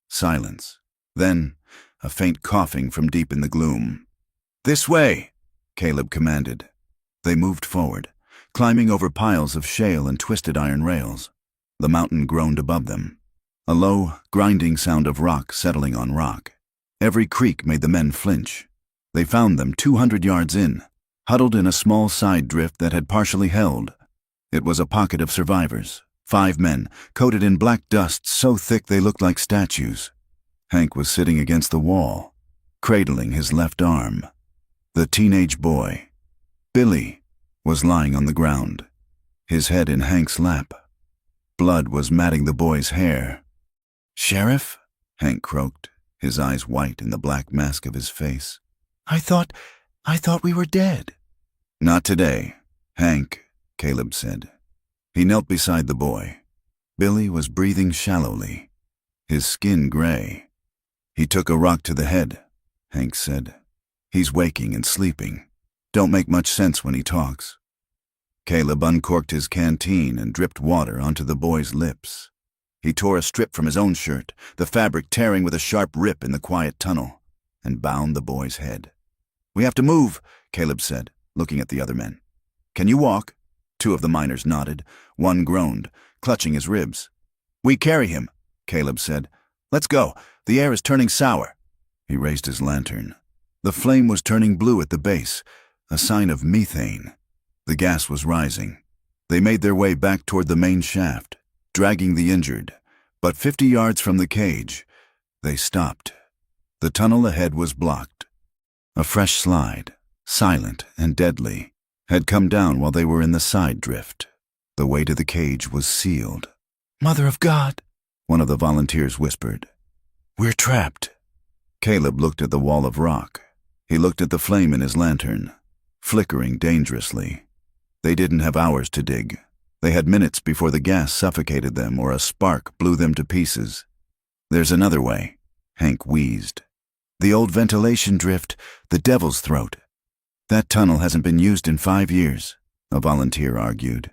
Silence. Then, a faint coughing from deep in the gloom. "This way!" Caleb commanded. They moved forward, climbing over piles of shale and twisted iron rails. The mountain groaned above them, a low, grinding sound of rock settling on rock. Every creak made the men flinch. They found them 200 yards in, huddled in a small side drift that had partially held. It was a pocket of survivors, 5 men, coated in black dust so thick they looked like statues. Hank was sitting against the wall, cradling his left arm. The teenage boy, Billy, was lying on the ground, his head in Hank's lap. Blood was matting the boy's hair. "Sheriff?" Hank croaked, his eyes white in the black mask of his face. I thought we were dead." "Not today, Hank," Caleb said. He knelt beside the boy. Billy was breathing shallowly, his skin gray. "He took a rock to the head," Hank said. "He's waking and sleeping. Don't make much sense when he talks." Caleb uncorked his canteen and dripped water onto the boy's lips. He tore a strip from his own shirt, the fabric tearing with a sharp rip in the quiet tunnel, and bound the boy's head. "We have to move," Caleb said, looking at the other men. "Can you walk?" 2 of the miners nodded. One groaned, clutching his ribs. "We carry him," Caleb said. "Let's go. The air is turning sour." He raised his lantern. The flame was turning blue at the base, a sign of methane. The gas was rising. They made their way back toward the main shaft, dragging the injured. But 50 yards from the cage, they stopped. The tunnel ahead was blocked. A fresh slide, silent and deadly, had come down while they were in the side drift. The way to the cage was sealed. "Mother of God," one of the volunteers whispered. "We're trapped." Caleb looked at the wall of rock. He looked at the flame in his lantern, flickering dangerously. They didn't have hours to dig. They had minutes before the gas suffocated them or a spark blew them to pieces. "There's another way," Hank wheezed. "The old ventilation drift, the Devil's Throat. That tunnel hasn't been used in 5 years, a volunteer argued.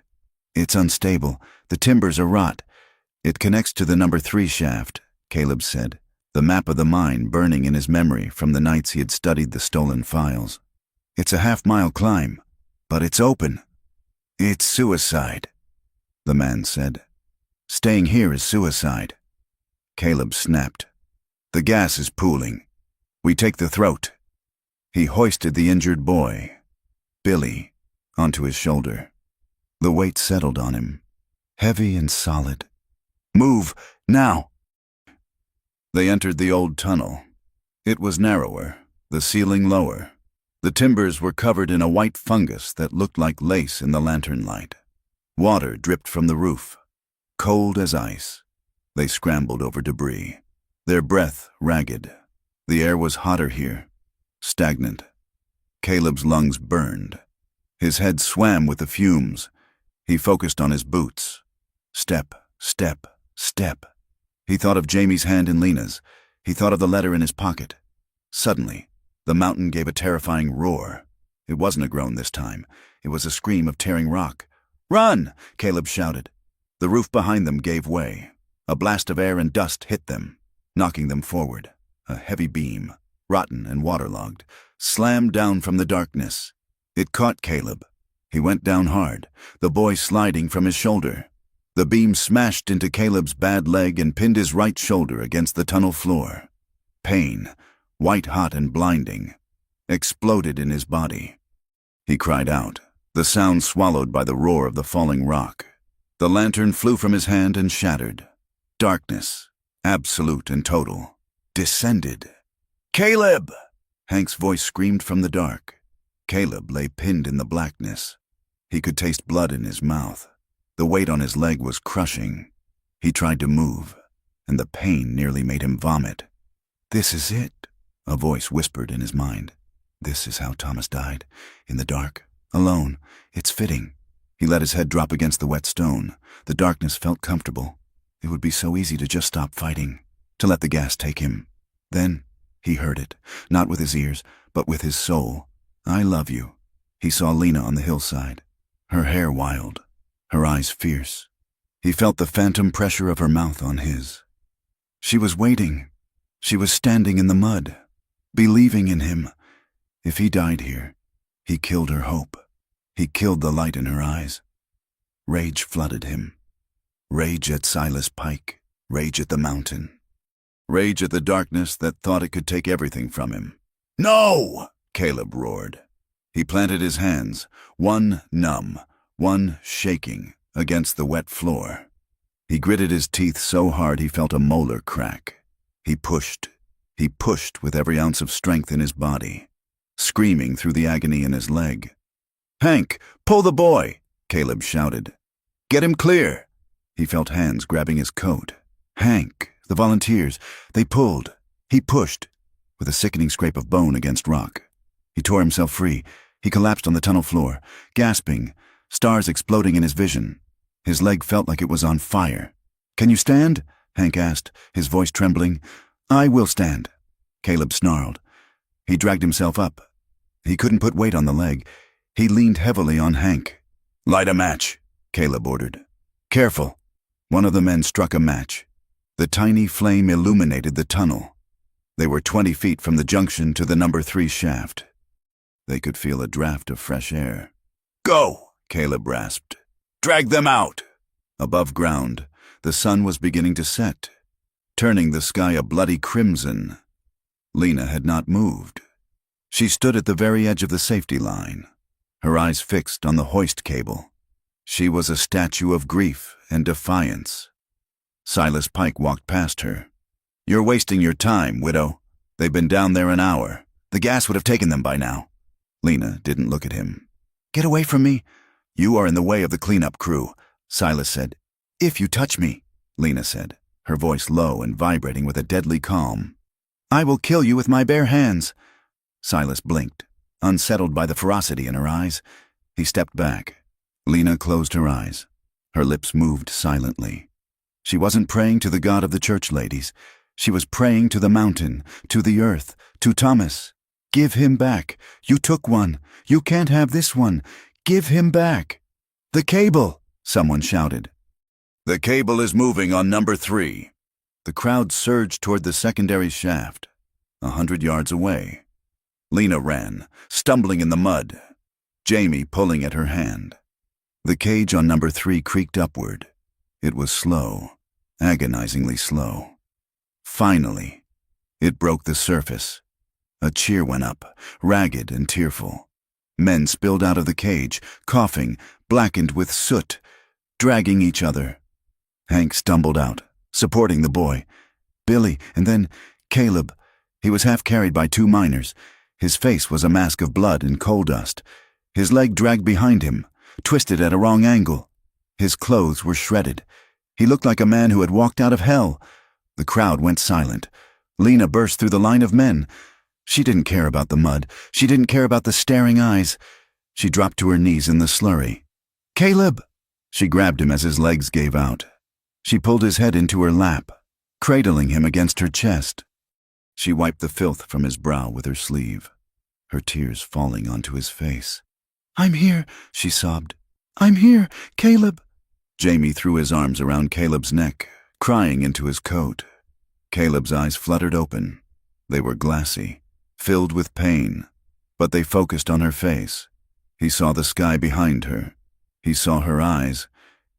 "It's unstable. The timbers are rot. It connects to the number 3 shaft," Caleb said, the map of the mine burning in his memory from the nights he had studied the stolen files. "It's a half-mile climb, but it's open." "It's suicide," the man said. "Staying here is suicide." Caleb snapped. "The gas is pooling. We take the throat." He hoisted the injured boy, Billy, onto his shoulder. The weight settled on him, heavy and solid. "Move, now!" They entered the old tunnel. It was narrower, the ceiling lower. The timbers were covered in a white fungus that looked like lace in the lantern light. Water dripped from the roof, cold as ice. They scrambled over debris, their breath ragged. The air was hotter here, stagnant. Caleb's lungs burned. His head swam with the fumes. He focused on his boots. Step, step, step. He thought of Jamie's hand in Lena's. He thought of the letter in his pocket. Suddenly, the mountain gave a terrifying roar. It wasn't a groan this time. It was a scream of tearing rock. "Run!" Caleb shouted. The roof behind them gave way. A blast of air and dust hit them, knocking them forward. A heavy beam, rotten and waterlogged, slammed down from the darkness. It caught Caleb. He went down hard, the boy sliding from his shoulder. The beam smashed into Caleb's bad leg and pinned his right shoulder against the tunnel floor. Pain, white-hot and blinding, exploded in his body. He cried out, the sound swallowed by the roar of the falling rock. The lantern flew from his hand and shattered. Darkness, absolute and total, descended. "Caleb!" Hank's voice screamed from the dark. Caleb lay pinned in the blackness. He could taste blood in his mouth. The weight on his leg was crushing. He tried to move, and the pain nearly made him vomit. "This is it," a voice whispered in his mind. "This is how Thomas died, in the dark, alone. It's fitting." He let his head drop against the wet stone. The darkness felt comfortable. It would be so easy to just stop fighting, to let the gas take him. Then he heard it, not with his ears, but with his soul. "I love you." He saw Lena on the hillside, her hair wild, her eyes fierce. He felt the phantom pressure of her mouth on his. She was waiting. She was standing in the mud, believing in him. If he died here, he killed her hope. He killed the light in her eyes. Rage flooded him. Rage at Silas Pike. Rage at the mountain. Rage at the darkness that thought it could take everything from him. "No!" Caleb roared. He planted his hands, one numb, one shaking, against the wet floor. He gritted his teeth so hard he felt a molar crack. He pushed with every ounce of strength in his body, screaming through the agony in his leg. "Hank, pull the boy!" Caleb shouted. "Get him clear!" He felt hands grabbing his coat. Hank, the volunteers, they pulled. He pushed, with a sickening scrape of bone against rock. He tore himself free. He collapsed on the tunnel floor, gasping, stars exploding in his vision. His leg felt like it was on fire. "Can you stand?" Hank asked, his voice trembling. "I will stand," Caleb snarled. He dragged himself up. He couldn't put weight on the leg. He leaned heavily on Hank. "Light a match," Caleb ordered. "Careful." One of the men struck a match. The tiny flame illuminated the tunnel. They were 20 feet from the junction to the number 3 shaft. They could feel a draft of fresh air. "Go!" Caleb rasped. "Drag them out!" Above ground, the sun was beginning to set, turning the sky a bloody crimson. Lena had not moved. She stood at the very edge of the safety line, her eyes fixed on the hoist cable. She was a statue of grief and defiance. Silas Pike walked past her. "You're wasting your time, widow. They've been down there an hour. The gas would have taken them by now." Lena didn't look at him. "Get away from me." "You are in the way of the cleanup crew," Silas said. "If you touch me," Lena said, her voice low and vibrating with a deadly calm. "I will kill you with my bare hands." Silas blinked, unsettled by the ferocity in her eyes. He stepped back. Lena closed her eyes. Her lips moved silently. She wasn't praying to the God of the church ladies. She was praying to the mountain, to the earth, to Thomas. "Give him back. You took one. You can't have this one. Give him back." "The cable!" someone shouted. "The cable is moving on number 3. The crowd surged toward the secondary shaft, 100 yards away. Lena ran, stumbling in the mud, Jamie pulling at her hand. The cage on number 3 creaked upward. It was slow, agonizingly slow. Finally, it broke the surface. A cheer went up, ragged and tearful. Men spilled out of the cage, coughing, blackened with soot, dragging each other. Hank stumbled out, supporting the boy. Billy, and then Caleb. He was half carried by two miners. His face was a mask of blood and coal dust. His leg dragged behind him, twisted at a wrong angle. His clothes were shredded. He looked like a man who had walked out of hell. The crowd went silent. Lena burst through the line of men. She didn't care about the mud. She didn't care about the staring eyes. She dropped to her knees in the slurry. "Caleb!" She grabbed him as his legs gave out. She pulled his head into her lap, cradling him against her chest. She wiped the filth from his brow with her sleeve, her tears falling onto his face. "I'm here," she sobbed. "I'm here, Caleb." Jamie threw his arms around Caleb's neck, crying into his coat. Caleb's eyes fluttered open. They were glassy, filled with pain, but they focused on her face. He saw the sky behind her. He saw her eyes.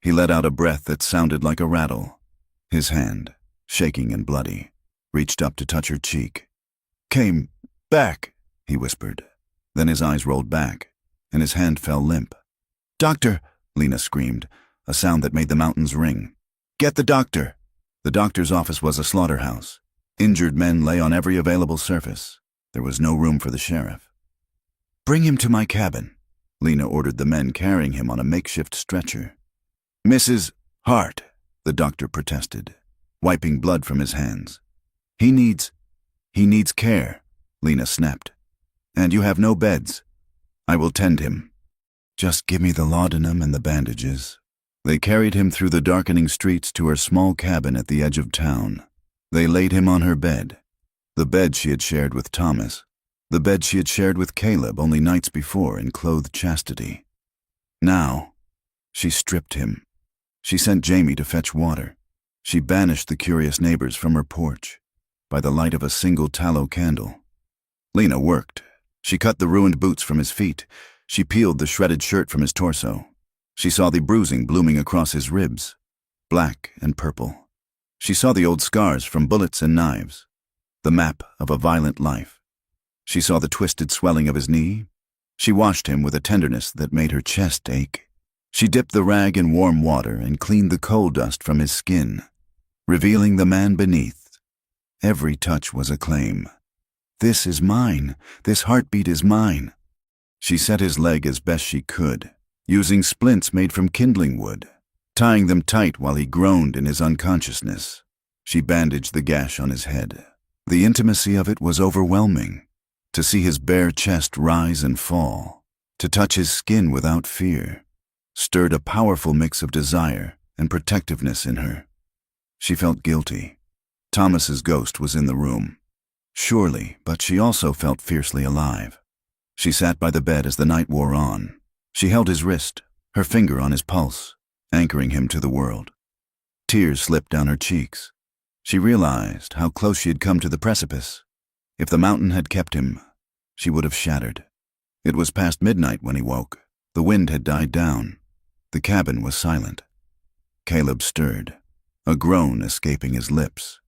He let out a breath that sounded like a rattle. His hand, shaking and bloody, reached up to touch her cheek. "Came back," he whispered. Then his eyes rolled back, and his hand fell limp. "Doctor!" Lena screamed, a sound that made the mountains ring. "Get the doctor!" The doctor's office was a slaughterhouse. Injured men lay on every available surface. There was no room for the sheriff. "Bring him to my cabin," Lena ordered the men carrying him on a makeshift stretcher. "Mrs. Hart," the doctor protested, wiping blood from his hands. He needs care," Lena snapped. "And you have no beds. I will tend him. Just give me the laudanum and the bandages." They carried him through the darkening streets to her small cabin at the edge of town. They laid him on her bed, the bed she had shared with Thomas, the bed she had shared with Caleb only nights before in clothed chastity. Now, she stripped him. She sent Jamie to fetch water. She banished the curious neighbors from her porch by the light of a single tallow candle. Lena worked. She cut the ruined boots from his feet. She peeled the shredded shirt from his torso. She saw the bruising blooming across his ribs, black and purple. She saw the old scars from bullets and knives, the map of a violent life. She saw the twisted swelling of his knee. She washed him with a tenderness that made her chest ache. She dipped the rag in warm water and cleaned the coal dust from his skin, revealing the man beneath. Every touch was a claim. "This is mine. This heartbeat is mine." She set his leg as best she could, using splints made from kindling wood, tying them tight while he groaned in his unconsciousness. She bandaged the gash on his head. The intimacy of it was overwhelming. To see his bare chest rise and fall, to touch his skin without fear, stirred a powerful mix of desire and protectiveness in her. She felt guilty. Thomas's ghost was in the room. Surely, but she also felt fiercely alive. She sat by the bed as the night wore on. She held his wrist, her finger on his pulse, anchoring him to the world. Tears slipped down her cheeks. She realized how close she had come to the precipice. If the mountain had kept him, she would have shattered. It was past midnight when he woke. The wind had died down. The cabin was silent. Caleb stirred, a groan escaping his lips.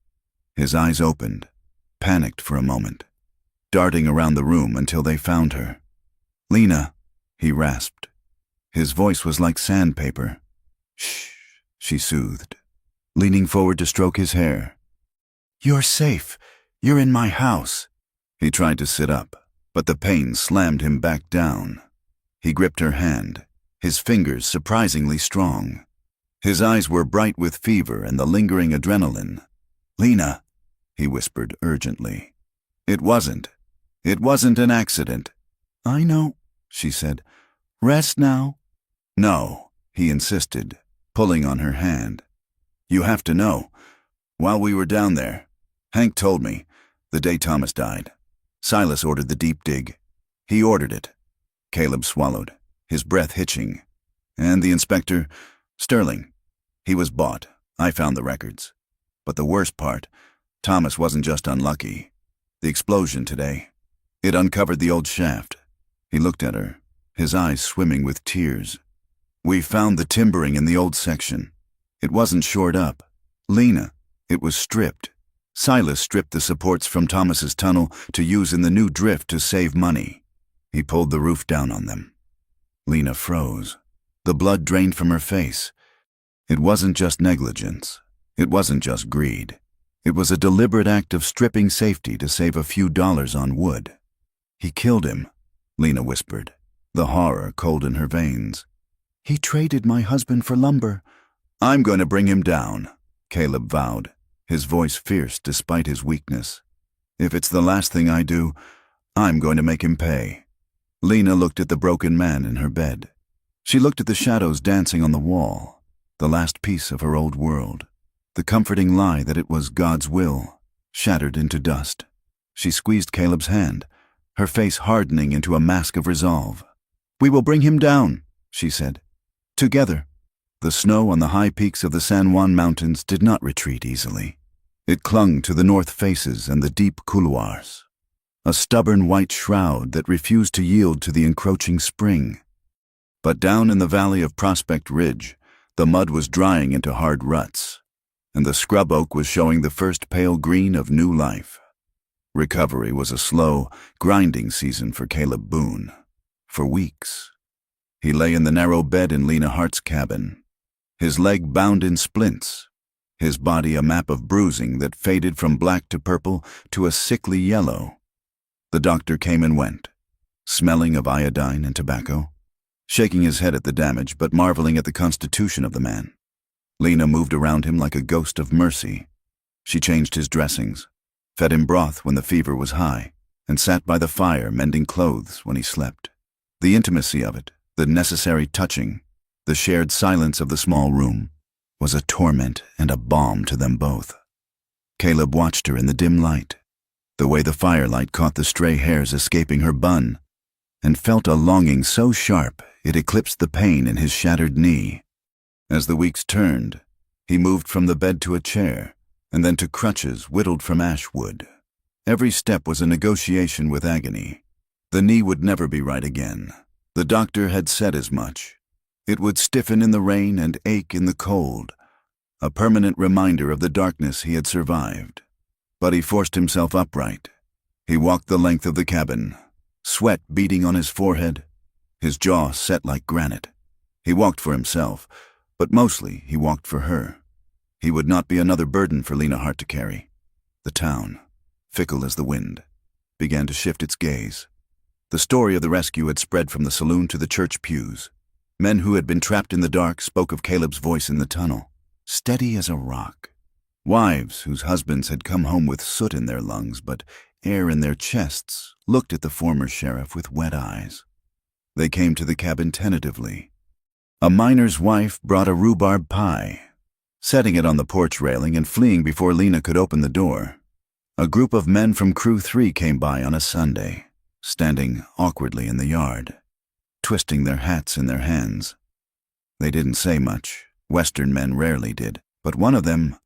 His eyes opened, panicked for a moment, darting around the room until they found her. "Lena," he rasped. His voice was like sandpaper. "Shh," she soothed, leaning forward to stroke his hair. "You're safe. You're in my house." He tried to sit up, but the pain slammed him back down. He gripped her hand, his fingers surprisingly strong. His eyes were bright with fever and the lingering adrenaline. "Lena," he whispered urgently. It wasn't an accident." "I know," she said. "Rest now." "No," he insisted, pulling on her hand. "You have to know. While we were down there, Hank told me, the day Thomas died. Silas ordered the deep dig. He ordered it." Caleb swallowed, his breath hitching. "And the inspector, Sterling, he was bought. I found the records. But the worst part, Thomas wasn't just unlucky. The explosion today, it uncovered the old shaft." He looked at her, his eyes swimming with tears. "We found the timbering in the old section. It wasn't shored up. Lena, it was stripped. Silas stripped the supports from Thomas's tunnel to use in the new drift to save money. He pulled the roof down on them. Lena froze. The blood drained from her face. It wasn't just negligence. It wasn't just greed. It was a deliberate act of stripping safety to save a few dollars on wood. "He killed him," Lena whispered, the horror cold in her veins. "He traded my husband for lumber." "I'm going to bring him down," Caleb vowed, his voice fierce despite his weakness. "If it's the last thing I do, I'm going to make him pay." Lena looked at the broken man in her bed. She looked at the shadows dancing on the wall, the last piece of her old world. The comforting lie that it was God's will, shattered into dust. She squeezed Caleb's hand, her face hardening into a mask of resolve. "We will bring him down," she said. "Together." The snow on the high peaks of the San Juan Mountains did not retreat easily. It clung to the north faces and the deep couloirs, a stubborn white shroud that refused to yield to the encroaching spring. But down in the valley of Prospect Ridge, the mud was drying into hard ruts, and the scrub oak was showing the first pale green of new life. Recovery was a slow, grinding season for Caleb Boone. For weeks. He lay in the narrow bed in Lena Hart's cabin, his leg bound in splints, his body a map of bruising that faded from black to purple to a sickly yellow. The doctor came and went, smelling of iodine and tobacco, shaking his head at the damage but marveling at the constitution of the man. Lena moved around him like a ghost of mercy. She changed his dressings, fed him broth when the fever was high, and sat by the fire mending clothes when he slept. The intimacy of it, the necessary touching, the shared silence of the small room, was a torment and a balm to them both. Caleb watched her in the dim light, the way the firelight caught the stray hairs escaping her bun, and felt a longing so sharp it eclipsed the pain in his shattered knee. As the weeks turned, he moved from the bed to a chair, and then to crutches whittled from ash wood. Every step was a negotiation with agony. The knee would never be right again. The doctor had said as much. It would stiffen in the rain and ache in the cold, a permanent reminder of the darkness he had survived. But he forced himself upright. He walked the length of the cabin, sweat beading on his forehead, his jaw set like granite. He walked for himself, but mostly he walked for her. He would not be another burden for Lena Hart to carry. The town, fickle as the wind, began to shift its gaze. The story of the rescue had spread from the saloon to the church pews. Men who had been trapped in the dark spoke of Caleb's voice in the tunnel, steady as a rock. Wives whose husbands had come home with soot in their lungs but air in their chests looked at the former sheriff with wet eyes. They came to the cabin tentatively. A miner's wife brought a rhubarb pie, setting it on the porch railing and fleeing before Lena could open the door. A group of men from Crew 3 came by on a Sunday, standing awkwardly in the yard, twisting their hats in their hands. They didn't say much. Western men rarely did, but one of them,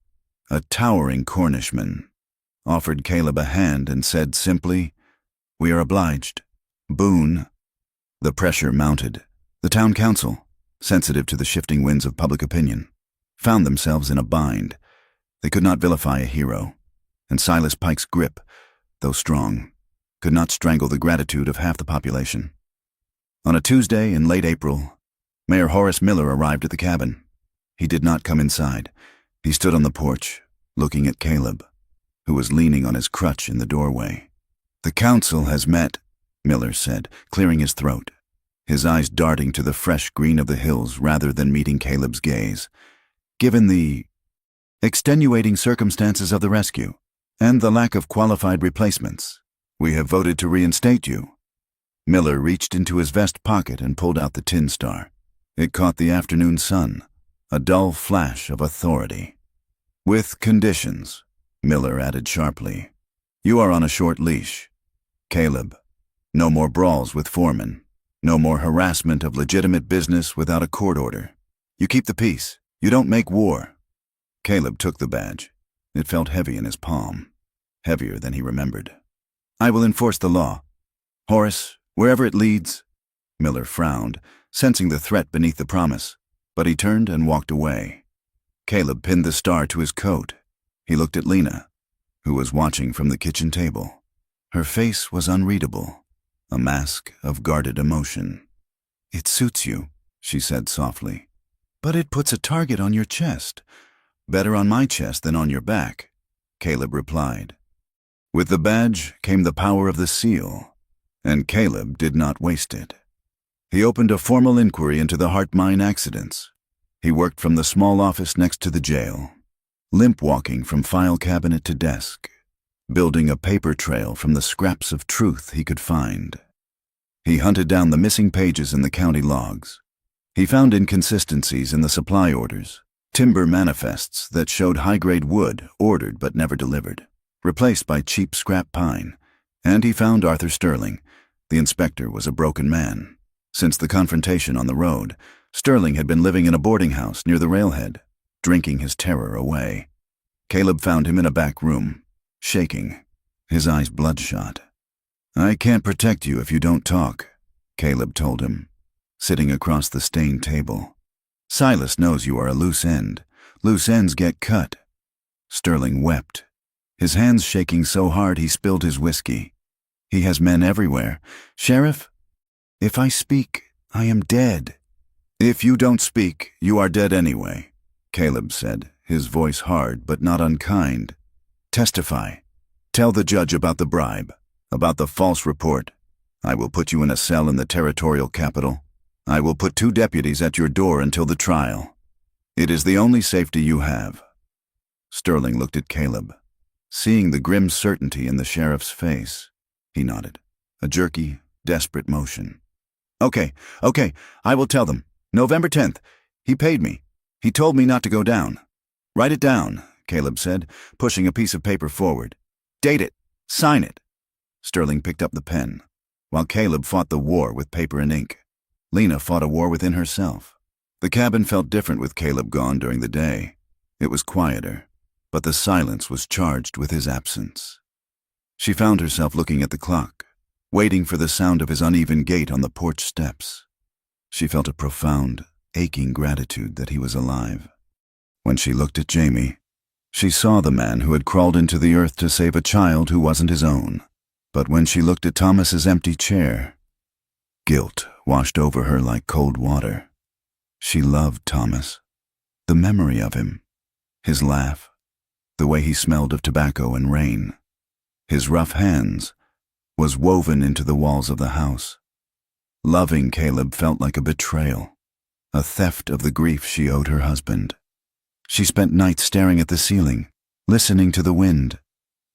a towering Cornishman, offered Caleb a hand and said simply, "We are obliged. Boone." The pressure mounted. The town council, sensitive to the shifting winds of public opinion, found themselves in a bind. They could not vilify a hero, and Silas Pike's grip, though strong, could not strangle the gratitude of half the population. On a Tuesday in late April, Mayor Horace Miller arrived at the cabin. He did not come inside. He stood on the porch, looking at Caleb, who was leaning on his crutch in the doorway. "The council has met," Miller said, clearing his throat, his eyes darting to the fresh green of the hills rather than meeting Caleb's gaze. "Given the extenuating circumstances of the rescue and the lack of qualified replacements, we have voted to reinstate you." Miller reached into his vest pocket and pulled out the tin star. It caught the afternoon sun, a dull flash of authority. "With conditions," Miller added sharply. "You are on a short leash. Caleb, no more brawls with foremen. No more harassment of legitimate business without a court order. You keep the peace. You don't make war." Caleb took the badge. It felt heavy in his palm, heavier than he remembered. "I will enforce the law. Horace, wherever it leads." Miller frowned, sensing the threat beneath the promise, but he turned and walked away. Caleb pinned the star to his coat. He looked at Lena, who was watching from the kitchen table. Her face was unreadable, a mask of guarded emotion. "It suits you," she said softly. "But it puts a target on your chest." "Better on my chest than on your back," Caleb replied. With the badge came the power of the seal, and Caleb did not waste it. He opened a formal inquiry into the heart mine accidents. He worked from the small office next to the jail, limp-walking from file cabinet to desk, building a paper trail from the scraps of truth he could find. He hunted down the missing pages in the county logs. He found inconsistencies in the supply orders, timber manifests that showed high-grade wood ordered but never delivered, replaced by cheap scrap pine, and he found Arthur Sterling. The inspector was a broken man. Since the confrontation on the road, Sterling had been living in a boarding house near the railhead, drinking his terror away. Caleb found him in a back room, shaking, his eyes bloodshot. "I can't protect you if you don't talk," Caleb told him, sitting across the stained table. "Silas knows you are a loose end. Loose ends get cut." Sterling wept, his hands shaking so hard he spilled his whiskey. "He has men everywhere. Sheriff, if I speak, I am dead." "If you don't speak, you are dead anyway," Caleb said, his voice hard but not unkind. "Testify. Tell the judge about the bribe, about the false report. I will put you in a cell in the territorial capital. I will put 2 deputies at your door until the trial. It is the only safety you have." Sterling looked at Caleb. Seeing the grim certainty in the sheriff's face, he nodded, a jerky, desperate motion. Okay, I will tell them. November 10th. He paid me. He told me not to go down." "Write it down," Caleb said, pushing a piece of paper forward. "Date it. Sign it." Sterling picked up the pen, while Caleb fought the war with paper and ink. Lena fought a war within herself. The cabin felt different with Caleb gone during the day. It was quieter, but the silence was charged with his absence. She found herself looking at the clock, waiting for the sound of his uneven gait on the porch steps. She felt a profound, aching gratitude that he was alive. When she looked at Jamie, she saw the man who had crawled into the earth to save a child who wasn't his own. But when she looked at Thomas's empty chair, guilt washed over her like cold water. She loved Thomas, the memory of him, his laugh, the way he smelled of tobacco and rain. His rough hands was woven into the walls of the house. Loving Caleb felt like a betrayal, a theft of the grief she owed her husband. She spent nights staring at the ceiling, listening to the wind.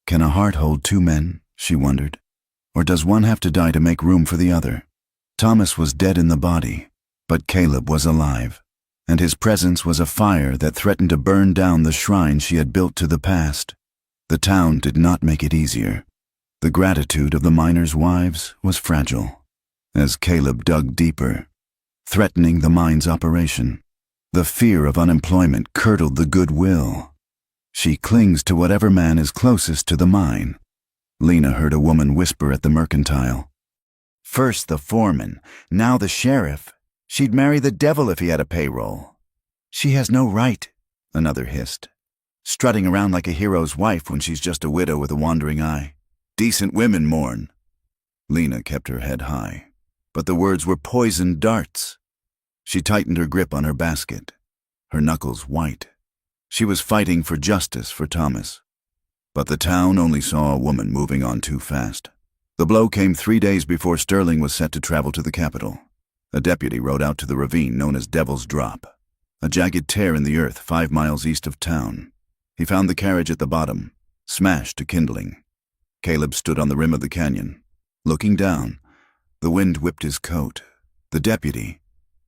Can a heart hold 2 men, she wondered, or does one have to die to make room for the other? Thomas was dead in the body, but Caleb was alive, and his presence was a fire that threatened to burn down the shrine she had built to the past. The town did not make it easier. The gratitude of the miners' wives was fragile. As Caleb dug deeper, threatening the mine's operation, the fear of unemployment curdled the goodwill. She clings to whatever man is closest to the mine. Lena heard a woman whisper at the mercantile. "First the foreman, now the sheriff. She'd marry the devil if he had a payroll." "She has no right," another hissed, "strutting around like a hero's wife when she's just a widow with a wandering eye. Decent women mourn." Lena kept her head high, but the words were poisoned darts. She tightened her grip on her basket, her knuckles white. She was fighting for justice for Thomas. But the town only saw a woman moving on too fast. The blow came 3 days before Sterling was set to travel to the capital. A deputy rode out to the ravine known as Devil's Drop, a jagged tear in the earth 5 miles east of town. He found the carriage at the bottom, smashed to kindling. Caleb stood on the rim of the canyon, looking down. The wind whipped his coat. The deputy,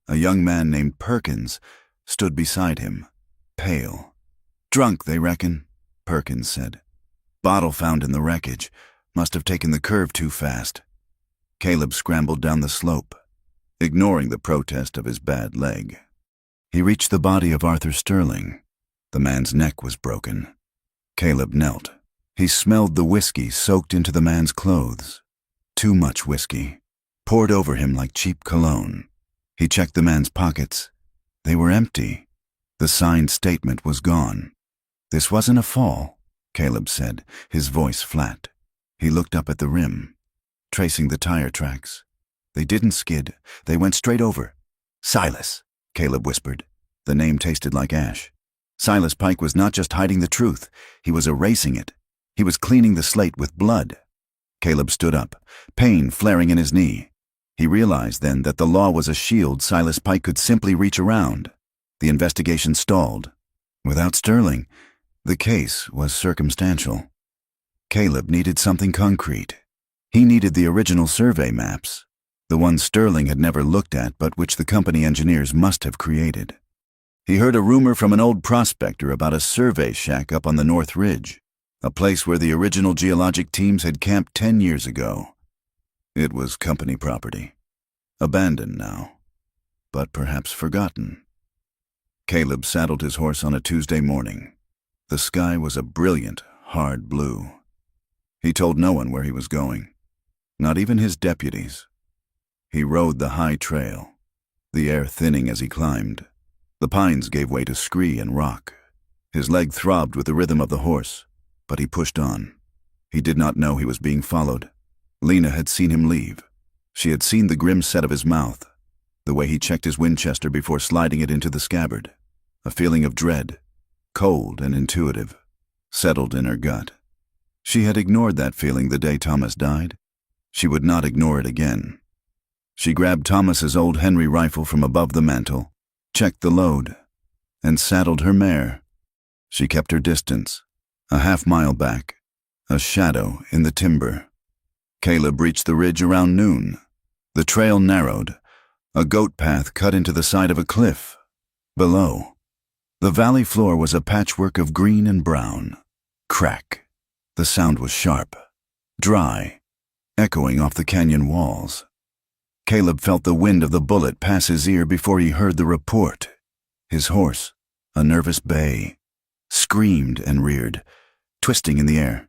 a young man named Perkins, stood beside him, pale. "Drunk, they reckon," Perkins said. "Bottle found in the wreckage. Must have taken the curve too fast." Caleb scrambled down the slope, ignoring the protest of his bad leg. He reached the body of Arthur Sterling. The man's neck was broken. Caleb knelt. He smelled the whiskey soaked into the man's clothes. Too much whiskey, poured over him like cheap cologne. He checked the man's pockets. They were empty. The signed statement was gone. "This wasn't a fall," Caleb said, his voice flat. He looked up at the rim. tracing the tire tracks. They didn't skid. They went straight over. Silas, Caleb whispered. The name tasted like ash. Silas Pike was not just hiding the truth. He was erasing it. He was cleaning the slate with blood. Caleb stood up, pain flaring in his knee. He realized then that the law was a shield Silas Pike could simply reach around. The investigation stalled. Without Sterling, the case was circumstantial. Caleb needed something concrete. He needed the original survey maps, the ones Sterling had never looked at but which the company engineers must have created. He heard a rumor from an old prospector about a survey shack up on the North Ridge, a place where the original geologic teams had camped 10 years ago. It was company property, abandoned now, but perhaps forgotten. Caleb saddled his horse on a Tuesday morning. The sky was a brilliant, hard blue. He told no one where he was going, not even his deputies. He rode the high trail, the air thinning as he climbed. The pines gave way to scree and rock. His leg throbbed with the rhythm of the horse, but he pushed on. He did not know he was being followed. Lena had seen him leave. She had seen the grim set of his mouth, the way he checked his Winchester before sliding it into the scabbard. A feeling of dread, cold and intuitive, settled in her gut. She had ignored that feeling the day Thomas died. She would not ignore it again. She grabbed Thomas's old Henry rifle from above the mantel, checked the load, and saddled her mare. She kept her distance, a half-mile back, a shadow in the timber. Caleb reached the ridge around noon. The trail narrowed. A goat path cut into the side of a cliff. Below, the valley floor was a patchwork of green and brown. Crack. The sound was sharp, dry, echoing off the canyon walls. Caleb felt the wind of the bullet pass his ear before he heard the report. His horse, a nervous bay, screamed and reared, twisting in the air.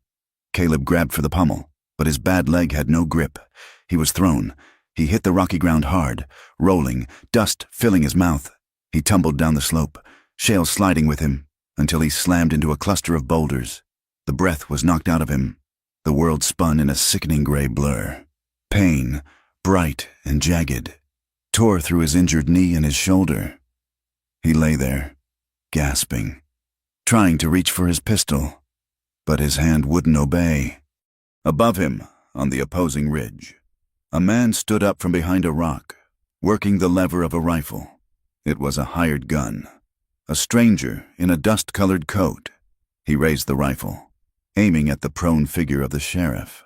Caleb grabbed for the pommel, but his bad leg had no grip. He was thrown. He hit the rocky ground hard, rolling, dust filling his mouth. He tumbled down the slope, shale sliding with him, until he slammed into a cluster of boulders. The breath was knocked out of him. The world spun in a sickening gray blur. Pain, bright and jagged, tore through his injured knee and his shoulder. He lay there, gasping, trying to reach for his pistol, but his hand wouldn't obey. Above him, on the opposing ridge, a man stood up from behind a rock, working the lever of a rifle. It was a hired gun, a stranger in a dust-colored coat. He raised the rifle, aiming at the prone figure of the sheriff.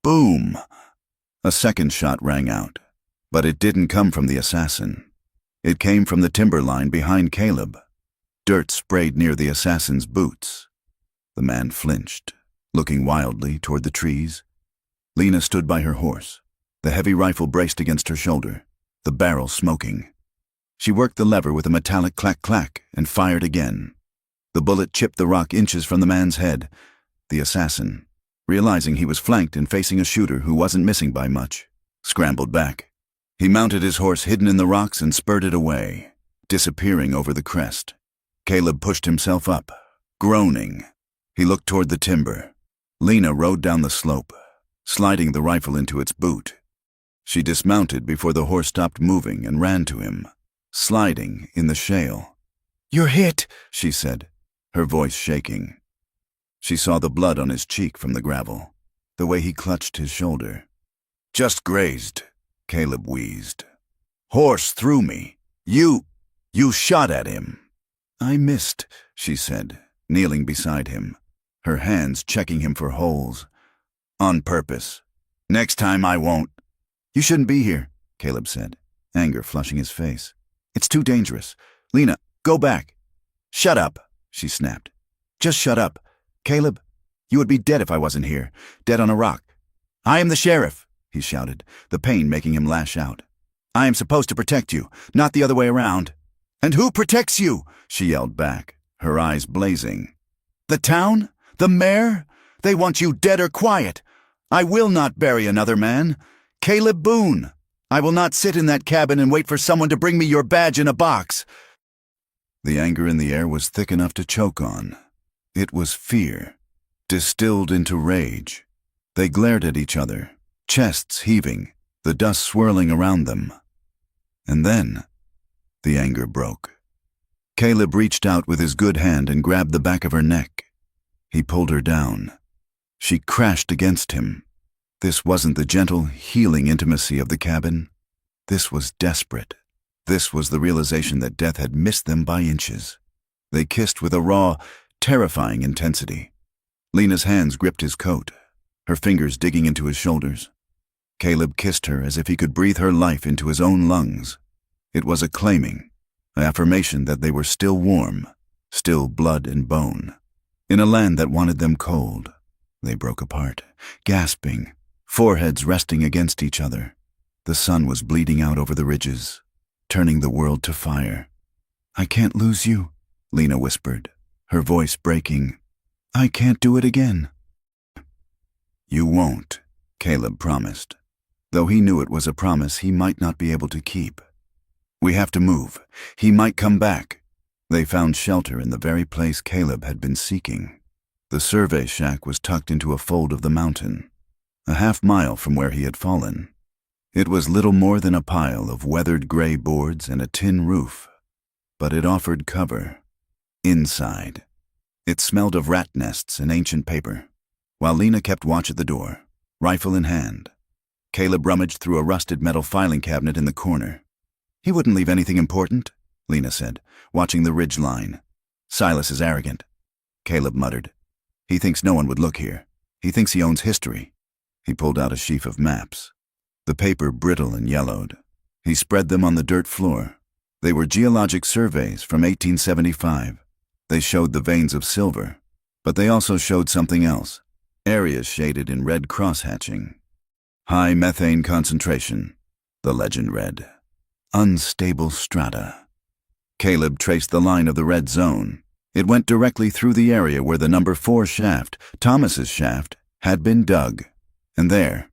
Boom! A second shot rang out, but it didn't come from the assassin. It came from the timber line behind Caleb. Dirt sprayed near the assassin's boots. The man flinched, looking wildly toward the trees. Lena stood by her horse, the heavy rifle braced against her shoulder, the barrel smoking. She worked the lever with a metallic clack-clack and fired again. The bullet chipped the rock inches from the man's head. The assassin, realizing he was flanked and facing a shooter who wasn't missing by much, scrambled back. He mounted his horse hidden in the rocks and spurted away, disappearing over the crest. Caleb pushed himself up, groaning. He looked toward the timber. Lena rode down the slope, sliding the rifle into its boot. She dismounted before the horse stopped moving and ran to him, sliding in the shale. "You're hit," she said, her voice shaking. She saw the blood on his cheek from the gravel, the way he clutched his shoulder. "Just grazed," Caleb wheezed. "Horse threw me. You shot at him." "I missed," she said, kneeling beside him, her hands checking him for holes. "On purpose. Next time I won't." "You shouldn't be here," Caleb said, anger flushing his face. "It's too dangerous. Lena, go back." "Shut up," she snapped. "Just shut up. Caleb, you would be dead if I wasn't here, dead on a rock." "I am the sheriff," he shouted, the pain making him lash out. "I am supposed to protect you, not the other way around." "And who protects you?" she yelled back, her eyes blazing. "The town? The mayor? They want you dead or quiet. I will not bury another man. Caleb Boone. I will not sit in that cabin and wait for someone to bring me your badge in a box." The anger in the air was thick enough to choke on. It was fear, distilled into rage. They glared at each other, chests heaving, the dust swirling around them. And then, the anger broke. Caleb reached out with his good hand and grabbed the back of her neck. He pulled her down. She crashed against him. This wasn't the gentle, healing intimacy of the cabin. This was desperate. This was the realization that death had missed them by inches. They kissed with a raw, terrifying intensity. Lena's hands gripped his coat, her fingers digging into his shoulders. Caleb kissed her as if he could breathe her life into his own lungs. It was a claiming, an affirmation that they were still warm, still blood and bone. In a land that wanted them cold, they broke apart, gasping, foreheads resting against each other. The sun was bleeding out over the ridges, turning the world to fire. "I can't lose you," Lena whispered, her voice breaking. "I can't do it again." "You won't," Caleb promised, though he knew it was a promise he might not be able to keep. "We have to move. He might come back." They found shelter in the very place Caleb had been seeking. The survey shack was tucked into a fold of the mountain, a half-mile from where he had fallen. It was little more than a pile of weathered gray boards and a tin roof, but it offered cover. Inside, it smelled of rat nests and ancient paper. While Lena kept watch at the door, rifle in hand, Caleb rummaged through a rusted metal filing cabinet in the corner. "He wouldn't leave anything important," Lena said, watching the ridge line. "Silas is arrogant," Caleb muttered. "He thinks no one would look here. He thinks he owns history." He pulled out a sheaf of maps, the paper brittle and yellowed. He spread them on the dirt floor. They were geologic surveys from 1875. They showed the veins of silver, but they also showed something else, areas shaded in red cross-hatching. "High methane concentration," the legend read. "Unstable strata." Caleb traced the line of the red zone. It went directly through the area where the number 4 shaft, Thomas's shaft, had been dug. And there,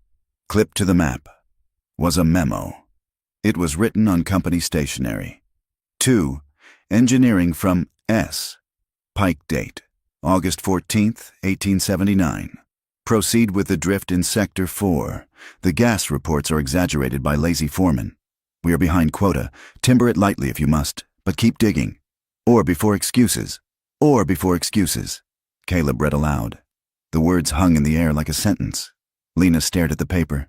clipped to the map, was a memo. It was written on company stationery. To Engineering from S. Pike date, August 14th, 1879. Proceed with the drift in Sector 4. The gas reports are exaggerated by lazy foremen. We are behind quota. Timber it lightly if you must, but keep digging. Or before excuses. Or before excuses. Caleb read aloud. The words hung in the air like a sentence. Lena stared at the paper.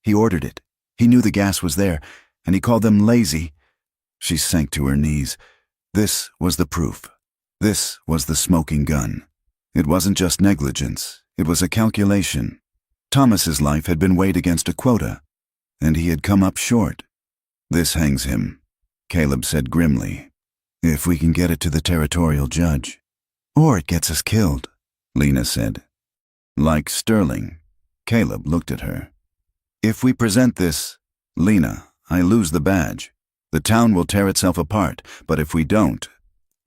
He ordered it. He knew the gas was there, and he called them lazy. She sank to her knees. This was the proof. This was the smoking gun. It wasn't just negligence. It was a calculation. Thomas's life had been weighed against a quota, and he had come up short. "This hangs him," Caleb said grimly. "If we can get it to the territorial judge." "Or it gets us killed," Lena said. Like Sterling, Caleb looked at her. "If we present this, Lena, I lose the badge. The town will tear itself apart, but if we don't—"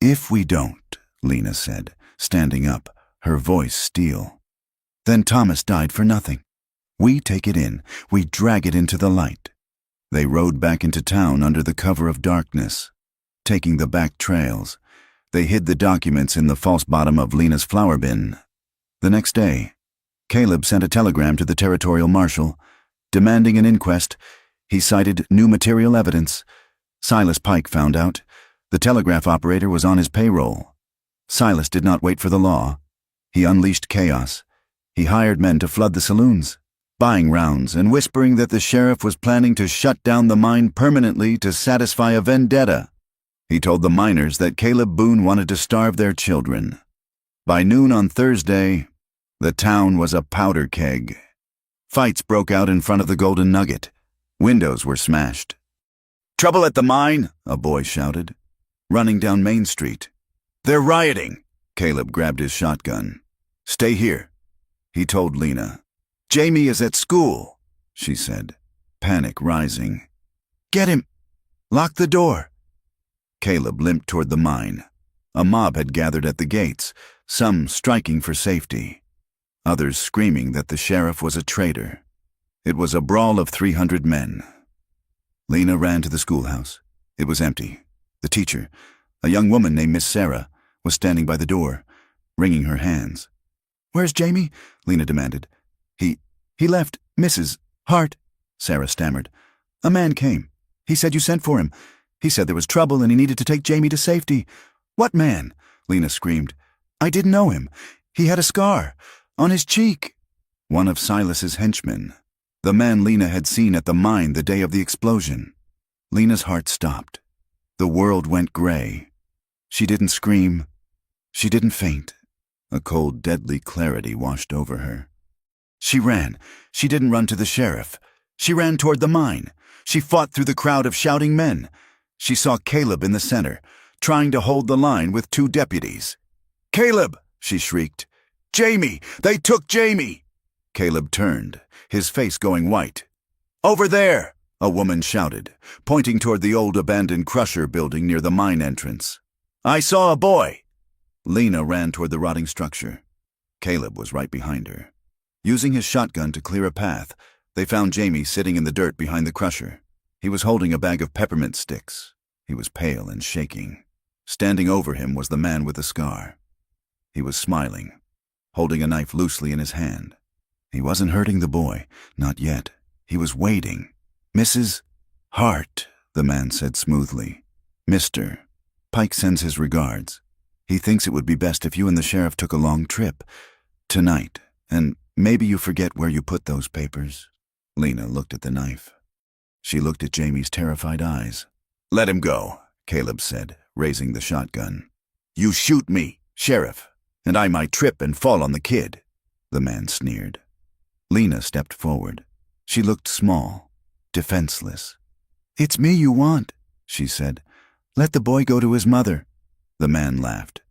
"If we don't," Lena said, standing up, her voice steel. "Then Thomas died for nothing. We take it in, we drag it into the light." They rode back into town under the cover of darkness, taking the back trails. They hid the documents in the false bottom of Lena's flour bin. The next day, Caleb sent a telegram to the territorial marshal, demanding an inquest. He cited new material evidence. Silas Pike found out. The telegraph operator was on his payroll. Silas did not wait for the law. He unleashed chaos. He hired men to flood the saloons, buying rounds and whispering that the sheriff was planning to shut down the mine permanently to satisfy a vendetta. He told the miners that Caleb Boone wanted to starve their children. By noon on Thursday, the town was a powder keg. Fights broke out in front of the Golden Nugget. Windows were smashed. "Trouble at the mine," a boy shouted, running down Main Street. "They're rioting." Caleb grabbed his shotgun. "Stay here," he told Lena. "Jamie is at school," she said, panic rising. "Get him! Lock the door." Caleb limped toward the mine. A mob had gathered at the gates, some striking for safety, others screaming that the sheriff was a traitor. It was a brawl of 300 men. Lena ran to the schoolhouse. It was empty. The teacher, a young woman named Miss Sarah, was standing by the door, wringing her hands. "Where's Jamie?" Lena demanded. He left, Mrs. Hart, Sarah stammered. A man came. He said you sent for him. He said there was trouble and he needed to take Jamie to safety. What man? Lena screamed. I didn't know him. He had a scar on his cheek. One of Silas's henchmen. The man Lena had seen at the mine the day of the explosion. Lena's heart stopped. The world went gray. She didn't scream. She didn't faint. A cold, deadly clarity washed over her. She ran. She didn't run to the sheriff. She ran toward the mine. She fought through the crowd of shouting men. She saw Caleb in the center, trying to hold the line with 2 deputies. Caleb, she shrieked. Jamie! They took Jamie! Caleb turned, his face going white. Over there, a woman shouted, pointing toward the old abandoned crusher building near the mine entrance. I saw a boy. Lena ran toward the rotting structure. Caleb was right behind her. Using his shotgun to clear a path, they found Jamie sitting in the dirt behind the crusher. He was holding a bag of peppermint sticks. He was pale and shaking. Standing over him was the man with the scar. He was smiling, holding a knife loosely in his hand. He wasn't hurting the boy, not yet. He was waiting. Mrs. Hart, the man said smoothly. Mr. Pike sends his regards. He thinks it would be best if you and the sheriff took a long trip tonight, and maybe you forget where you put those papers. Lena looked at the knife. She looked at Jamie's terrified eyes. Let him go, Caleb said, raising the shotgun. You shoot me, sheriff, and I might trip and fall on the kid, the man sneered. Lena stepped forward. She looked small, defenseless. It's me you want, she said. Let the boy go to his mother. The man laughed.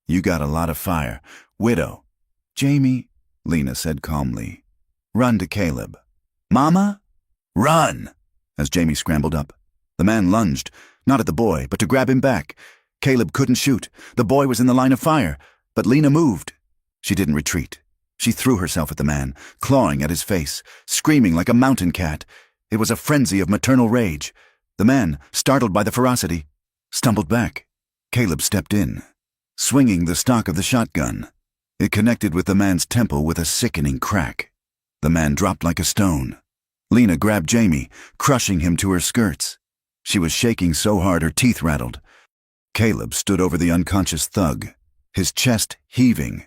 You got a lot of fire. Widow. Jamie, Lena said calmly. Run to Caleb. Mama? Run! As Jamie scrambled up. The man lunged, not at the boy, but to grab him back. Caleb couldn't shoot. The boy was in the line of fire, but Lena moved. She didn't retreat. She threw herself at the man, clawing at his face, screaming like a mountain cat. It was a frenzy of maternal rage. The man, startled by the ferocity, stumbled back. Caleb stepped in, swinging the stock of the shotgun. It connected with the man's temple with a sickening crack. The man dropped like a stone. Lena grabbed Jamie, crushing him to her skirts. She was shaking so hard her teeth rattled. Caleb stood over the unconscious thug, his chest heaving.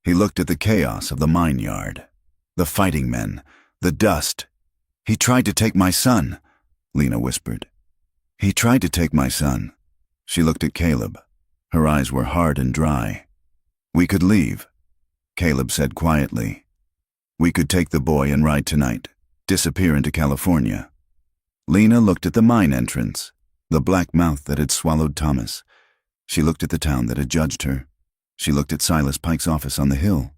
He looked at the chaos of the mine yard, the fighting men, the dust. He tried to take my son, Lena whispered. He tried to take my son. She looked at Caleb. Her eyes were hard and dry. We could leave, Caleb said quietly. We could take the boy and ride tonight, disappear into California. Lena looked at the mine entrance, the black mouth that had swallowed Thomas. She looked at the town that had judged her. She looked at Silas Pike's office on the hill.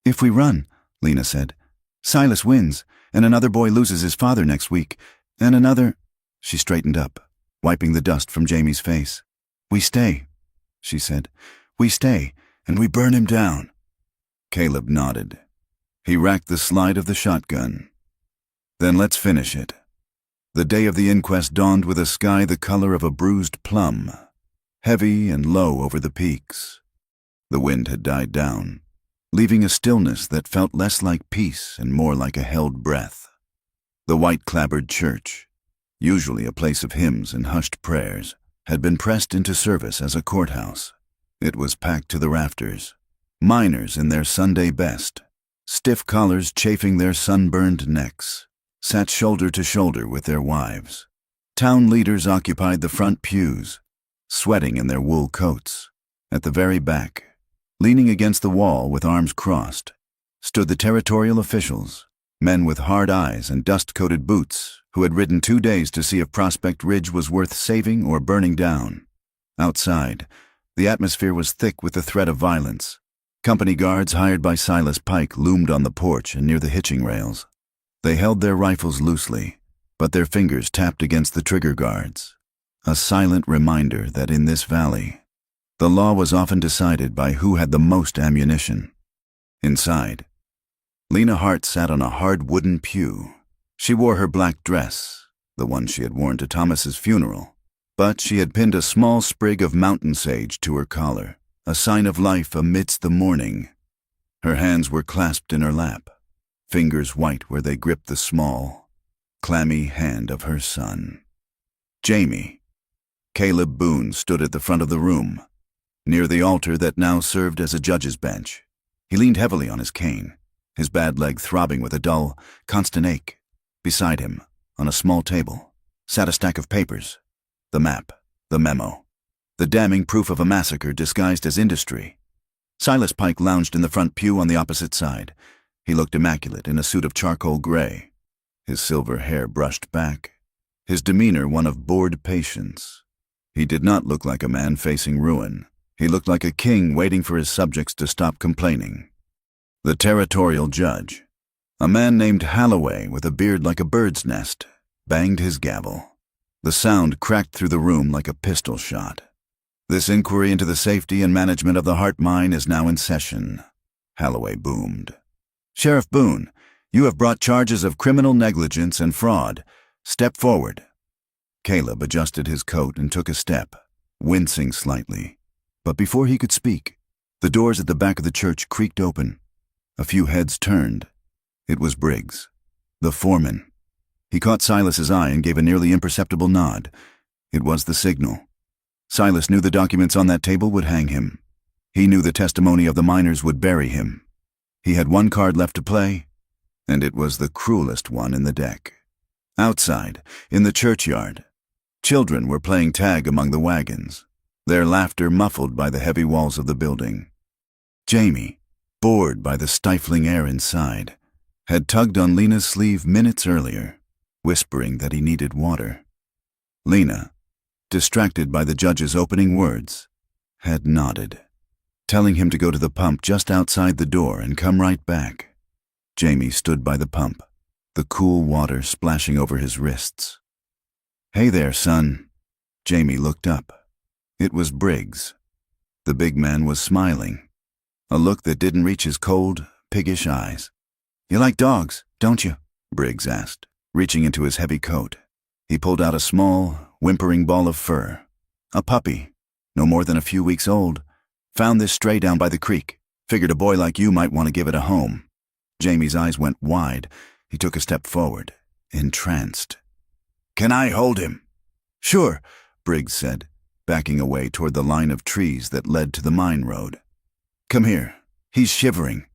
If we run, Lena said, Silas wins, and another boy loses his father next week, and another... She straightened up, wiping the dust from Jamie's face. We stay, she said. We stay, and we burn him down. Caleb nodded. He racked the slide of the shotgun. Then let's finish it. The day of the inquest dawned with a sky the color of a bruised plum, heavy and low over the peaks. The wind had died down, leaving a stillness that felt less like peace and more like a held breath. The white-clapboard church, usually a place of hymns and hushed prayers, had been pressed into service as a courthouse. It was packed to the rafters, miners in their Sunday best, stiff collars chafing their sunburned necks, sat shoulder to shoulder with their wives. Town leaders occupied the front pews, sweating in their wool coats. At the very back, leaning against the wall with arms crossed, stood the territorial officials, men with hard eyes and dust-coated boots who had ridden 2 days to see if Prospect Ridge was worth saving or burning down. Outside, the atmosphere was thick with the threat of violence. Company guards hired by Silas Pike loomed on the porch and near the hitching rails. They held their rifles loosely, but their fingers tapped against the trigger guards, a silent reminder that in this valley, the law was often decided by who had the most ammunition. Inside, Lena Hart sat on a hard wooden pew. She wore her black dress, the one she had worn to Thomas's funeral, but she had pinned a small sprig of mountain sage to her collar, a sign of life amidst the mourning. Her hands were clasped in her lap, fingers white where they gripped the small, clammy hand of her son. Jamie. Caleb Boone stood at the front of the room, near the altar that now served as a judge's bench. He leaned heavily on his cane, his bad leg throbbing with a dull, constant ache. Beside him, on a small table, sat a stack of papers, the map, the memo, the damning proof of a massacre disguised as industry. Silas Pike lounged in the front pew on the opposite side. He looked immaculate in a suit of charcoal gray, his silver hair brushed back, his demeanor one of bored patience. He did not look like a man facing ruin. He looked like a king waiting for his subjects to stop complaining. The territorial judge, a man named Holloway with a beard like a bird's nest, banged his gavel. The sound cracked through the room like a pistol shot. This inquiry into the safety and management of the Hart Mine is now in session, Holloway boomed. Sheriff Boone, you have brought charges of criminal negligence and fraud. Step forward. Caleb adjusted his coat and took a step, wincing slightly. But before he could speak, the doors at the back of the church creaked open. A few heads turned. It was Briggs, the foreman. He caught Silas's eye and gave a nearly imperceptible nod. It was the signal. Silas knew the documents on that table would hang him. He knew the testimony of the miners would bury him. He had one card left to play, and it was the cruelest one in the deck. Outside, in the churchyard, children were playing tag among the wagons, their laughter muffled by the heavy walls of the building. Jamie, bored by the stifling air inside, had tugged on Lena's sleeve minutes earlier, whispering that he needed water. Lena, distracted by the judge's opening words, had nodded, telling him to go to the pump just outside the door and come right back. Jamie stood by the pump, the cool water splashing over his wrists. "Hey there, son." Jamie looked up. It was Briggs. The big man was smiling, a look that didn't reach his cold, piggish eyes. "You like dogs, don't you?" Briggs asked, reaching into his heavy coat. He pulled out a small, whimpering ball of fur. "A puppy, no more than a few weeks old. Found this stray down by the creek. Figured a boy like you might want to give it a home." Jamie's eyes went wide. He took a step forward, entranced. "Can I hold him?" "Sure," Briggs said, backing away toward the line of trees that led to the mine road. "Come here. He's shivering."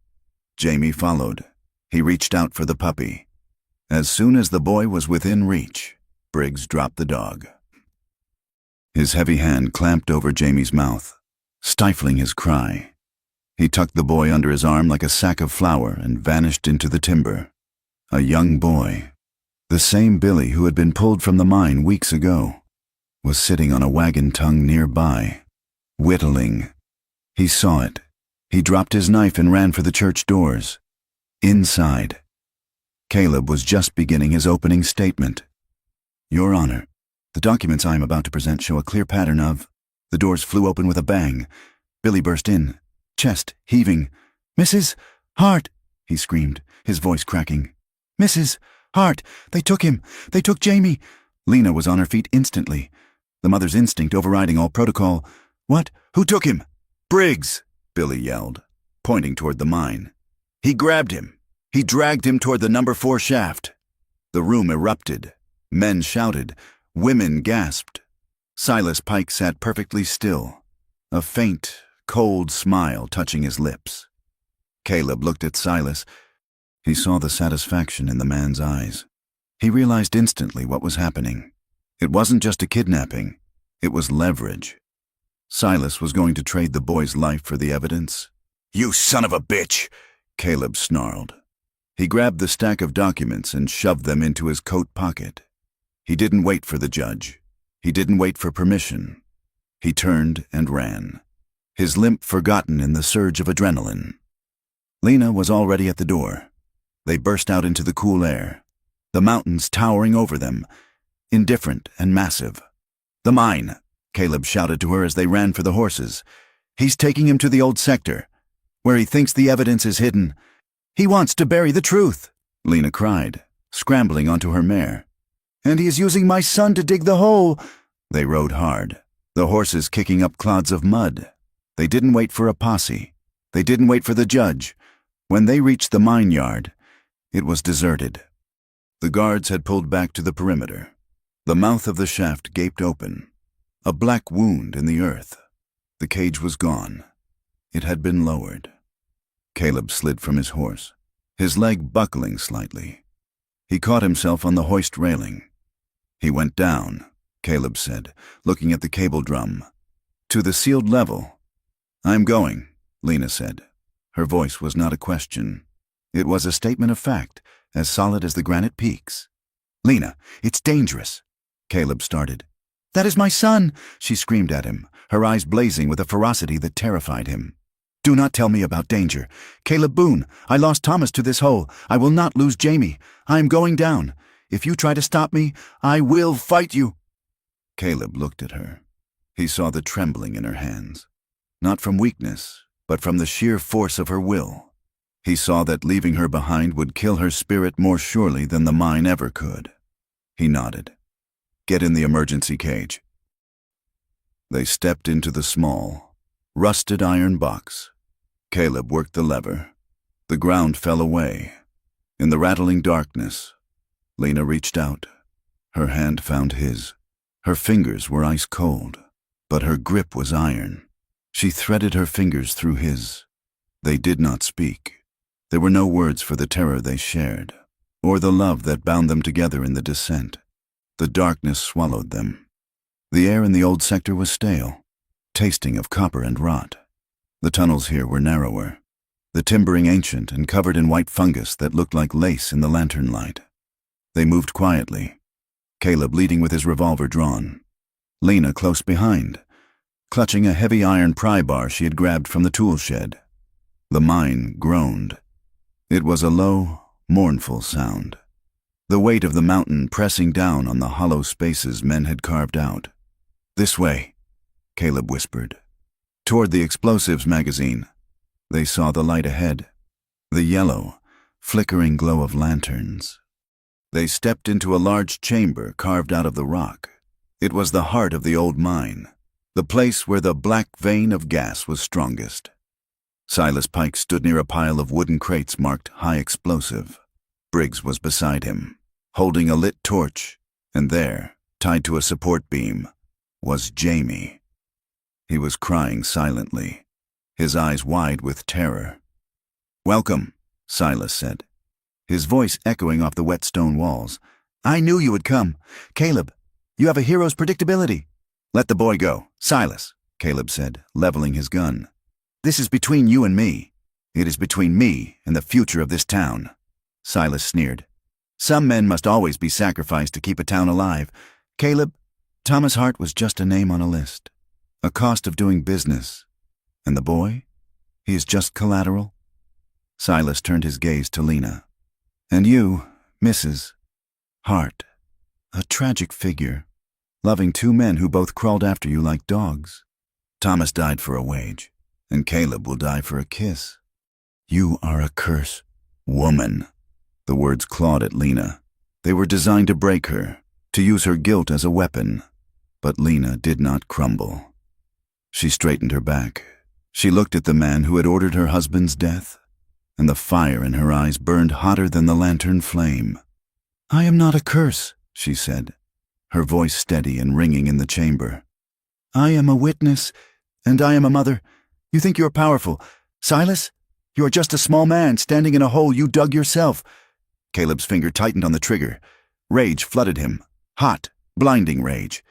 Jamie followed. He reached out for the puppy. As soon as the boy was within reach, Briggs dropped the dog. His heavy hand clamped over Jamie's mouth, stifling his cry. He tucked the boy under his arm like a sack of flour and vanished into the timber. A young boy, the same Billy who had been pulled from the mine weeks ago, was sitting on a wagon tongue nearby, whittling. He saw it. He dropped his knife and ran for the church doors. Inside, Caleb was just beginning his opening statement. "Your Honor, the documents I am about to present show a clear pattern of..." The doors flew open with a bang. Billy burst in, chest heaving. "Mrs. Hart!" he screamed, his voice cracking. "Mrs. Hart! They took him! They took Jamie!" Lena was on her feet instantly, the mother's instinct overriding all protocol. "What? Who took him?" "Briggs!" Billy yelled, pointing toward the mine. "He grabbed him. He dragged him toward the number 4 shaft." The room erupted. Men shouted. Women gasped. Silas Pike sat perfectly still, a faint, cold smile touching his lips. Caleb looked at Silas. He saw the satisfaction in the man's eyes. He realized instantly what was happening. It wasn't just a kidnapping. It was leverage. Silas was going to trade the boy's life for the evidence. "You son of a bitch!" Caleb snarled. He grabbed the stack of documents and shoved them into his coat pocket. He didn't wait for the judge. He didn't wait for permission. He turned and ran, his limp forgotten in the surge of adrenaline. Lena was already at the door. They burst out into the cool air, the mountains towering over them, indifferent and massive. "The mine!" Caleb shouted to her as they ran for the horses. "He's taking him to the old sector, where he thinks the evidence is hidden. He wants to bury the truth," Lena cried, scrambling onto her mare. "And he is using my son to dig the hole." They rode hard, the horses kicking up clods of mud. They didn't wait for a posse. They didn't wait for the judge. When they reached the mine yard, It was deserted. The guards had pulled back to the perimeter. The mouth of the shaft gaped open, a black wound in the earth. The cage was gone. It had been lowered. Caleb slid from his horse, his leg buckling slightly. He caught himself on the hoist railing. He went down, Caleb said, looking at the cable drum. To the sealed level. I'm going, Lena said. Her voice was not a question. It was a statement of fact, as solid as the granite peaks. Lena, it's dangerous, Caleb started. That is my son, she screamed at him, her eyes blazing with a ferocity that terrified him. Do not tell me about danger. Caleb Boone, I lost Thomas to this hole. I will not lose Jamie. I am going down. If you try to stop me, I will fight you. Caleb looked at her. He saw the trembling in her hands. Not from weakness, but from the sheer force of her will. He saw that leaving her behind would kill her spirit more surely than the mine ever could. He nodded. Get in the emergency cage. They stepped into the small, rusted iron box. Caleb worked the lever. The ground fell away. In the rattling darkness, Lena reached out. Her hand found his. Her fingers were ice cold, but her grip was iron. She threaded her fingers through his. They did not speak. There were no words for the terror they shared, or the love that bound them together in the descent. The darkness swallowed them. The air in the old sector was stale, tasting of copper and rot. The tunnels here were narrower, the timbering ancient and covered in white fungus that looked like lace in the lantern light. They moved quietly, Caleb leading with his revolver drawn, Lena close behind, clutching a heavy iron pry bar she had grabbed from the tool shed. The mine groaned. It was a low, mournful sound, the weight of the mountain pressing down on the hollow spaces men had carved out. This way, Caleb whispered. Toward the explosives magazine. They saw the light ahead, the yellow, flickering glow of lanterns. They stepped into a large chamber carved out of the rock. It was the heart of the old mine, the place where the black vein of gas was strongest. Silas Pike stood near a pile of wooden crates marked high explosive. Briggs was beside him, holding a lit torch, and there, tied to a support beam, was Jamie. He was crying silently, his eyes wide with terror. Welcome, Silas said, his voice echoing off the wet stone walls. I knew you would come. Caleb, you have a hero's predictability. Let the boy go, Silas, Caleb said, leveling his gun. This is between you and me. It is between me and the future of this town. Silas sneered. Some men must always be sacrificed to keep a town alive. Caleb, Thomas Hart was just a name on a list, a cost of doing business. And the boy? He is just collateral? Silas turned his gaze to Lena. And you, Mrs. Hart, a tragic figure, loving two men who both crawled after you like dogs. Thomas died for a wage, and Caleb will die for a kiss. You are a curse, woman. The words clawed at Lena. They were designed to break her, to use her guilt as a weapon. But Lena did not crumble. She straightened her back. She looked at the man who had ordered her husband's death, and the fire in her eyes burned hotter than the lantern flame. I am not a curse, she said, her voice steady and ringing in the chamber. I am a witness, and I am a mother. You think you are powerful. Silas, you are just a small man standing in a hole you dug yourself. Caleb's finger tightened on the trigger. Rage flooded him. Hot, blinding rage.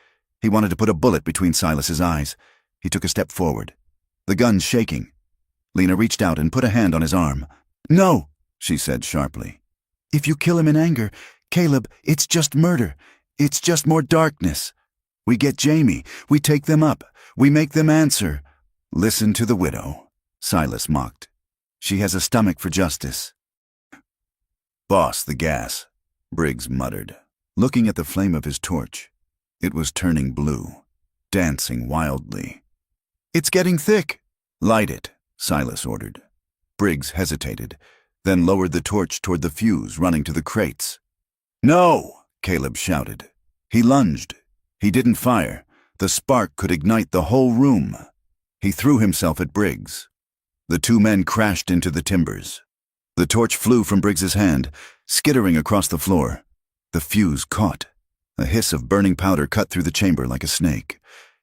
He wanted to put a bullet between Silas's eyes. He took a step forward, the gun shaking. Lena reached out and put a hand on his arm. No, she said sharply. If you kill him in anger, Caleb, it's just murder. It's just more darkness. We get Jamie. We take them up. We make them answer. Listen to the widow, Silas mocked. She has a stomach for justice. Boss, the gas, Briggs muttered, looking at the flame of his torch. It was turning blue, dancing wildly. It's getting thick. Light it, Silas ordered. Briggs hesitated, then lowered the torch toward the fuse running to the crates. No, Caleb shouted. He lunged. He didn't fire. The spark could ignite the whole room. He threw himself at Briggs. The two men crashed into the timbers. The torch flew from Briggs's hand, skittering across the floor. The fuse caught. A hiss of burning powder cut through the chamber like a snake.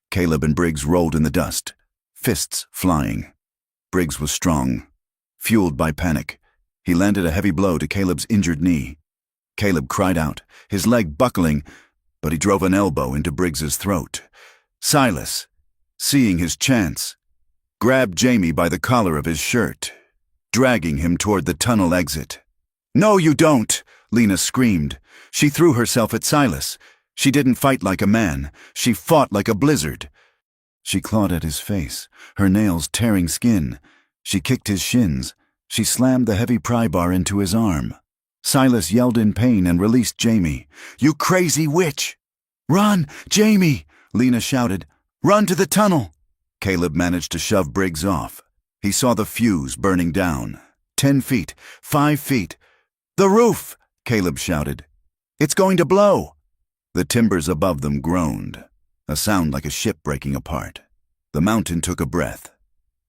Caleb and Briggs rolled in the dust, fists flying. Briggs was strong. Fueled by panic, he landed a heavy blow to Caleb's injured knee. Caleb cried out, his leg buckling, but he drove an elbow into Briggs's throat. Silas, seeing his chance, grabbed Jamie by the collar of his shirt, dragging him toward the tunnel exit. "No, you don't!" Lena screamed. She threw herself at Silas. She didn't fight like a man. She fought like a blizzard. She clawed at his face, her nails tearing skin. She kicked his shins. She slammed the heavy pry bar into his arm. Silas yelled in pain and released Jamie. "You crazy witch!" "Run, Jamie!" Lena shouted. "Run to the tunnel!" Caleb managed to shove Briggs off. He saw the fuse burning down. 10 feet, 5 feet. "The roof!" Caleb shouted. "It's going to blow!" The timbers above them groaned, a sound like a ship breaking apart. The mountain took a breath.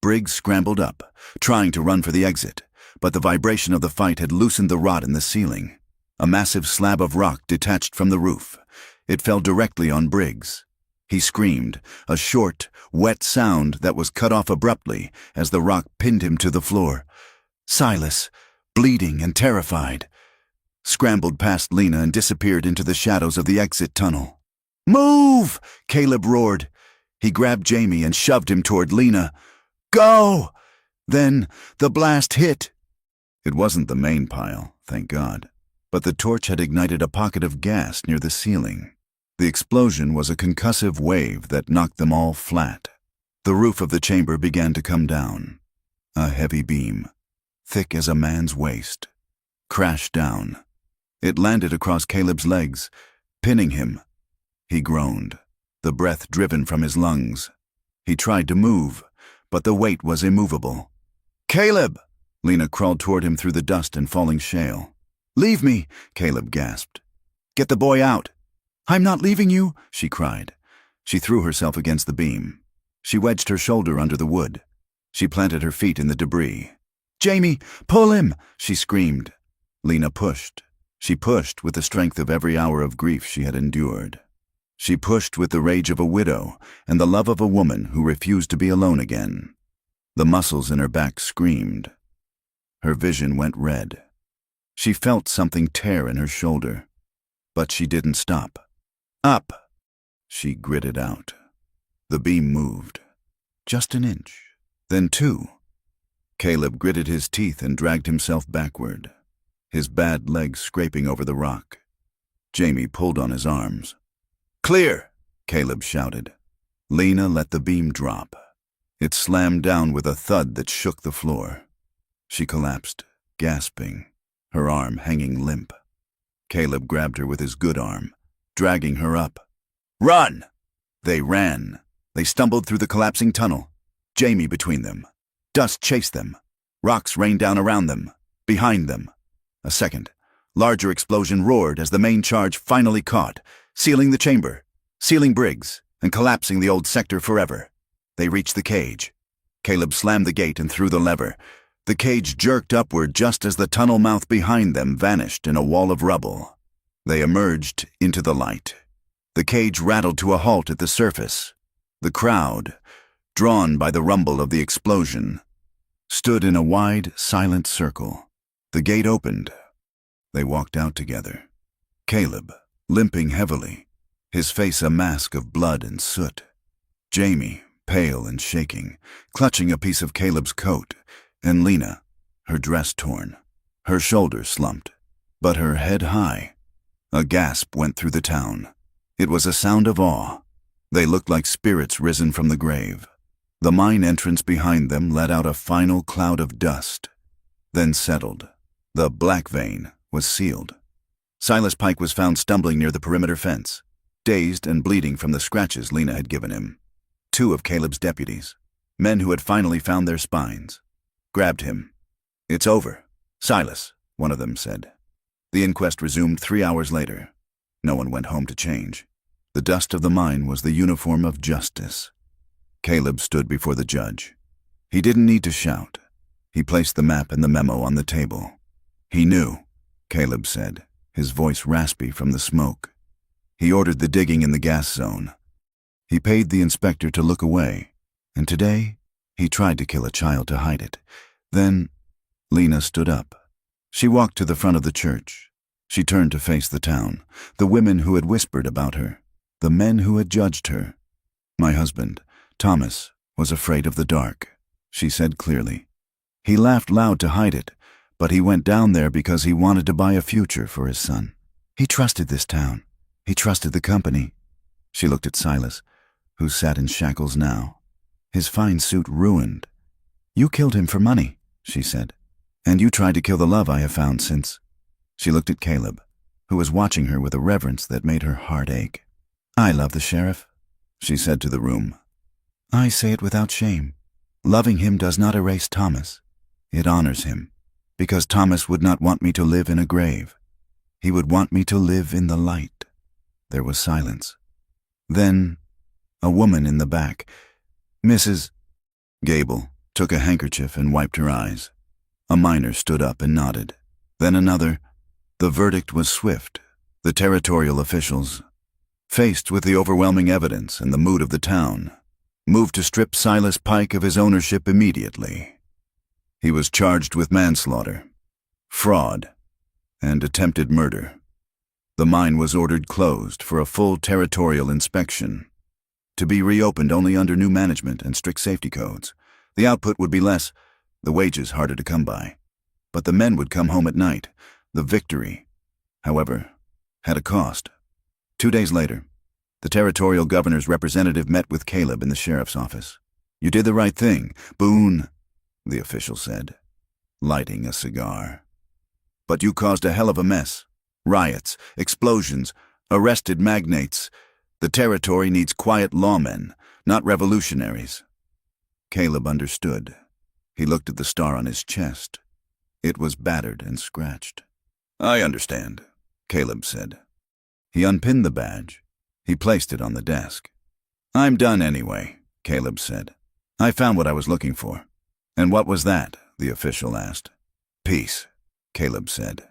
Briggs scrambled up, trying to run for the exit, but the vibration of the fight had loosened the rot in the ceiling. A massive slab of rock detached from the roof. It fell directly on Briggs. He screamed, a short, wet sound that was cut off abruptly as the rock pinned him to the floor. Silas, bleeding and terrified, scrambled past Lena and disappeared into the shadows of the exit tunnel. "Move!" Caleb roared. He grabbed Jamie and shoved him toward Lena. "Go!" Then the blast hit. It wasn't the main pile, thank God, but the torch had ignited a pocket of gas near the ceiling. The explosion was a concussive wave that knocked them all flat. The roof of the chamber began to come down. A heavy beam, thick as a man's waist, crashed down. It landed across Caleb's legs, pinning him. He groaned, the breath driven from his lungs. He tried to move, but the weight was immovable. "Caleb!" Lena crawled toward him through the dust and falling shale. "Leave me!" Caleb gasped. "Get the boy out!" "I'm not leaving you!" she cried. She threw herself against the beam. She wedged her shoulder under the wood. She planted her feet in the debris. "Jamie, pull him!" she screamed. Lena pushed. She pushed with the strength of every hour of grief she had endured. She pushed with the rage of a widow and the love of a woman who refused to be alone again. The muscles in her back screamed. Her vision went red. She felt something tear in her shoulder, but she didn't stop. "Up!" she gritted out. The beam moved. Just an inch, then 2. Caleb gritted his teeth and dragged himself backward, his bad legs scraping over the rock. Jamie pulled on his arms. "Clear!" Caleb shouted. Lena let the beam drop. It slammed down with a thud that shook the floor. She collapsed, gasping, her arm hanging limp. Caleb grabbed her with his good arm, dragging her up. "Run!" They ran. They stumbled through the collapsing tunnel, Jamie between them. Dust chased them. Rocks rained down around them, behind them. A second, larger explosion roared as the main charge finally caught, sealing the chamber, sealing Briggs, and collapsing the old sector forever. They reached the cage. Caleb slammed the gate and threw the lever. The cage jerked upward just as the tunnel mouth behind them vanished in a wall of rubble. They emerged into the light. The cage rattled to a halt at the surface. The crowd, drawn by the rumble of the explosion, stood in a wide, silent circle. The gate opened. They walked out together. Caleb, limping heavily, his face a mask of blood and soot. Jamie, pale and shaking, clutching a piece of Caleb's coat, and Lena, her dress torn, her shoulders slumped, but her head high. A gasp went through the town. It was a sound of awe. They looked like spirits risen from the grave. The mine entrance behind them let out a final cloud of dust, then settled. The black vein was sealed. Silas Pike was found stumbling near the perimeter fence, dazed and bleeding from the scratches Lena had given him. 2 of Caleb's deputies, men who had finally found their spines, grabbed him. "It's over, Silas," one of them said. The inquest resumed 3 hours later. No one went home to change. The dust of the mine was the uniform of justice. Caleb stood before the judge. He didn't need to shout. He placed the map and the memo on the table. He knew, Caleb said, his voice raspy from the smoke. He ordered the digging in the gas zone. He paid the inspector to look away, and today he tried to kill a child to hide it. Then Lena stood up. She walked to the front of the church. She turned to face the town, the women who had whispered about her, the men who had judged her. My husband, Thomas, was afraid of the dark, she said clearly. He laughed loud to hide it, but he went down there because he wanted to buy a future for his son. He trusted this town. He trusted the company. She looked at Silas, who sat in shackles now, his fine suit ruined. You killed him for money, she said, and you tried to kill the love I have found since. She looked at Caleb, who was watching her with a reverence that made her heart ache. I love the sheriff, she said to the room. I say it without shame. Loving him does not erase Thomas. It honors him, because Thomas would not want me to live in a grave. He would want me to live in the light. There was silence. Then, a woman in the back, Mrs. Gable, took a handkerchief and wiped her eyes. A miner stood up and nodded. Then another. The verdict was swift. The territorial officials, faced with the overwhelming evidence and the mood of the town, moved to strip Silas Pike of his ownership immediately. He was charged with manslaughter, fraud, and attempted murder. The mine was ordered closed for a full territorial inspection, to be reopened only under new management and strict safety codes. The output would be less, the wages harder to come by. But the men would come home at night. The victory, however, had a cost. 2 days later, the territorial governor's representative met with Caleb in the sheriff's office. You did the right thing, Boone, the official said, lighting a cigar. But you caused a hell of a mess. Riots, explosions, arrested magnates. The territory needs quiet lawmen, not revolutionaries. Caleb understood. He looked at the star on his chest. It was battered and scratched. I understand, Caleb said. He unpinned the badge. He placed it on the desk. I'm done anyway, Caleb said. I found what I was looking for. And what was that? The official asked. Peace, Caleb said.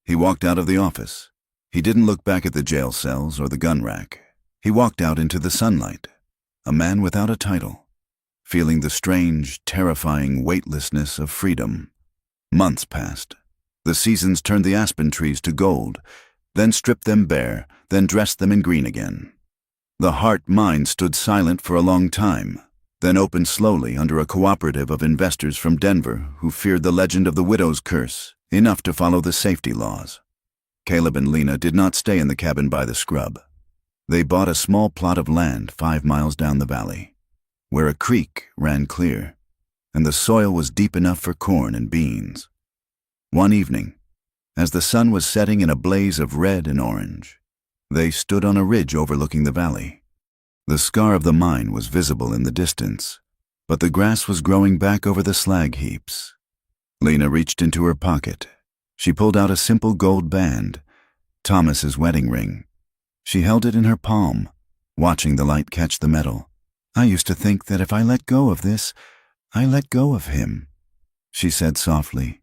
He walked out of the office. He didn't look back at the jail cells or the gun rack. He walked out into the sunlight, a man without a title, feeling the strange, terrifying weightlessness of freedom. Months passed. The seasons turned the aspen trees to gold, then stripped them bare, then dressed them in green again. The Hart mine stood silent for a long time, then opened slowly under a cooperative of investors from Denver who feared the legend of the widow's curse, enough to follow the safety laws. Caleb and Lena did not stay in the cabin by the scrub. They bought a small plot of land 5 miles down the valley, where a creek ran clear, and the soil was deep enough for corn and beans. One evening, as the sun was setting in a blaze of red and orange, they stood on a ridge overlooking the valley. The scar of the mine was visible in the distance, but the grass was growing back over the slag heaps. Lena reached into her pocket. She pulled out a simple gold band, Thomas's wedding ring. She held it in her palm, watching the light catch the metal. I used to think that if I let go of this, I let go of him, she said softly.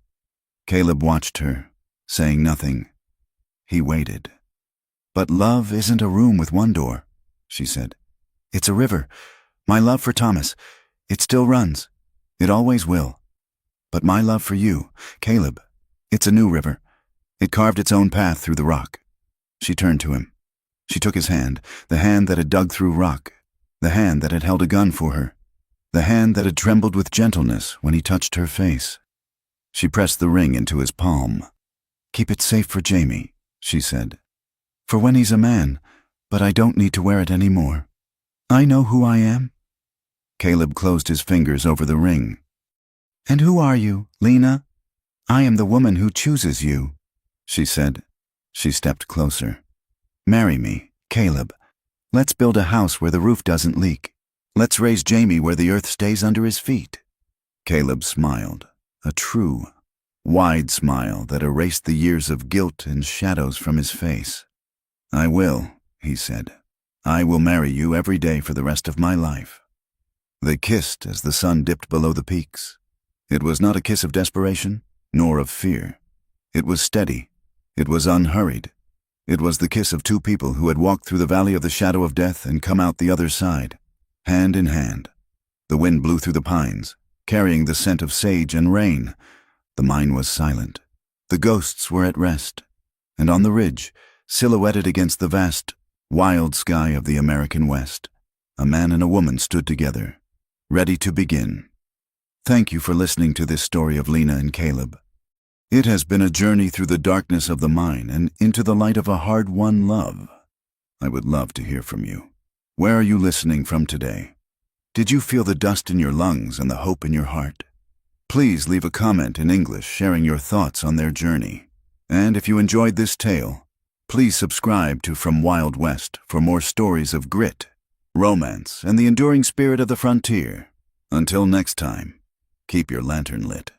Caleb watched her, saying nothing. He waited. But love isn't a room with one door, she said. It's a river. My love for Thomas, it still runs. It always will. But my love for you, Caleb, it's a new river. It carved its own path through the rock. She turned to him. She took his hand, the hand that had dug through rock, the hand that had held a gun for her, the hand that had trembled with gentleness when he touched her face. She pressed the ring into his palm. Keep it safe for Jamie, she said. For when he's a man, but I don't need to wear it anymore. I know who I am. Caleb closed his fingers over the ring. And who are you, Lena? I am the woman who chooses you, she said. She stepped closer. Marry me, Caleb. Let's build a house where the roof doesn't leak. Let's raise Jamie where the earth stays under his feet. Caleb smiled, a true, wide smile that erased the years of guilt and shadows from his face. I will, he said. I will marry you every day for the rest of my life. They kissed as the sun dipped below the peaks. It was not a kiss of desperation, nor of fear. It was steady. It was unhurried. It was the kiss of two people who had walked through the valley of the shadow of death and come out the other side, hand in hand. The wind blew through the pines, carrying the scent of sage and rain. The mine was silent. The ghosts were at rest. And on the ridge, silhouetted against the vast, wild sky of the American West, a man and a woman stood together, ready to begin. Thank you for listening to this story of Lena and Caleb. It has been a journey through the darkness of the mine and into the light of a hard-won love. I would love to hear from you. Where are you listening from today? Did you feel the dust in your lungs and the hope in your heart? Please leave a comment in English sharing your thoughts on their journey. And if you enjoyed this tale, please subscribe to From Wild West for more stories of grit, romance, and the enduring spirit of the frontier. Until next time, keep your lantern lit.